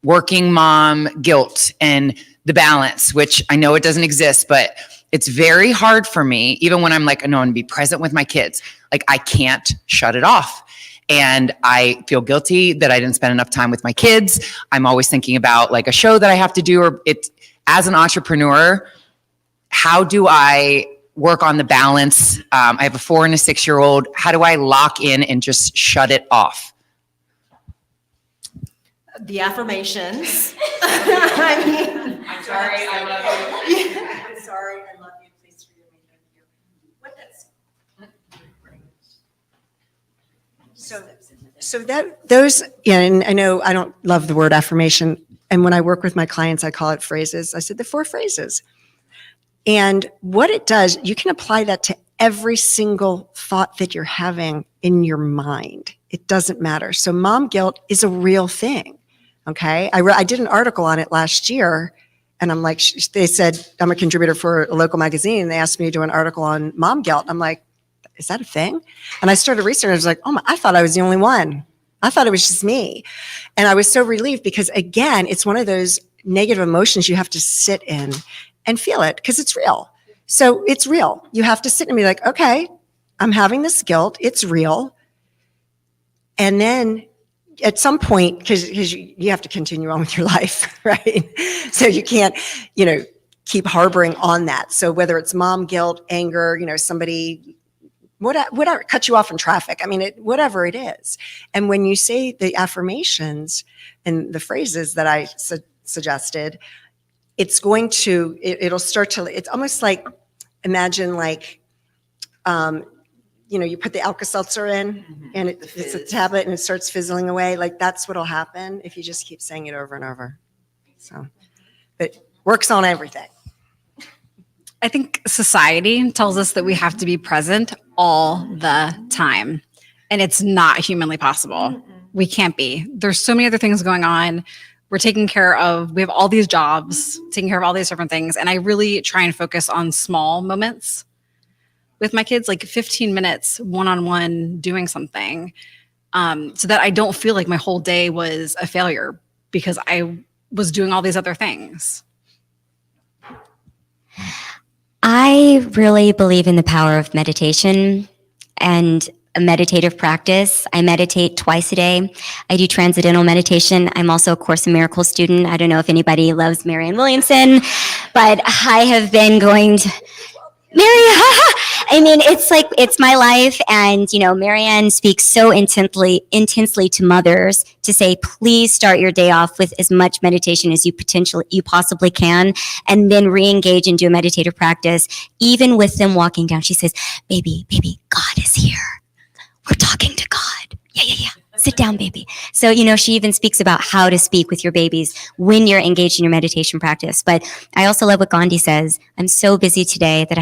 working mom guilt and the balance, which I know it doesn't exist, but it's very hard for me, even when I'm like, no, I'm gonna be present with my kids. Like, I can't shut it off. And I feel guilty that I didn't spend enough time with my kids. I'm always thinking about like a show that I have to do, or it, as an entrepreneur, how do I work on the balance? I have a 4 and a 6-year-old. How do I lock in and just shut it off? The affirmations. I mean, I'm sorry, I love you. I'm sorry, I love you. Please forgive me. Thank you. What does? So those, yeah, and I know I don't love the word affirmation. And when I work with my clients, I call it phrases. I said the 4 phrases. And what it does, you can apply that to every single thought that you're having in your mind. It doesn't matter. So mom guilt is a real thing. Okay. I did an article on it last year, and I'm like, they said, I'm a contributor for a local magazine, and they asked me to do an article on mom guilt. I'm like, is that a thing? And I started researching. I was like, I thought I was the only one. I thought it was just me. And I was so relieved because, again, it's one of those negative emotions you have to sit in and feel it because it's real. So it's real. You have to sit and be like, okay, I'm having this guilt. It's real. And then at some point, because you have to continue on with your life, right? So you can't, keep harboring on that. So whether it's mom guilt, anger, somebody, whatever, cut you off in traffic. I mean, whatever it is. And when you say the affirmations and the phrases that I suggested, it's going to, it'll start to, it's almost like, imagine like, you put the Alka-Seltzer in and it's a tablet and it starts fizzling away. Like that's what'll happen if you just keep saying it over and over. So it works on everything. I think society tells us that we have to be present all the time, and it's not humanly possible. We can't be. There's so many other things going on. We have all these jobs, taking care of all these different things. And I really try and focus on small moments with my kids, like 15 minutes one-on-one doing something, so that I don't feel like my whole day was a failure because I was doing all these other things. I really believe in the power of meditation and a meditative practice. I meditate twice a day. I do transcendental meditation. I'm also a Course in Miracles student. I don't know if anybody loves Marianne Williamson, but I have been going to I mean, it's my life. And, Marianne speaks so intensely to mothers to say, please start your day off with as much meditation as you possibly can, and then re-engage and do a meditative practice. Even with them walking down, she says, baby, God is here. We're talking to God. Yeah. Sit down, baby. So, she even speaks about how to speak with your babies when you're engaged in your meditation practice. But I also love what Gandhi says. I'm so busy today that I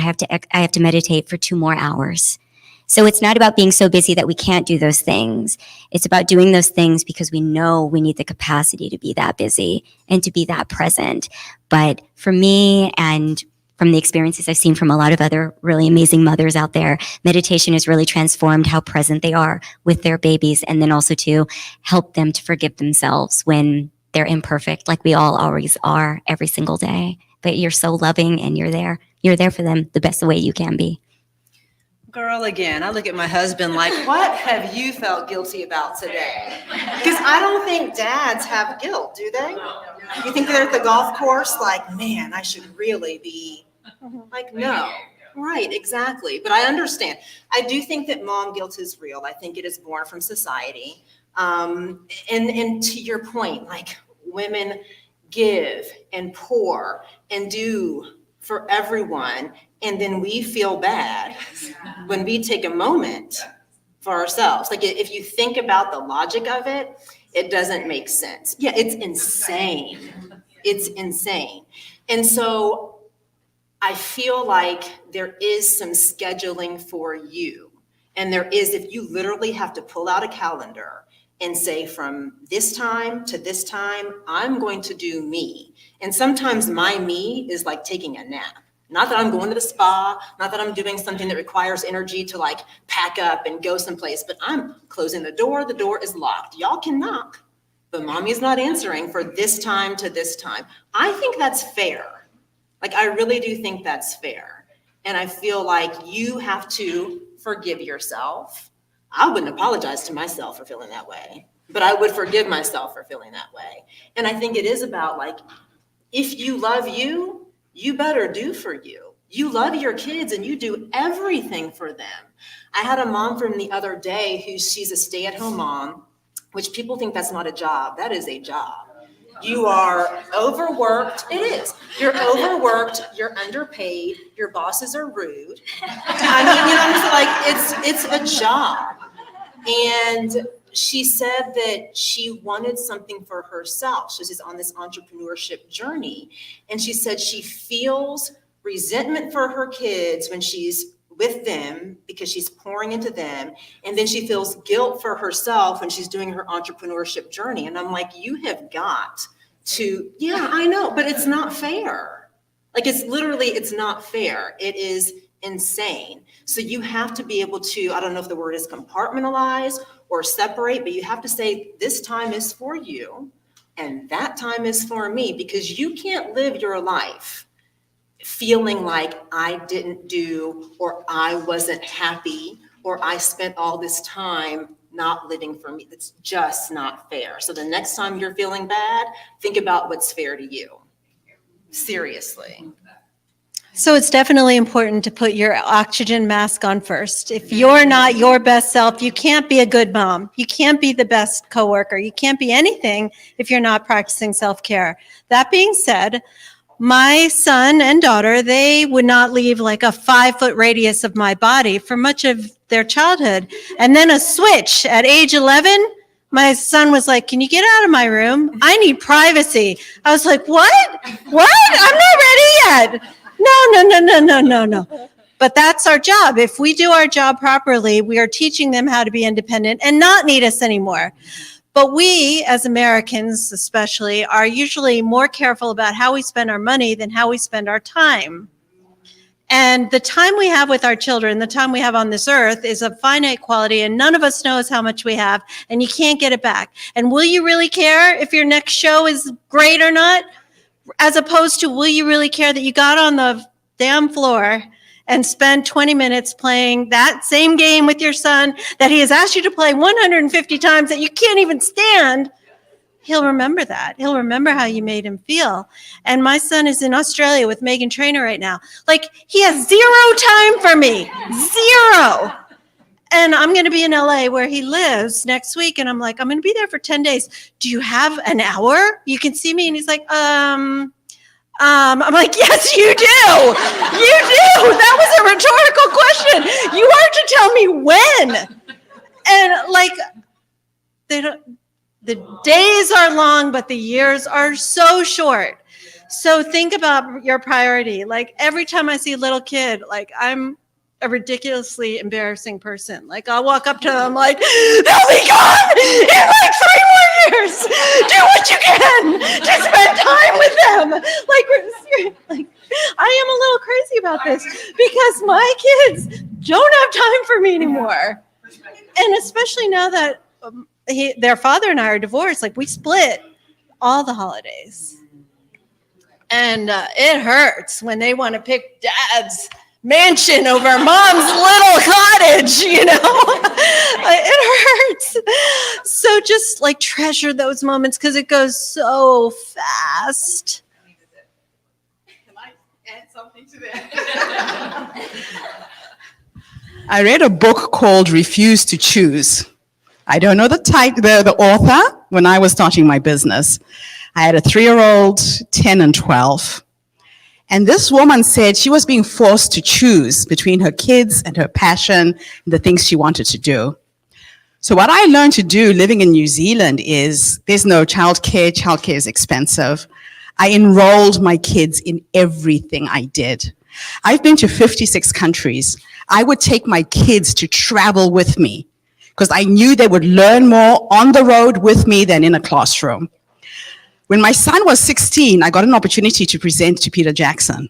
have to meditate for 2 more hours. So it's not about being so busy that we can't do those things. It's about doing those things because we know we need the capacity to be that busy and to be that present. But for me, and from the experiences I've seen from a lot of other really amazing mothers out there, meditation has really transformed how present they are with their babies, and then also to help them to forgive themselves when they're imperfect, like we all always are every single day. But you're so loving and you're there for them the best way you can be. Girl, again, I look at my husband like, what have you felt guilty about today? Because I don't think dads have guilt, do they? You think they're at the golf course like, man, I should really be like, no. Right, exactly. But I understand. I do think that mom guilt is real. I think it is born from society. And to your point, like women give and pour and do for everyone. And then we feel bad when we take a moment for ourselves. Like if you think about the logic of it, it doesn't make sense. Yeah, it's insane. It's insane. And so I feel like there is some scheduling for you. And there is, if you literally have to pull out a calendar and say from this time to this time, I'm going to do me. And sometimes my me is like taking a nap. Not that I'm going to the spa, not that I'm doing something that requires energy to like pack up and go someplace, but I'm closing the door is locked. Y'all can knock, but mommy's not answering for this time to this time. I think that's fair. Like, I really do think that's fair. And I feel like you have to forgive yourself. I wouldn't apologize to myself for feeling that way, but I would forgive myself for feeling that way. And I think it is about like, if you love you, you better do for you. You love your kids and you do everything for them. I had a mom from the other day she's a stay-at-home mom, which people think that's not a job. That is a job. You are overworked. It is. You're overworked. You're underpaid. Your bosses are rude. I mean, I'm just like, it's a job. And she said that she wanted something for herself. She's on this entrepreneurship journey. And she said she feels resentment for her kids when she's with them because she's pouring into them. And then she feels guilt for herself when she's doing her entrepreneurship journey. And I'm like, you have got to, yeah, I know, but it's not fair. Like it's not fair. It is insane. So you have to be able to, I don't know if the word is compartmentalize or separate, but you have to say, this time is for you and that time is for me, because you can't live your life feeling like I didn't do, or I wasn't happy, or I spent all this time not living for me. It's just not fair. So the next time you're feeling bad, think about what's fair to you. Seriously. So it's definitely important to put your oxygen mask on first. If you're not your best self, you can't be a good mom. You can't be the best coworker. You can't be anything if you're not practicing self-care. That being said, my son and daughter, they would not leave like a 5-foot radius of my body for much of their childhood. And then a switch at age 11, my son was like, can you get out of my room? I need privacy. I was like, what? What? I'm not ready yet. No. But that's our job. If we do our job properly, we are teaching them how to be independent and not need us anymore. But we, as Americans especially, are usually more careful about how we spend our money than how we spend our time. And the time we have with our children, the time we have on this earth, is of finite quality, and none of us knows how much we have, and you can't get it back. And will you really care if your next show is great or not? As opposed to, will you really care that you got on the damn floor and spend 20 minutes playing that same game with your son that he has asked you to play 150 times that you can't even stand? He'll remember that. He'll remember how you made him feel. And my son is in Australia with Meghan Trainor right now. Like, he has 0 time for me. 0. And I'm going to be in LA where he lives next week. And I'm like, I'm going to be there for 10 days. Do you have an hour? You can see me. And he's like, I'm like, yes, you do. You do. That was a rhetorical question. You are to tell me when. And like, the days are long, but the years are so short. So think about your priority. Like, every time I see a little kid, like, I'm a ridiculously embarrassing person. Like, I'll walk up to them like, they'll be gone in like 3 more years. Do what you can to spend time with them. Like I am a little crazy about this because my kids don't have time for me anymore. And especially now that their father and I are divorced, like, we split all the holidays. And it hurts when they want to pick dad's mansion over mom's little cottage, you know? It hurts. So just like treasure those moments because it goes so fast. Can I add something to that? I read a book called Refuse to Choose. I don't know the author. When I was starting my business, I had a 3-year-old, 10 and 12. And this woman said she was being forced to choose between her kids and her passion and the things she wanted to do. So what I learned to do living in New Zealand is there's no childcare. Childcare is expensive. I enrolled my kids in everything I did. I've been to 56 countries. I would take my kids to travel with me because I knew they would learn more on the road with me than in a classroom. When my son was 16, I got an opportunity to present to Peter Jackson.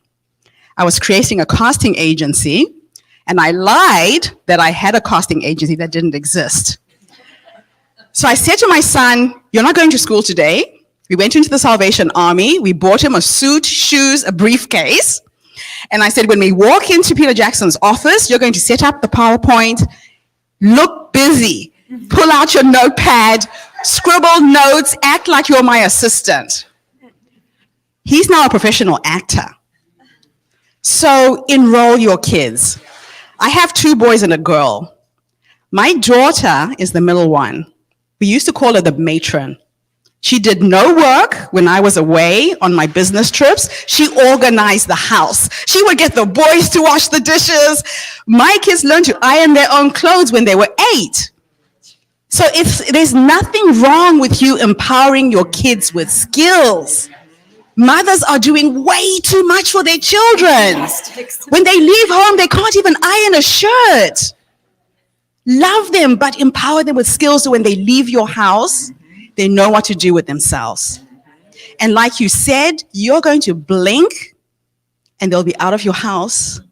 I was creating a casting agency, and I lied that I had a casting agency that didn't exist. So I said to my son, you're not going to school today. We went into the Salvation Army. We bought him a suit, shoes, a briefcase. And I said, when we walk into Peter Jackson's office, you're going to set up the PowerPoint, look busy, pull out your notepad, scribble notes, act like you're my assistant. He's now a professional actor. So enroll your kids. I have 2 boys and a girl. My daughter is the middle one. We used to call her the matron. She did no work when I was away on my business trips. She organized the house. She would get the boys to wash the dishes. My kids learned to iron their own clothes when they were 8. So there's nothing wrong with you empowering your kids with skills. Mothers are doing way too much for their children. When they leave home, they can't even iron a shirt. Love them, but empower them with skills so when they leave your house, they know what to do with themselves. And like you said, you're going to blink and they'll be out of your house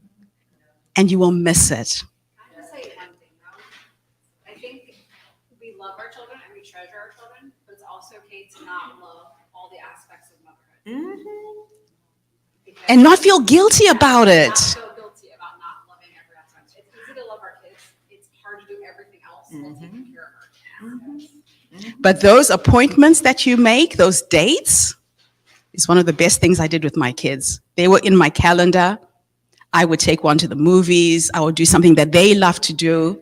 and you will miss it. I have to say one thing though. I think we love our children and we treasure our children, but it's also okay to not love all the aspects of motherhood. And not feel guilty about it. Not feel guilty about not loving every aspect. It's easy to love our kids. It's hard to do everything else while taking care of our kids. But those appointments that you make, those dates, is one of the best things I did with my kids. They were in my calendar. I would take one to the movies. I would do something that they love to do.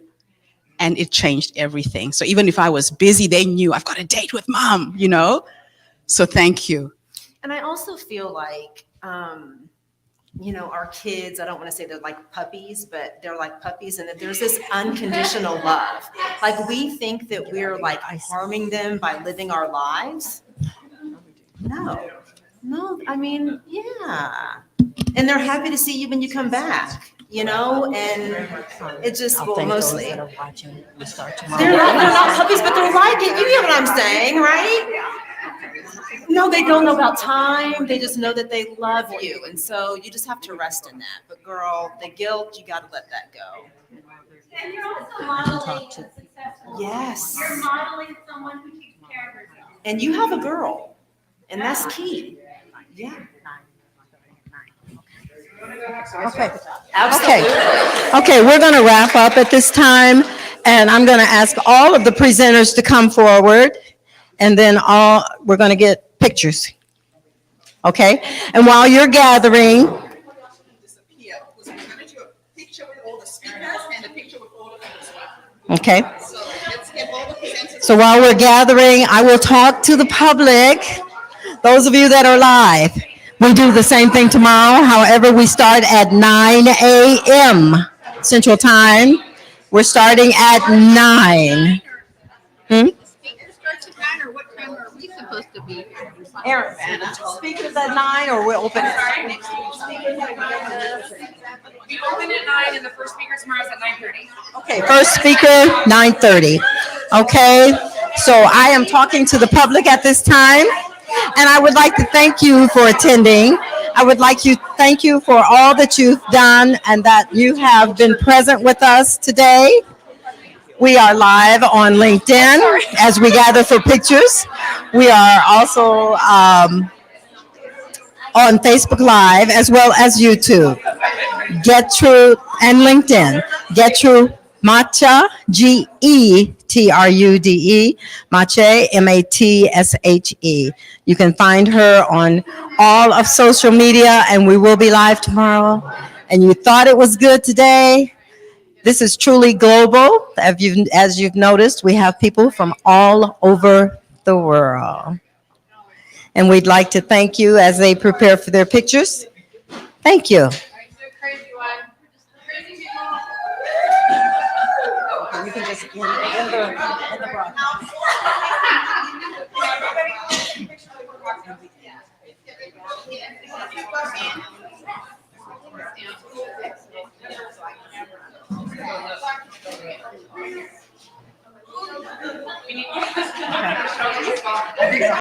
And it changed everything. So even if I was busy, they knew I've got a date with mom, you know? So thank you. And I also feel like, you know, our kids, I don't want to say they're like puppies, but they're like puppies, and that there's this unconditional love. Like, we think that we're like harming them by living our lives. No, I mean, yeah. And they're happy to see you when you come back, you know, and it just, well, mostly. They're not puppies, but they're like it. You get what I'm saying, right? No, they don't know about time. They just know that they love you. And so you just have to rest in that. But girl, the guilt, you got to let that go. And you're also modeling a successful Yes. You're modeling someone who takes care of herself. And you have a girl, and that's key. Yeah. Okay. Absolutely. Okay, we're going to wrap up at this time, and I'm going to ask all of the presenters to come forward, and then we're going to get pictures. Okay? And while you're gathering, okay? So while we're gathering, I will talk to the public, those of you that are live. We do the same thing tomorrow. However, we start at 9 a.m. Central Time. We're starting at 9. Speakers starts at 9, or what time are we supposed to be here? Aaron, speakers at 9, or we're open at We open at 9 and the first speaker tomorrow is at 9:30. Okay, first speaker, 9:30. Okay, so I am talking to the public at this time, and I would like to thank you for attending. I would like to thank you for all that you've done and that you have been present with us today. We are live on LinkedIn as we gather for pictures. We are also on Facebook Live as well as YouTube. Getrude and LinkedIn. Getrude Matcha, Getrude, Mache, Matshe. You can find her on all of social media, and we will be live tomorrow. And you thought it was good today? This is truly global. As you've noticed, we have people from all over the world. And we'd like to thank you as they prepare for their pictures. Thank you. You can just end the broadcast.